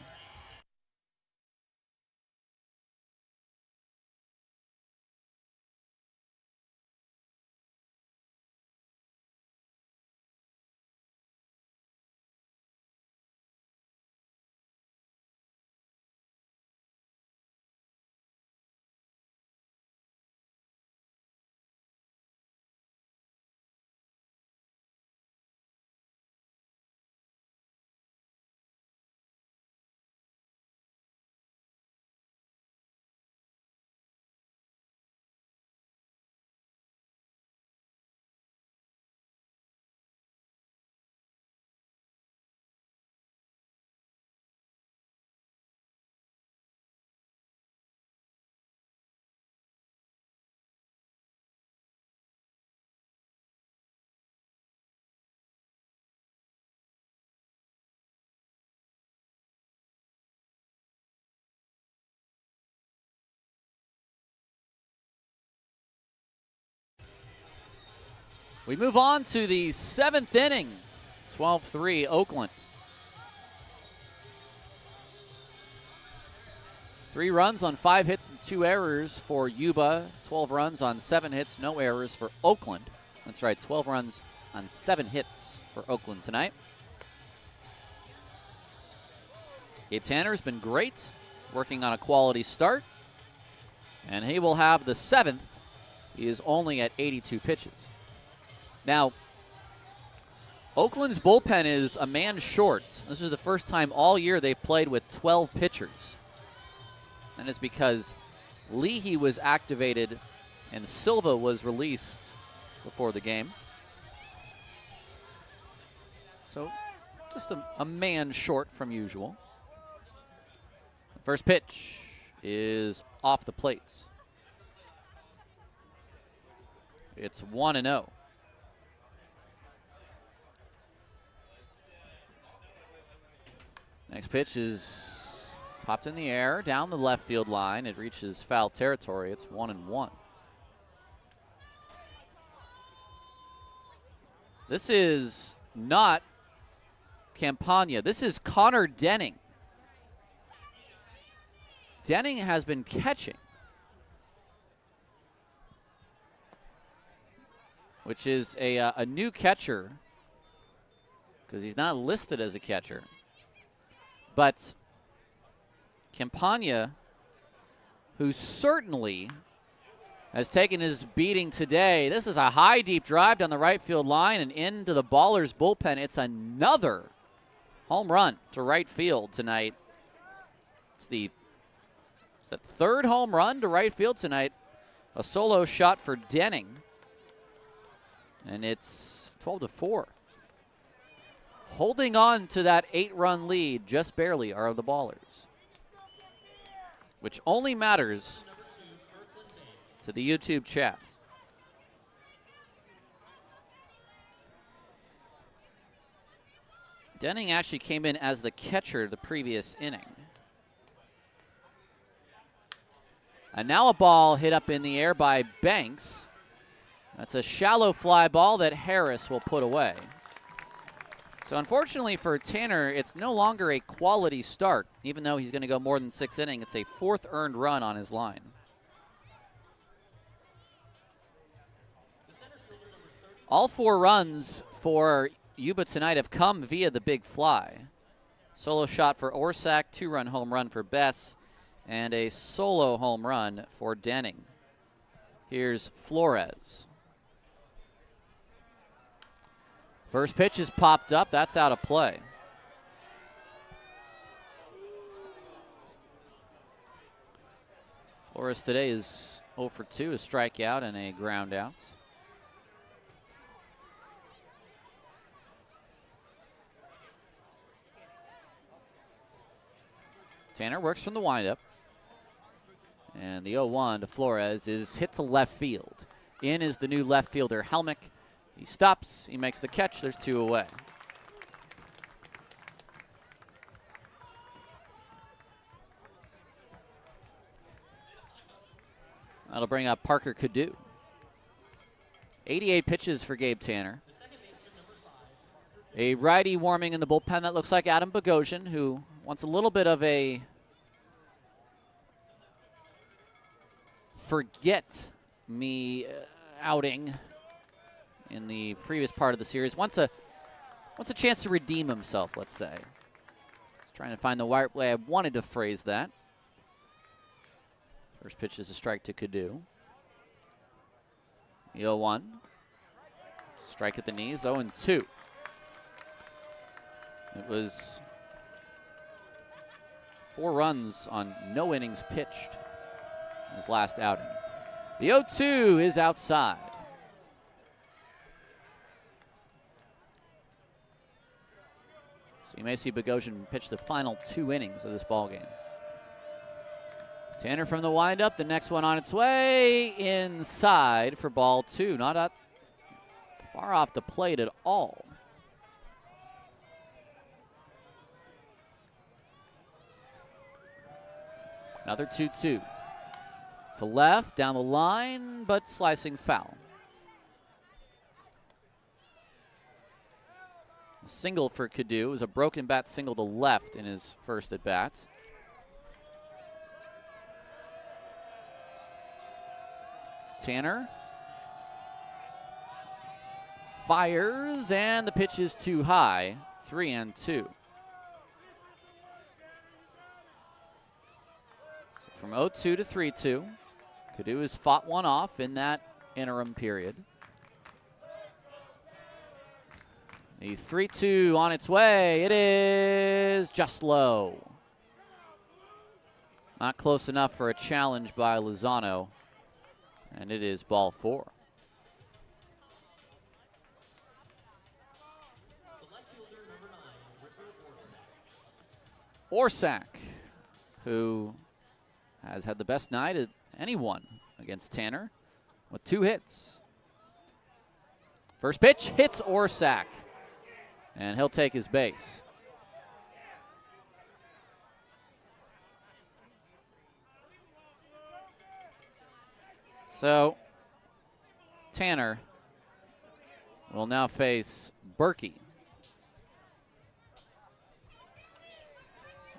A: We move on to the 7th inning. 12-3 Oakland. 3 runs on 5 hits and 2 errors for Yuba. 12 runs on 7 hits, no errors for Oakland. That's right, 12 runs on 7 hits for Oakland tonight. Gabe Tanner's been great, working on a quality start. And he will have the 7th. He is only at 82 pitches. Now, Oakland's bullpen is a man short. This is the first time all year they've played with 12 pitchers. And it's because Leahy was activated and Silva was released before the game. So just a man short from usual. The first pitch is off the plates. It's 1-0. Next pitch is popped in the air down the left field line. It reaches foul territory. It's 1-1. This is not Campagna. This is Connor Denning. Denning has been catching, which is a new catcher because he's not listed as a catcher. But Campagna, who certainly has taken his beating today. This is a high, deep drive down the right field line and into the Ballers bullpen. It's another home run to right field tonight. It's the 3rd home run to right field tonight. A solo shot for Denning. And it's 12-4. Holding on to that 8-run lead, just barely, are the Ballers, which only matters to the YouTube chat. Denning actually came in as the catcher the previous inning. And now a ball hit up in the air by Banks. That's a shallow fly ball that Harris will put away. So unfortunately for Tanner, it's no longer a quality start. Even though he's going to go more than 6 innings, it's a 4th earned run on his line. All 4 runs for Yuba tonight have come via the big fly. Solo shot for Orsak, 2-run home run for Bess, and a solo home run for Denning. Here's Flores. First pitch is popped up. That's out of play. Flores today is 0 for 2, a strikeout and a ground out. Tanner works from the windup. And the 0-1 to Flores is hit to left field. In is the new left fielder, Helmick. He stops, he makes the catch, there's 2 away. That'll bring up Parker Cadu. 88 pitches for Gabe Tanner. A righty warming in the bullpen that looks like Adam Bogosian, who wants a little bit of a forget me outing in the previous part of the series. Wants a chance to redeem himself, let's say. Just trying to find the right way I wanted to phrase that. First pitch is a strike to Cadu. The 0-1. Strike at the knees, 0-2. It was 4 runs on no innings pitched in his last outing. The 0-2 is outside. So you may see Bogosian pitch the final 2 innings of this ballgame. Tanner from the windup, the next one on its way, inside for ball 2. Not up far off the plate at all. Another 2-2. To left, down the line, but slicing foul. A single for Cadu. It was a broken bat single to left in his first at bat. Tanner fires, and the pitch is too high. 3-2. So from 0-2 to 3-2, Cadu has fought one off in that interim period. The 3-2 on its way. It is just low. Not close enough for a challenge by Lozano. And it is ball 4. Orsak, who has had the best night of anyone against Tanner with 2 hits. First pitch hits Orsak, and he'll take his base. So Tanner will now face Berkey.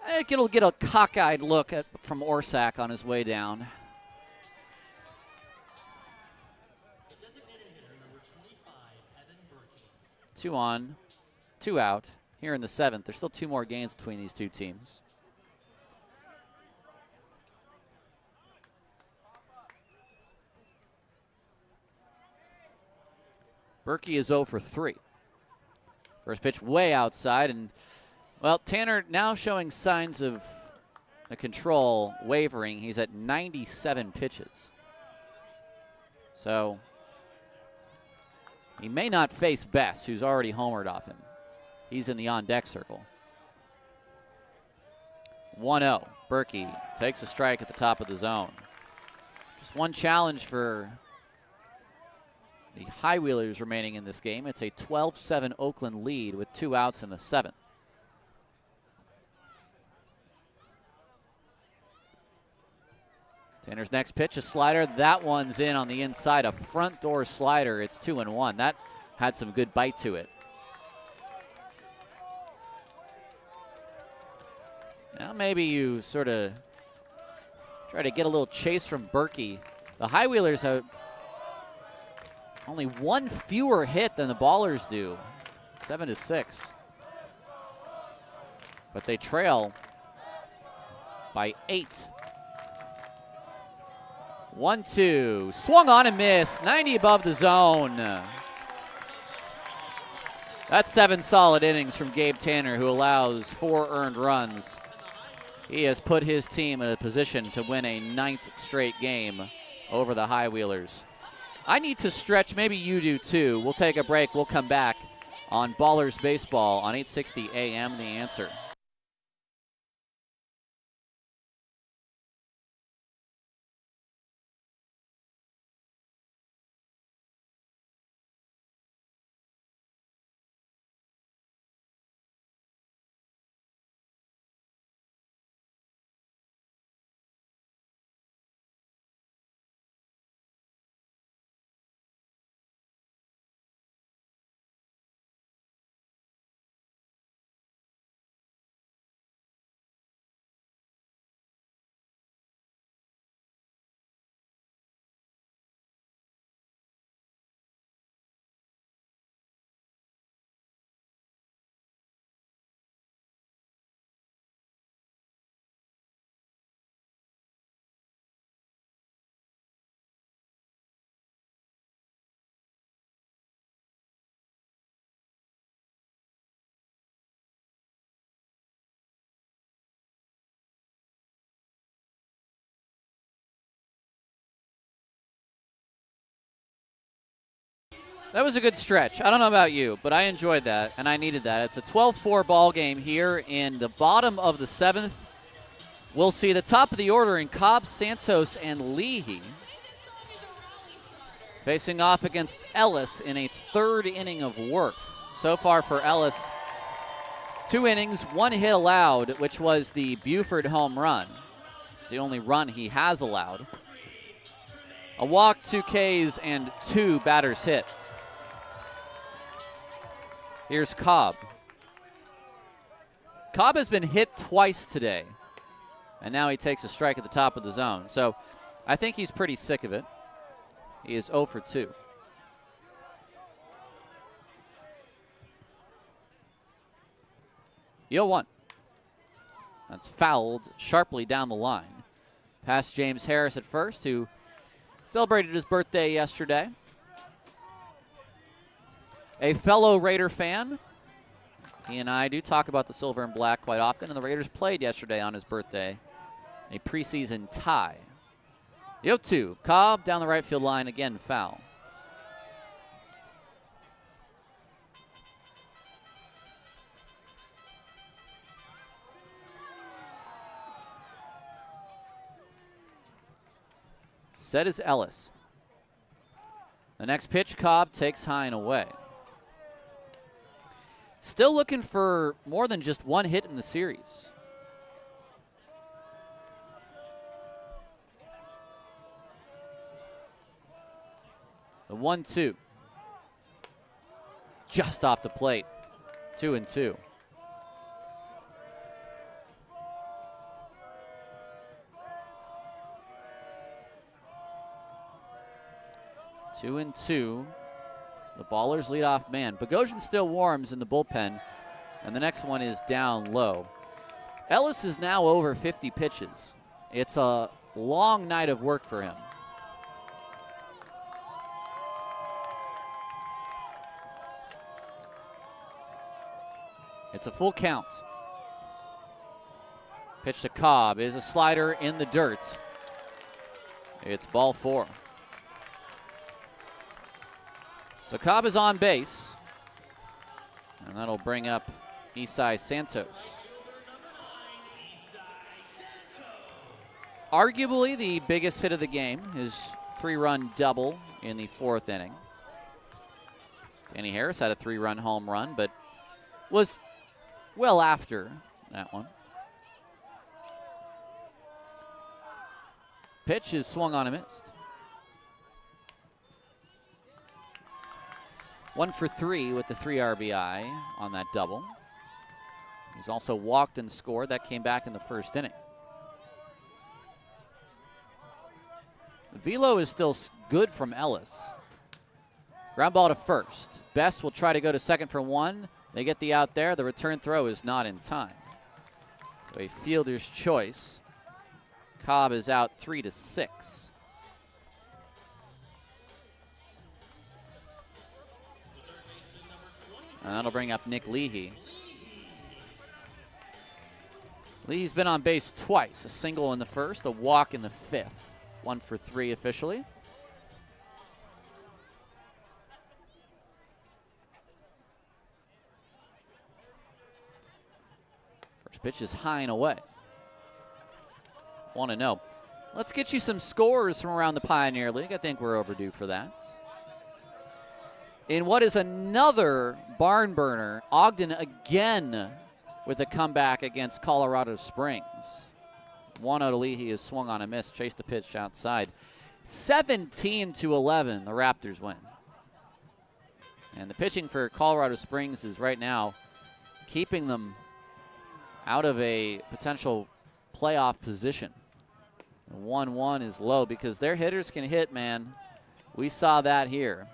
A: I think it'll get a cockeyed look from Orsak on his way down. Two on, 2 out here in the 7th. There's still 2 more games between these 2 teams. Berkey is 0 for 3. First pitch way outside, and well, Tanner now showing signs of the control wavering. He's at 97 pitches. So he may not face Bess, who's already homered off him. He's in the on-deck circle. 1-0. Berkey takes a strike at the top of the zone. Just one challenge for the High Wheelers remaining in this game. It's a 12-7 Oakland lead with 2 outs in the 7th. Tanner's next pitch, a slider. That one's in on the inside, a front door slider. It's 2-1. That had some good bite to it. Now maybe you sort of try to get a little chase from Berkey. The High Wheelers have only 1 fewer hit than the Ballers do, 7-6. But they trail by 8. 1-2, swung on and missed, 90 above the zone. That's 7 solid innings from Gabe Tanner, who allows 4 earned runs He has put his team in a position to win a 9th straight game over the High Wheelers. I need to stretch. Maybe you do too. We'll take a break. We'll come back on Ballers Baseball on 860 AM The Answer. That was a good stretch. I don't know about you, but I enjoyed that, and I needed that. It's a 12-4 ball game here in the bottom of the 7th. We'll see the top of the order in Cobb, Santos, and Leahy facing off against Ellis in a 3rd inning of work. So far for Ellis, 2 innings, 1 hit allowed, which was the Buford home run. It's the only run he has allowed. A walk, 2 Ks, and 2 batters hit. Here's Cobb. Cobb has been hit twice today, and now he takes a strike at the top of the zone. So I think he's pretty sick of it. He is 0 for 2. Yo 1. That's fouled sharply down the line. Past James Harris at first, who celebrated his birthday yesterday. A fellow Raider fan. He and I do talk about the silver and black quite often, and the Raiders played yesterday on his birthday. A preseason tie. 0-2. Cobb down the right field line, again foul. Set is Ellis. The next pitch, Cobb takes high and away. Still looking for more than just 1 hit in the series. The 1-2. Just off the plate. 2-2. Two and two. The Ballers lead off man. Bogosian still warms in the bullpen, and the next one is down low. Ellis is now over 50 pitches. It's a long night of work for him. It's a full count. Pitch to Cobb is a slider in the dirt. It's ball 4. So Cobb is on base, and that'll bring up Isai Santos. Arguably the biggest hit of the game, his 3-run double in the 4th inning. Danny Harris had a 3-run home run, but was well after that one. Pitch is swung on and missed. 1 for 3 with the 3 RBI on that double. He's also walked and scored. That came back in the 1st inning. The velo is still good from Ellis. Ground ball to first. Best will try to go to second for 1. They get the out there. The return throw is not in time. So a fielder's choice. Cobb is out 3-6. And that'll bring up Nick Leahy. Lee's been on base twice, a single in the first, a walk in the fifth. 1 for 3 officially. First pitch is high and away. 1-0. Let's get you some scores from around the Pioneer League. I think we're overdue for that. In what is another barn burner, Ogden again with a comeback against Colorado Springs. 1-0 to Lee. He has swung on a miss, chased the pitch outside. 17-11, the Raptors win. And the pitching for Colorado Springs is right now keeping them out of a potential playoff position. 1-1 is low because their hitters can hit, man. We saw that here.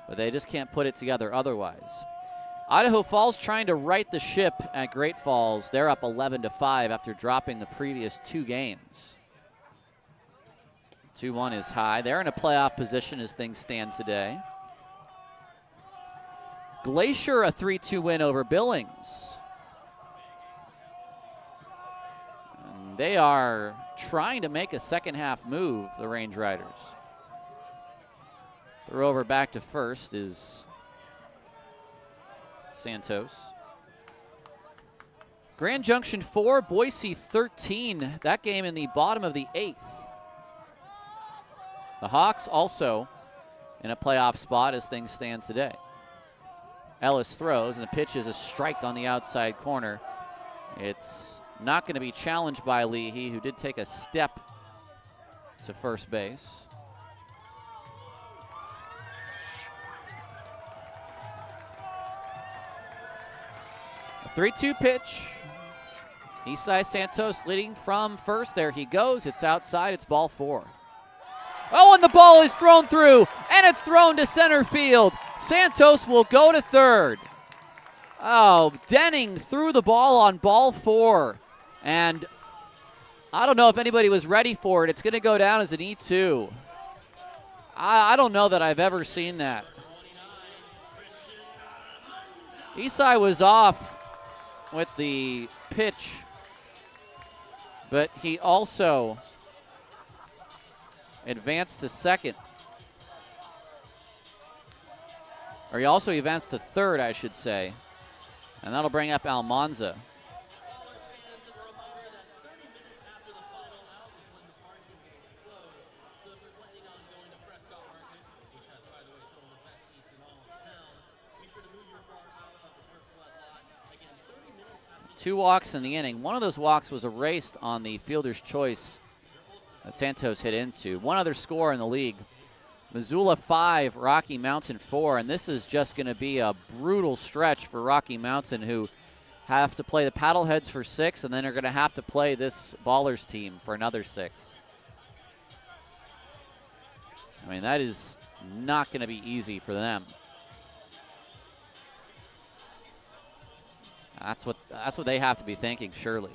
A: But they just can't put it together otherwise. Idaho Falls trying to right the ship at Great Falls. They're up 11-5 after dropping the previous 2 games. 2-1 is high. They're in a playoff position as things stand today. Glacier a 3-2 win over Billings. And they are trying to make a second half move, the Range Riders. The rover back to first is Santos. Grand Junction 4, Boise 13. That game in the bottom of the 8th. The Hawks also in a playoff spot as things stand today. Ellis throws, and the pitch is a strike on the outside corner. It's not going to be challenged by Leahy, who did take a step to first base. A 3-2 pitch. Isai Santos leading from first. There he goes. It's outside. It's ball 4. Oh, and the ball is thrown through, and it's thrown to center field. Santos will go to third. Oh, Denning threw the ball on ball 4, and I don't know if anybody was ready for it. It's going to go down as an E2. I don't know that I've ever seen that. Isai was off with the pitch, but he also advanced to second. Or he also advanced to third, I should say. And that'll bring up Almanza. Two walks in the inning. One of those walks was erased on the fielder's choice that Santos hit into. One other score in the league. Missoula 5, Rocky Mountain 4, and this is just going to be a brutal stretch for Rocky Mountain, who have to play the Paddleheads for 6, and then are going to have to play this Ballers team for another 6. I mean, that is not going to be easy for them. That's what they have to be thinking, surely.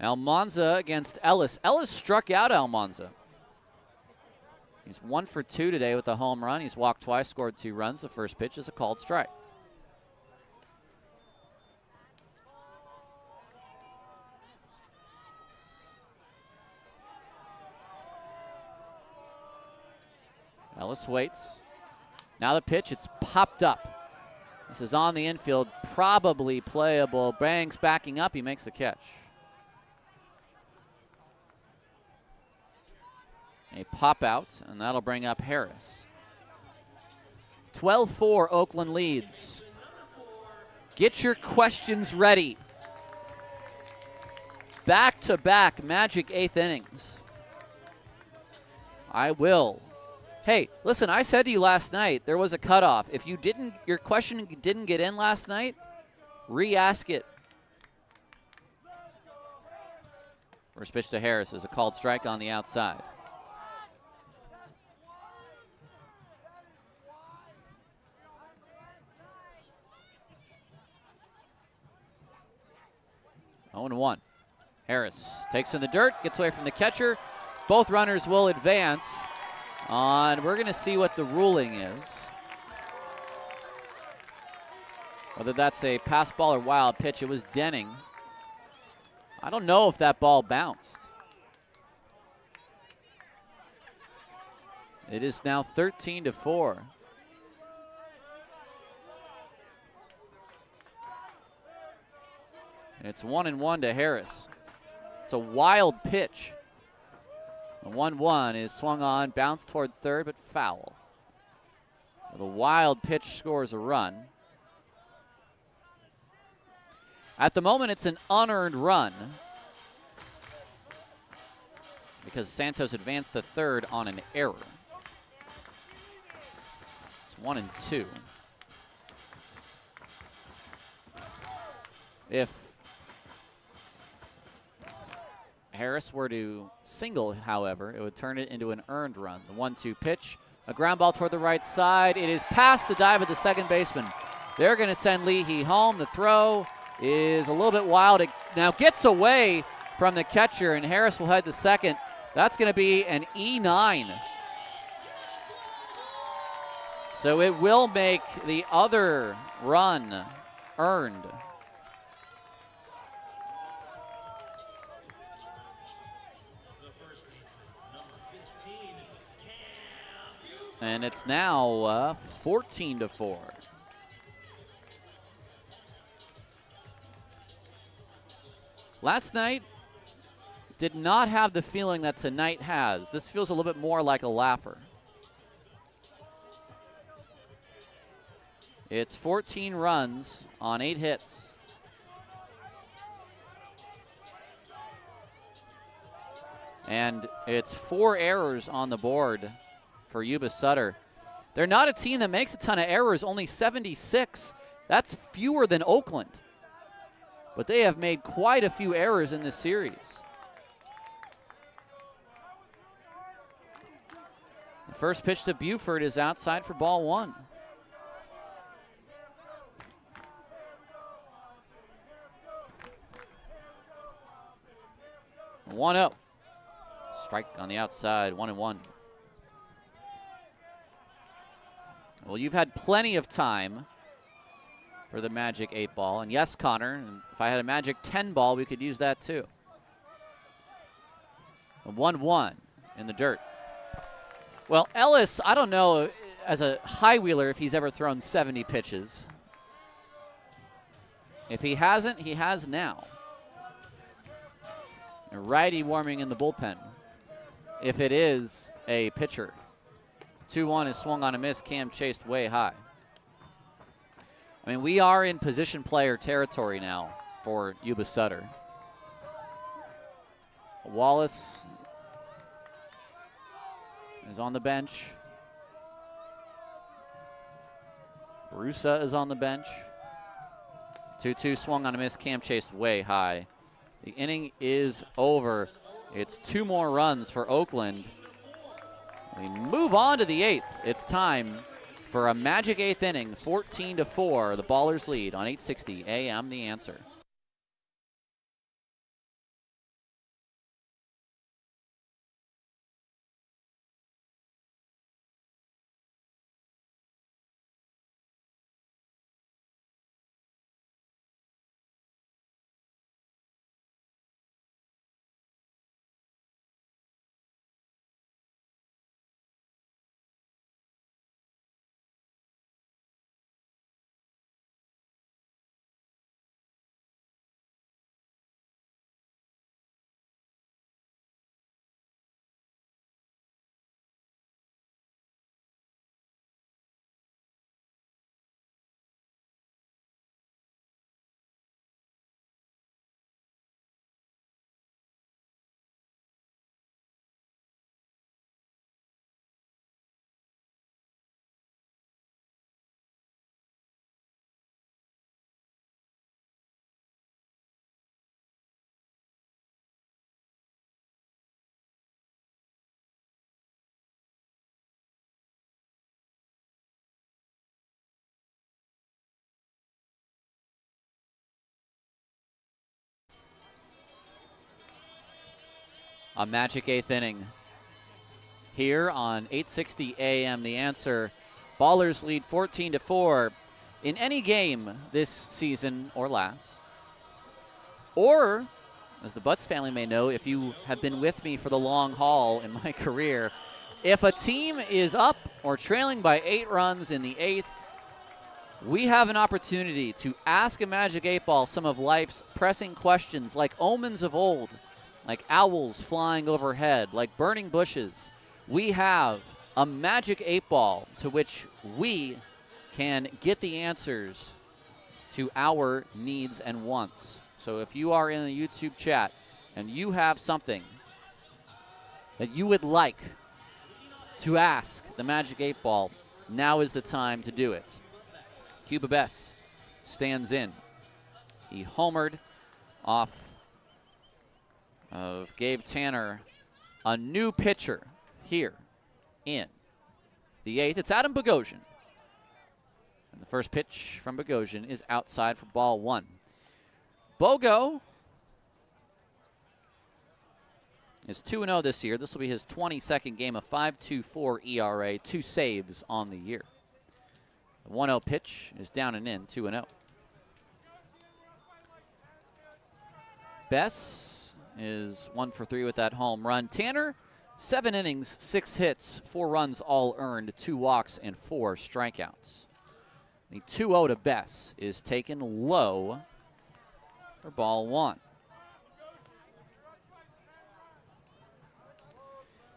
A: Almanza against Ellis. Ellis struck out Almanza. He's 1 for 2 today with a home run. He's walked twice, scored 2 runs. The first pitch is a called strike. Ellis waits. Now the pitch, it's popped up. This is on the infield, probably playable. Bangs backing up, he makes the catch. A pop out, and that'll bring up Harris. 12-4, Oakland leads. Get your questions ready. Back-to-back Magic 8th innings. I will. Hey, listen, I said to you last night there was a cutoff. If your question didn't get in last night, re-ask it. First pitch to Harris is a called strike on the outside. Oh, 0-1. Harris takes in the dirt, gets away from the catcher. Both runners will advance. We're going to see what the ruling is. Whether that's a pass ball or wild pitch, it was Denning. I don't know if that ball bounced. It is now 13-4. It's 1-1 to Harris. It's a wild pitch. The 1-1 is swung on, bounced toward third, but foul. The wild pitch scores a run. At the moment, it's an unearned run because Santos advanced to third on an error. It's 1-2. If Harris were to single, however, it would turn it into an earned run. The 1-2 pitch, a ground ball toward the right side. It is past the dive of the second baseman. They're going to send Leahy home. The throw is a little bit wild. It now gets away from the catcher, and Harris will head to second. That's going to be an E9. So it will make the other run earned. And it's now 14-4. Last night did not have the feeling that tonight has. This feels a little bit more like a laugher. It's 14 runs on 8 hits. And it's 4 errors on the board for Yuba Sutter. They're not a team that makes a ton of errors, only 76. That's fewer than Oakland. But they have made quite a few errors in this series. The first pitch to Buford is outside for ball 1. 1-0. Strike on the outside, 1-1. Well, you've had plenty of time for the Magic 8 ball. And yes, Connor, if I had a Magic 10 ball, we could use that too. A 1-1 in the dirt. Well, Ellis, I don't know as a high wheeler if he's ever thrown 70 pitches. If he hasn't, he has now. A righty warming in the bullpen. If it is a pitcher. 2-1 is swung on a miss. Cam chased way high. I mean, we are in position player territory now for Yuba Sutter. Wallace is on the bench. Barusa is on the bench. 2-2 swung on a miss. Cam chased way high. The inning is over. It's 2 more runs for Oakland. We move on to the 8th. It's time for a Magic 8th inning, 14-4. The Ballers lead on 860 AM The Answer. A Magic 8th inning here on 860 AM The Answer. Ballers lead 14-4. in any game this season or last. Or, as the Butts family may know, if you have been with me for the long haul in my career, if a team is up or trailing by 8 runs in the 8th, we have an opportunity to ask a Magic 8 Ball some of life's pressing questions, like omens of old, like owls flying overhead, like burning bushes. We have a Magic 8 Ball to which we can get the answers to our needs and wants. So if you are in the YouTube chat and you have something that you would like to ask the Magic 8 Ball, now is the time to do it. Cuba Bess stands in. He homered off of Gabe Tanner, a new pitcher here in the 8th. It's Adam Bogosian. And the first pitch from Bogosian is outside for ball 1. Bogo is 2-0 this year. This will be his 22nd game, a 5.24 ERA, 2 saves on the year. The 1-0 pitch is down and in, 2-0. Bess is 1 for 3 with that home run. Tanner, 7 innings, 6 hits, 4 runs all earned, 2 walks, and 4 strikeouts. The 2-0 to Bess is taken low for ball 1.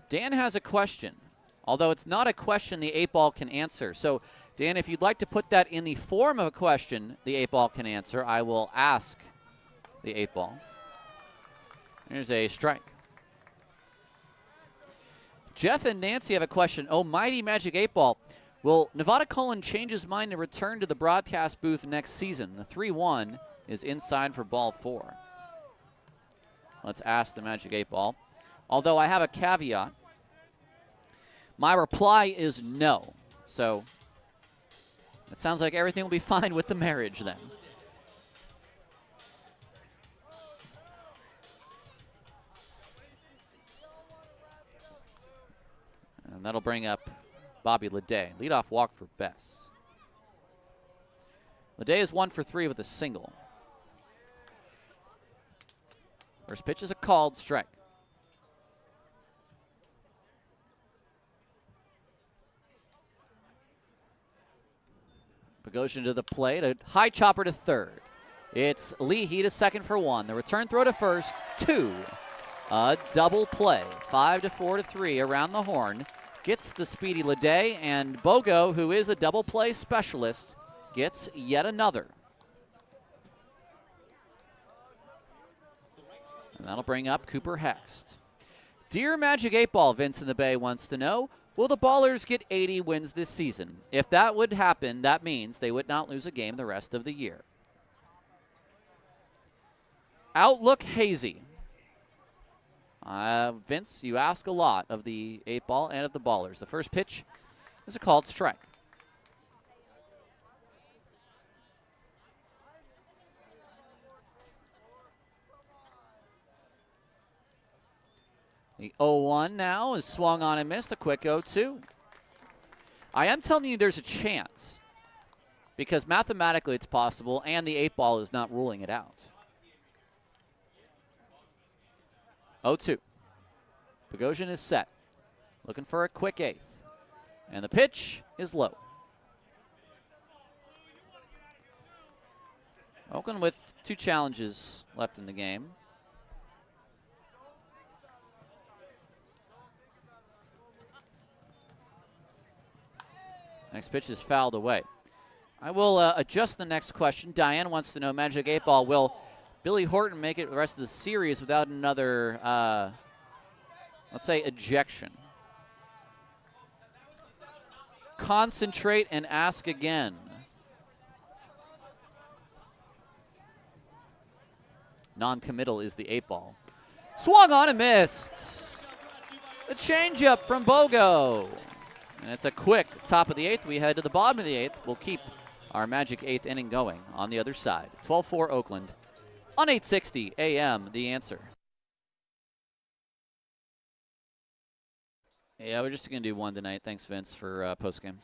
A: Dan has a question, although it's not a question the 8 Ball can answer. So, Dan, if you'd like to put that in the form of a question the 8 Ball can answer, I will ask the 8 Ball. Here's a strike. Jeff and Nancy have a question. Oh, mighty Magic 8 Ball. Will Nevada Cullen change his mind and return to the broadcast booth next season? The 3-1 is inside for ball 4. Let's ask the Magic 8 Ball. Although I have a caveat. My reply is no. So it sounds like everything will be fine with the marriage then. And that'll bring up Bobby Leday. Leadoff walk for Bess. Leday is 1 for 3 with a single. First pitch is a called strike. Bogosian to the plate, a high chopper to third. It's Leahy to second for 1. The return throw to first, 2. A double play, 5-4 to 3 around the horn. Gets the speedy Leday, and Bogo, who is a double play specialist, gets yet another. And that'll bring up Cooper Hext. Dear Magic 8 Ball, Vince in the Bay wants to know, will the Ballers get 80 wins this season? If that would happen, that means they would not lose a game the rest of the year. Outlook hazy. Vince, you ask a lot of the 8 Ball and of the Ballers. The first pitch is a called strike. The 0-1 now is swung on and missed. A quick 0-2. I am telling you there's a chance because mathematically it's possible, and the 8 Ball is not ruling it out. 0-2. Bogosian is set. Looking for a quick 8th. And the pitch is low. Oakland with 2 challenges left in the game. Next pitch is fouled away. I will adjust the next question. Diane wants to know, Magic 8 Ball, will Billy Horton make it the rest of the series without another, let's say, ejection? Concentrate and ask again. Non-committal is the 8 Ball. Swung on and missed. A changeup from Bogo. And it's a quick top of the 8th. We head to the bottom of the 8th. We'll keep our Magic 8th inning going on the other side. 12-4 Oakland on 860 AM, The Answer. Yeah, we're just going to do one tonight. Thanks, Vince, for postgame.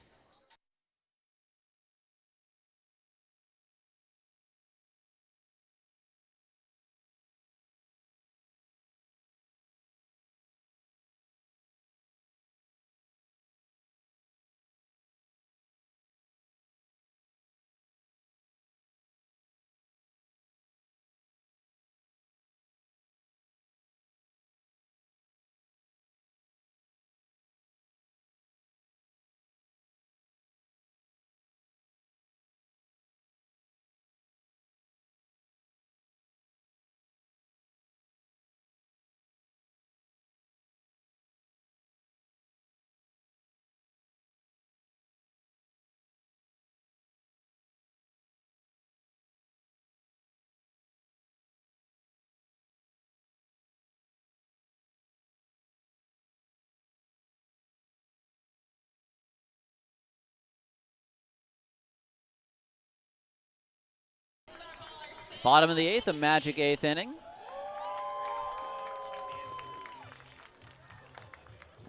A: Bottom of the 8th, a magic 8th inning.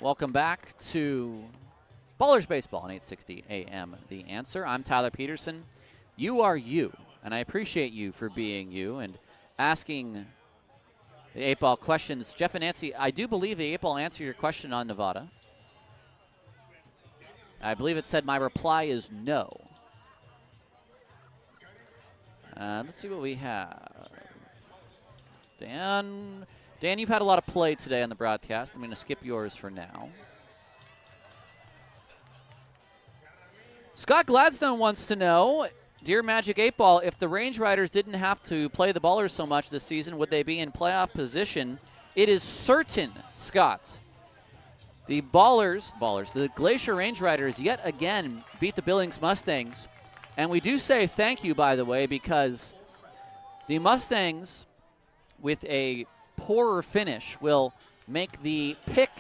A: Welcome back to Ballers Baseball on 860 AM The Answer. I'm Tyler Peterson. You are you, and I appreciate you for being you and asking the 8-ball questions. Jeff and Nancy, I do believe the 8-ball answered your question on Nevada. I believe it said my reply is no. Let's see what we have. Dan, you've had a lot of play today on the broadcast. I'm going to skip yours for now. Scott Gladstone wants to know, dear Magic 8-Ball, if the Range Riders didn't have to play the Ballers so much this season, would they be in playoff position? It is certain, Scott. The the Glacier Range Riders yet again beat the Billings Mustangs. And we do say thank you, by the way, because the Mustangs, with a poorer finish, will make the pick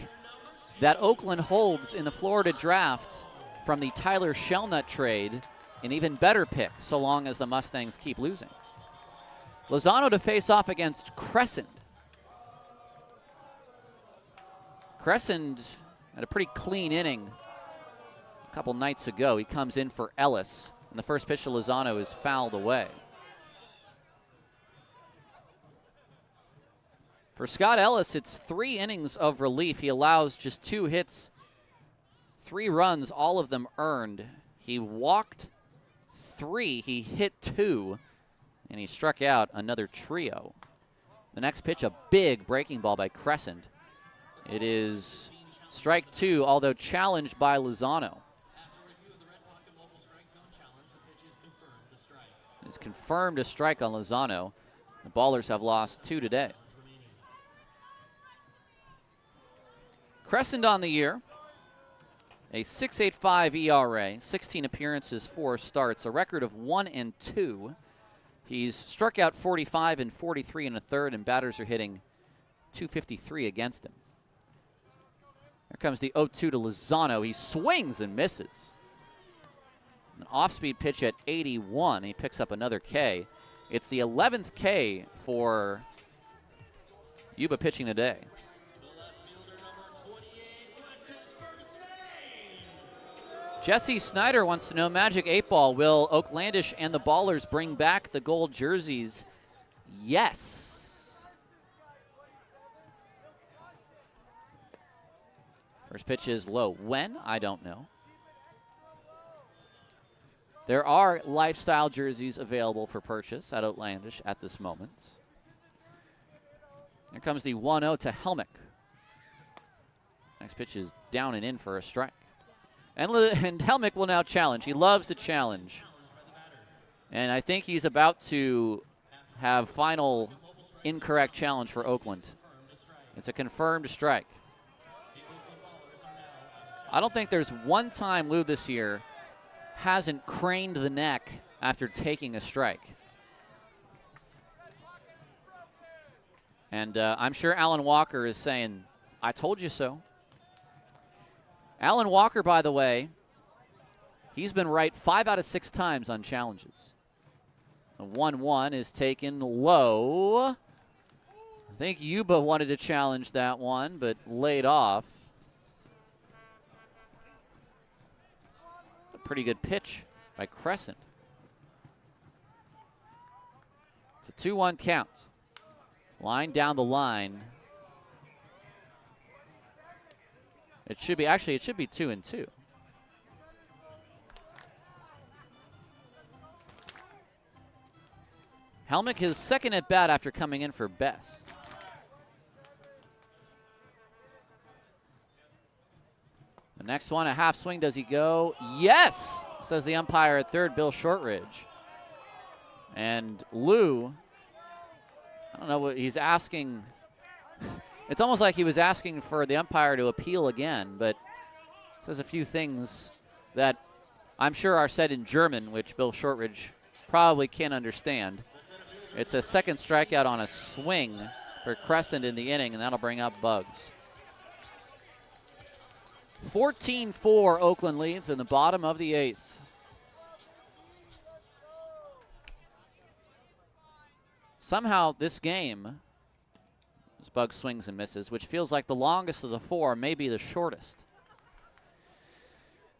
A: that Oakland holds in the Florida draft from the Tyler Shelnut trade an even better pick, so long as the Mustangs keep losing. Lozano to face off against Crescent. Crescent had a pretty clean inning a couple nights ago. He comes in for Ellis, and the first pitch to Lozano is fouled away. For Scott Ellis, it's 3 innings of relief. He allows just 2 hits, 3 runs, all of them earned. He walked 3, he hit 2, and he struck out another trio. The next pitch, a big breaking ball by Crescent. It is strike 2, although challenged by Lozano. It's confirmed a strike on Lozano. The Ballers have lost 2 today. Crescent on the year, a 6.85 ERA, 16 appearances, 4 starts, a record of 1-2. He's struck out 45 and 43 in a third, and batters are hitting .253 against him. Here comes the 0-2 to Lozano. He swings and misses. An off-speed pitch at 81. He picks up another K. It's the 11th K for Yuba pitching today. Jesse Snyder wants to know, Magic 8-Ball, will Oaklandish and the Ballers bring back the gold jerseys? Yes. First pitch is low. When? I don't know. There are lifestyle jerseys available for purchase at Oaklandish at this moment. Here comes the 1-0 to Helmick. Next pitch is down and in for a strike. And Helmick will now challenge. He loves to challenge. And I think he's about to have final incorrect challenge for Oakland. It's a confirmed strike. I don't think there's one time Lou this year hasn't craned the neck after taking a strike. And I'm sure Alan Walker is saying, I told you so. Alan Walker, by the way, he's been right 5 out of 6 times on challenges. The 1-1 is taken low. I think Yuba wanted to challenge that one, but laid off. A pretty good pitch by Crescent. It's a 2-1 count. Line down the line. It should be 2-2. Helmick, his second at bat after coming in for Best. The next one, a half swing. Does he go? Yes, says the umpire at third, Bill Shortridge. And Lou, I don't know what he's asking. It's almost like he was asking for the umpire to appeal again, but says a few things that I'm sure are said in German, which Bill Shortridge probably can't understand. It's a second strikeout on a swing for Crescent in the inning, and that'll bring up Bugs. 14-4 Oakland leads in the bottom of the 8th. Somehow this game, as Bug swings and misses, which feels like the longest of the four, maybe the shortest.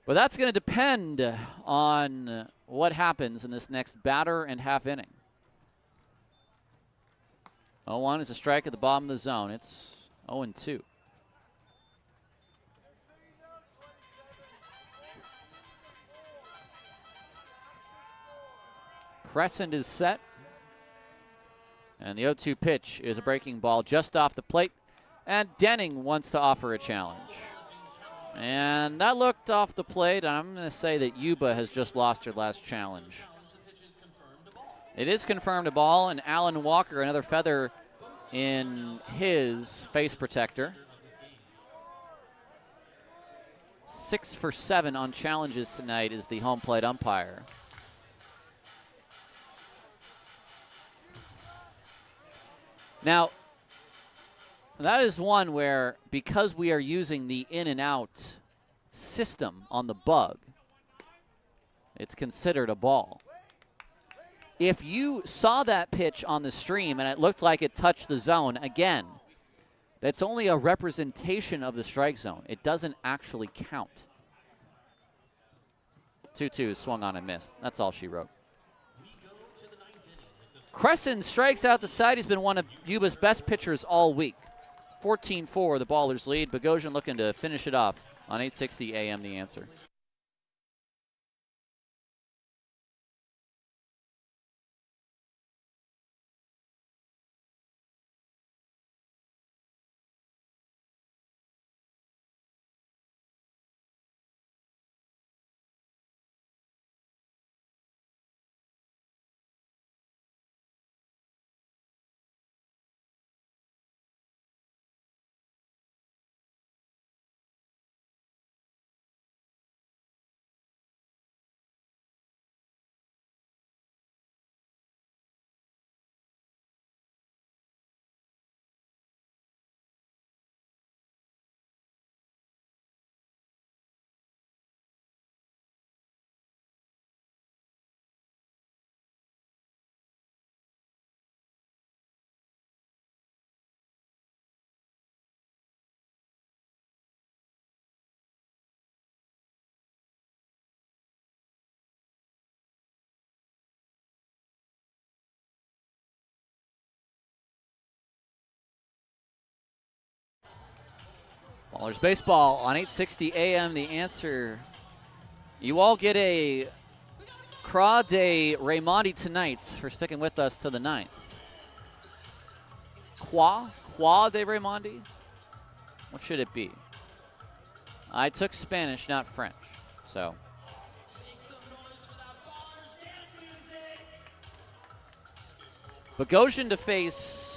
A: But that's going to depend on what happens in this next batter and half inning. 0-1 is a strike at the bottom of the zone. It's 0-2. Crescent is set. And the 0-2 pitch is a breaking ball just off the plate. And Denning wants to offer a challenge. And that looked off the plate. And I'm going to say that Yuba has just lost her last challenge. It is confirmed a ball, and Alan Walker, another feather in his face protector. 6 for 7 on challenges tonight is the home plate umpire. Now, that is one where, because we are using the in and out system on the Bug, it's considered a ball. If you saw that pitch on the stream and it looked like it touched the zone, again, that's only a representation of the strike zone. It doesn't actually count. 2-2 swung on and missed. That's all she wrote. Crescent strikes out the side. He's been one of Yuba's best pitchers all week. 14-4, the Ballers lead. Bogosian looking to finish it off on 860 AM, The Answer. Ballers baseball on 860 AM, The Answer. You all get a Craw de Raimondi tonight for sticking with us to the 9th. Qua de Raimondi? What should it be? I took Spanish, not French, so. Bogosian to face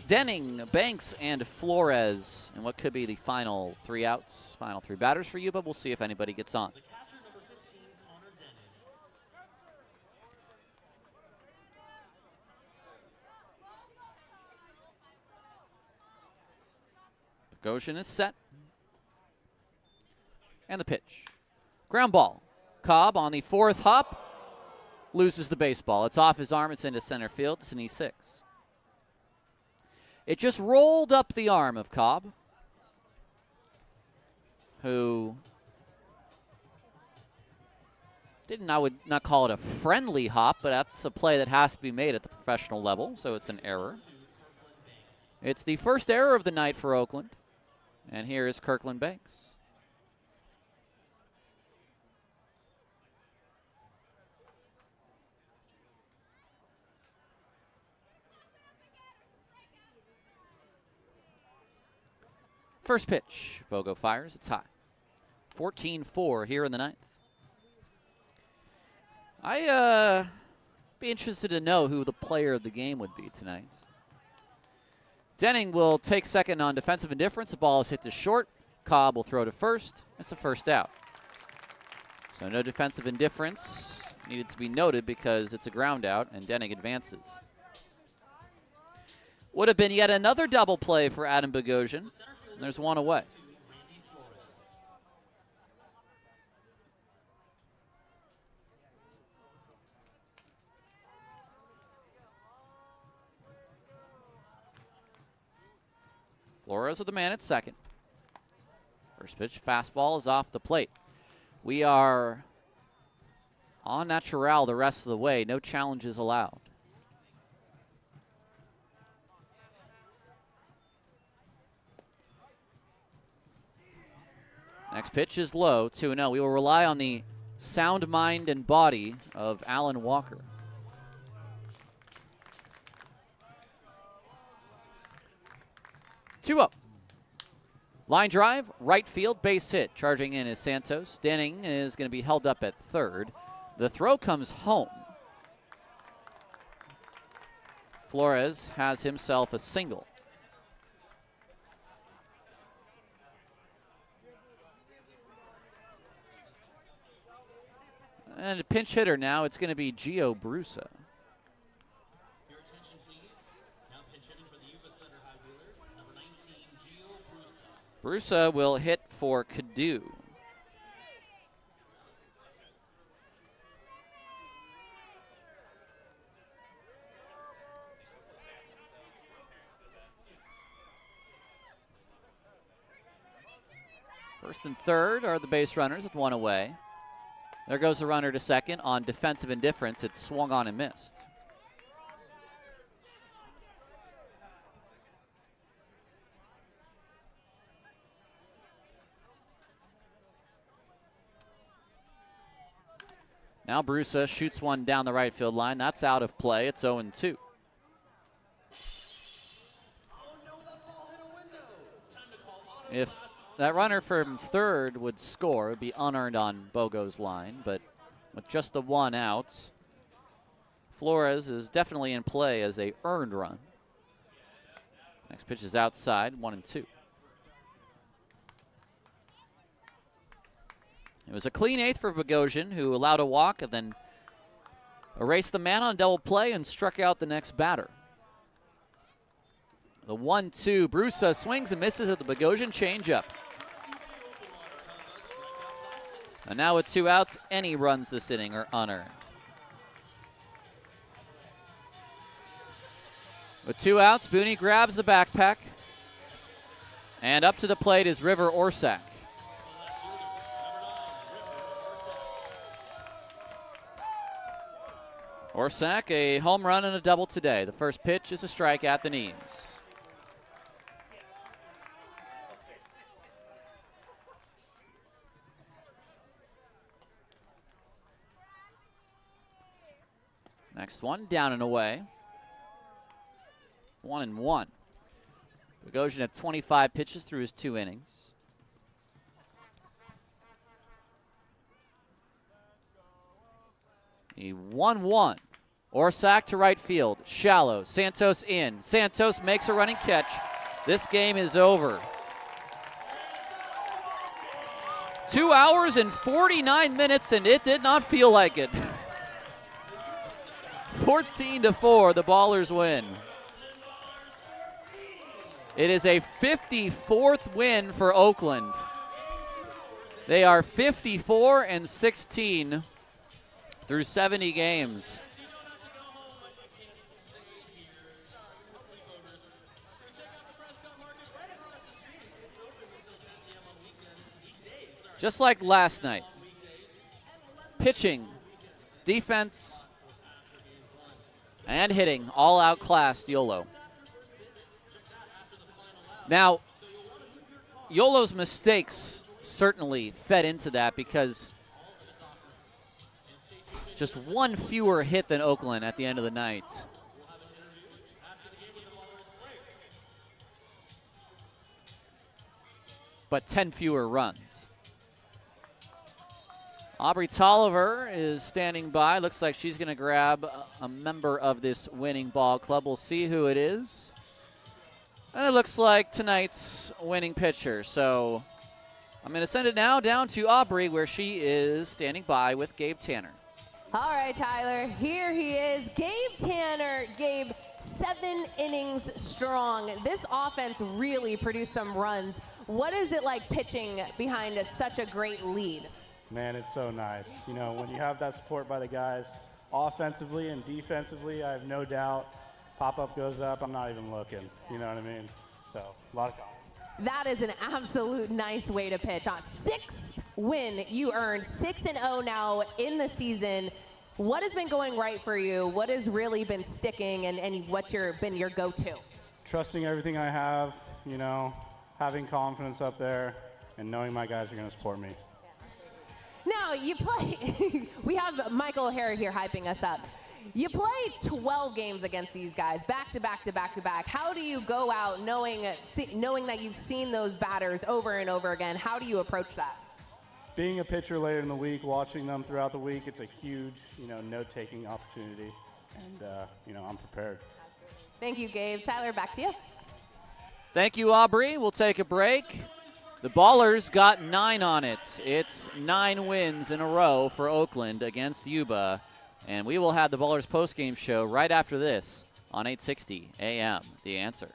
A: Denning, Banks, and Flores, and what could be the final 3 outs, final 3 batters for you, but we'll see if anybody gets on. Bogosian is set. And the pitch. Ground ball. Cobb on the 4th hop loses the baseball. It's off his arm. It's into center field. It's an E6. It just rolled up the arm of Cobb, who I would not call it a friendly hop, but that's a play that has to be made at the professional level, so it's an error. It's the first error of the night for Oakland, and here is Kirkland Banks. First pitch, Bogo fires, it's high. 14-4 here in the 9th. I'd be interested to know who the player of the game would be tonight. Denning will take second on defensive indifference. The ball is hit to short. Cobb will throw to first. It's a first out. So no defensive indifference needed to be noted because it's a ground out and Denning advances. Would have been yet another double play for Adam Bogosian. And there's one away. Flores with the man at second. First pitch, fastball is off the plate. We are on natural the rest of the way. No challenges allowed. Next pitch is low, 2-0. We will rely on the sound mind and body of Alan Walker. Two up. Line drive, right field, base hit. Charging in is Santos. Denning is going to be held up at third. The throw comes home. Flores has himself a single. And a pinch hitter now, it's going to be Gio Brusa.
E: Your attention, please. Now pinch hitting for the Yuba Center High Wheelers, number 19, Gio Brusa.
A: Brusa will hit for Cadu. First and third are the base runners with one away. There goes the runner to second on defensive indifference. It's swung on and missed. Now Brusa shoots one down the right field line. That's out of play. It's 0-2. If that runner from third would score, it would be unearned on Bogo's line, but with just the one out, Flores is definitely in play as a earned run. Next pitch is outside, 1-2. It was a clean eighth for Bogosian, who allowed a walk and then erased the man on a double play and struck out the next batter. The 1-2, Brusa swings and misses at the Bogosian changeup. And now with two outs, any runs this inning are unearned. With two outs, Booney grabs the backpack. And up to the plate is River Orsak. Orsak, a home run and a double today. The first pitch is a strike at the knees. Next one, down and away. 1-1. Bogosian had 25 pitches through his 2 innings. The 1-1. Orsak to right field. Shallow. Santos in. Santos makes a running catch. This game is over. 2 hours and 49 minutes, and it did not feel like it. 14-4, the Ballers win. It is a 54th win for Oakland. They are 54-16 through 70 games. Just like last night. Pitching, defense, and hitting all outclassed YOLO. Now, YOLO's mistakes certainly fed into that because just one fewer hit than Oakland at the end of the night. But 10 fewer runs. Aubrey Tolliver is standing by. Looks like she's going to grab a member of this winning ball club. We'll see who it is. And it looks like tonight's winning pitcher. So I'm going to send it now down to Aubrey, where she is standing by with Gabe Tanner.
C: All right, Tyler, here he is. Gabe Tanner. Gabe, 7 innings strong. This offense really produced some runs. What is it like pitching behind such a great lead?
F: Man, it's so nice. You know, when you have that support by the guys, offensively and defensively, I have no doubt. Pop-up goes up, I'm not even looking. You know what I mean? So, a lot of confidence.
C: That is an absolute nice way to pitch. Sixth win you earned, 6-0 now in the season. What has been going right for you? What has really been sticking, and what's been your go-to?
F: Trusting everything I have, you know, having confidence up there, and knowing my guys are going to support me.
C: Now, you play, we have Michael O'Hara here hyping us up. You play 12 games against these guys, back to back to back to back. How do you go out knowing that you've seen those batters over and over again? How do you approach that?
F: Being a pitcher later in the week, watching them throughout the week, it's a huge, you know, note-taking opportunity, and, you know, I'm prepared.
C: Thank you, Gabe. Tyler, back to you.
A: Thank you, Aubrey. We'll take a break. The Ballers got 9 on it. It's 9 wins in a row for Oakland against Yuba. And we will have the Ballers postgame show right after this on 860 AM. The Answer.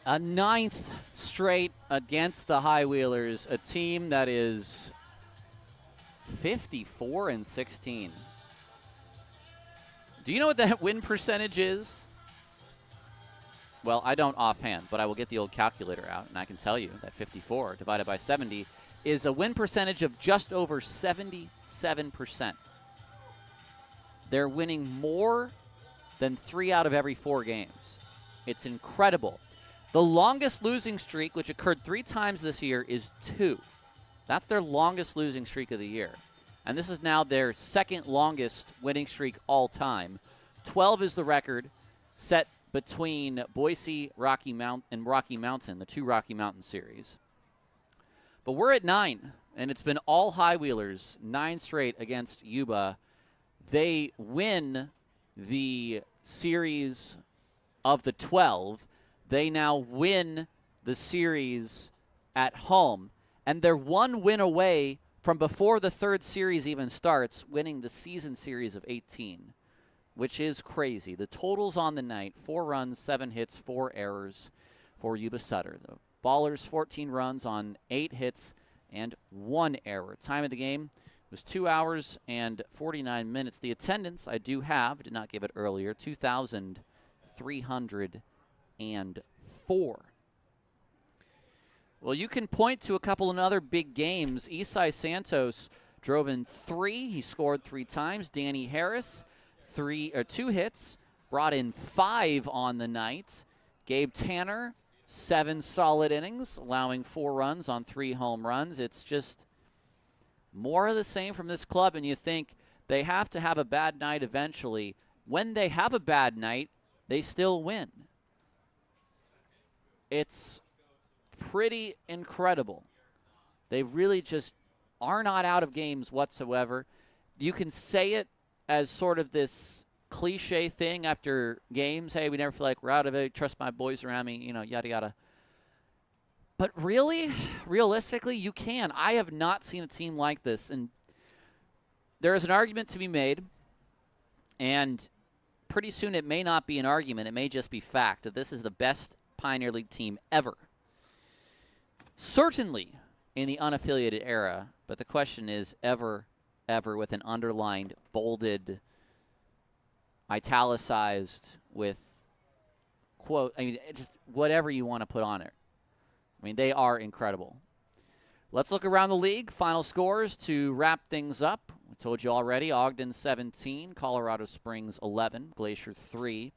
A: A 9th straight against the High Wheelers, a team that is 54-16. Do you know what that win percentage is? Well, I don't offhand, but I will get the old calculator out, and I can tell you that 54 divided by 70 is a win percentage of just over 77%. They're winning more than 3 out of every 4 games. It's incredible. The longest losing streak, which occurred 3 times this year, is 2. That's their longest losing streak of the year. And this is now their second longest winning streak all time. 12 is the record set between Boise, Rocky Mountain, the two Rocky Mountain series. But we're at 9, and it's been all high wheelers, 9 straight against Yuba. They win the series of the 12. They now win the series at home, and they're 1 win away from before the third series even starts, winning the season series of 18, which is crazy. The totals on the night, 4 runs, 7 hits, 4 errors for Yuba Sutter. The Ballers, 14 runs on 8 hits and 1 error. Time of the game was 2 hours and 49 minutes. The attendance I do have, did not give it earlier, 2,304. Well, you can point to a couple of other big games. Isai Santos drove in 3. He scored 3 times. Danny Harris, 2 hits, brought in 5 on the night. Gabe Tanner, 7 solid innings, allowing 4 runs on 3 home runs. It's just more of the same from this club, and you think they have to have a bad night eventually. When they have a bad night, they still win. It's pretty incredible. They really just are not out of games whatsoever. You can say it as sort of this cliche thing after games. Hey, we never feel like we're out of it. Trust my boys around me, yada, yada. But really, realistically, you can. I have not seen a team like this. And there is an argument to be made, and pretty soon it may not be an argument. It may just be fact that this is the best Pioneer League team ever. Certainly in the unaffiliated era, but the question is ever with an underlined, bolded, italicized with quote, just whatever you want to put on it. They are incredible. Let's look around the league. Final scores to wrap things up. We told you already, Ogden 17, Colorado Springs 11, Glacier 3,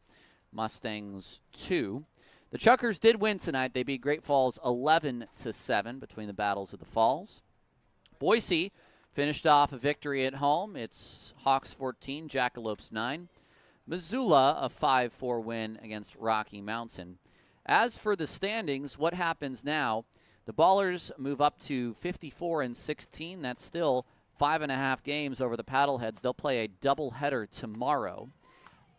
A: Mustangs 2. The Chuckers did win tonight. They beat Great Falls 11-7 between the battles of the Falls. Boise finished off a victory at home. It's Hawks 14, Jackalopes 9. Missoula, a 5-4 win against Rocky Mountain. As for the standings, what happens now? The Ballers move up to 54-16. That's still 5.5 games over the Paddleheads. They'll play a doubleheader tomorrow.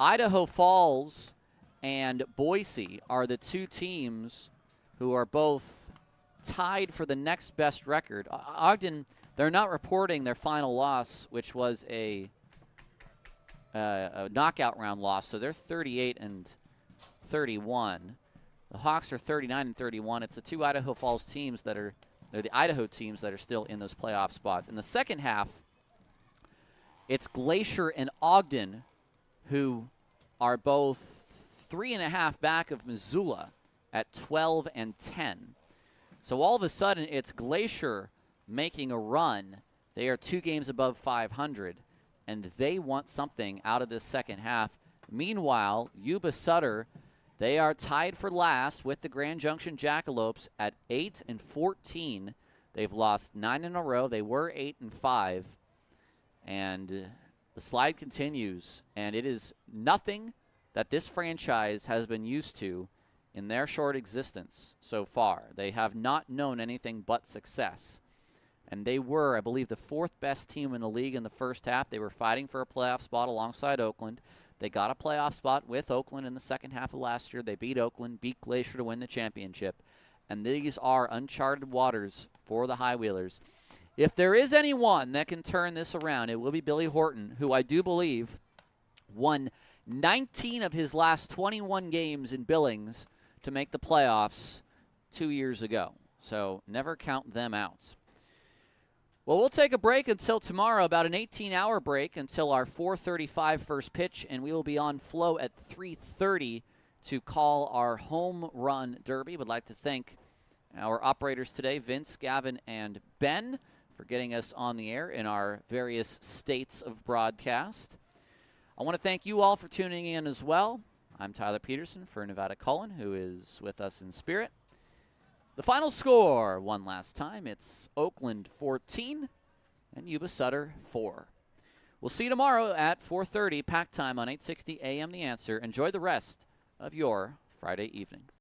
A: Idaho Falls and Boise are the 2 teams who are both tied for the next best record. Ogden, they're not reporting their final loss, which was a knockout round loss, so they're 38-31. The Hawks are 39-31. It's the 2 Idaho Falls teams they're the Idaho teams that are still in those playoff spots. In the second half, it's Glacier and Ogden who are both 3.5 back of Missoula at 12-10. So all of a sudden, it's Glacier making a run. They are 2 games above 500, and they want something out of this second half. Meanwhile, Yuba Sutter, they are tied for last with the Grand Junction Jackalopes at 8-14. They've lost 9 in a row. They were 8-5, and the slide continues, and it is nothing that this franchise has been used to in their short existence so far. They have not known anything but success. And they were, I believe, the 4th best team in the league in the first half. They were fighting for a playoff spot alongside Oakland. They got a playoff spot with Oakland in the second half of last year. They beat Oakland, beat Glacier to win the championship. And these are uncharted waters for the High Wheelers. If there is anyone that can turn this around, it will be Billy Horton, who I do believe won 19 of his last 21 games in Billings to make the playoffs 2 years ago. So never count them out. Well, we'll take a break until tomorrow, about an 18-hour break until our 4:35 first pitch, and we will be on Flow at 3:30 to call our home run derby. Would like to thank our operators today, Vince, Gavin, and Ben, for getting us on the air in our various states of broadcast. I want to thank you all for tuning in as well. I'm Tyler Peterson for Nevada Cullen, who is with us in spirit. The final score, one last time, it's Oakland 14 and Yuba Sutter 4. We'll see you tomorrow at 4:30, pack time on 860 AM The Answer. Enjoy the rest of your Friday evening.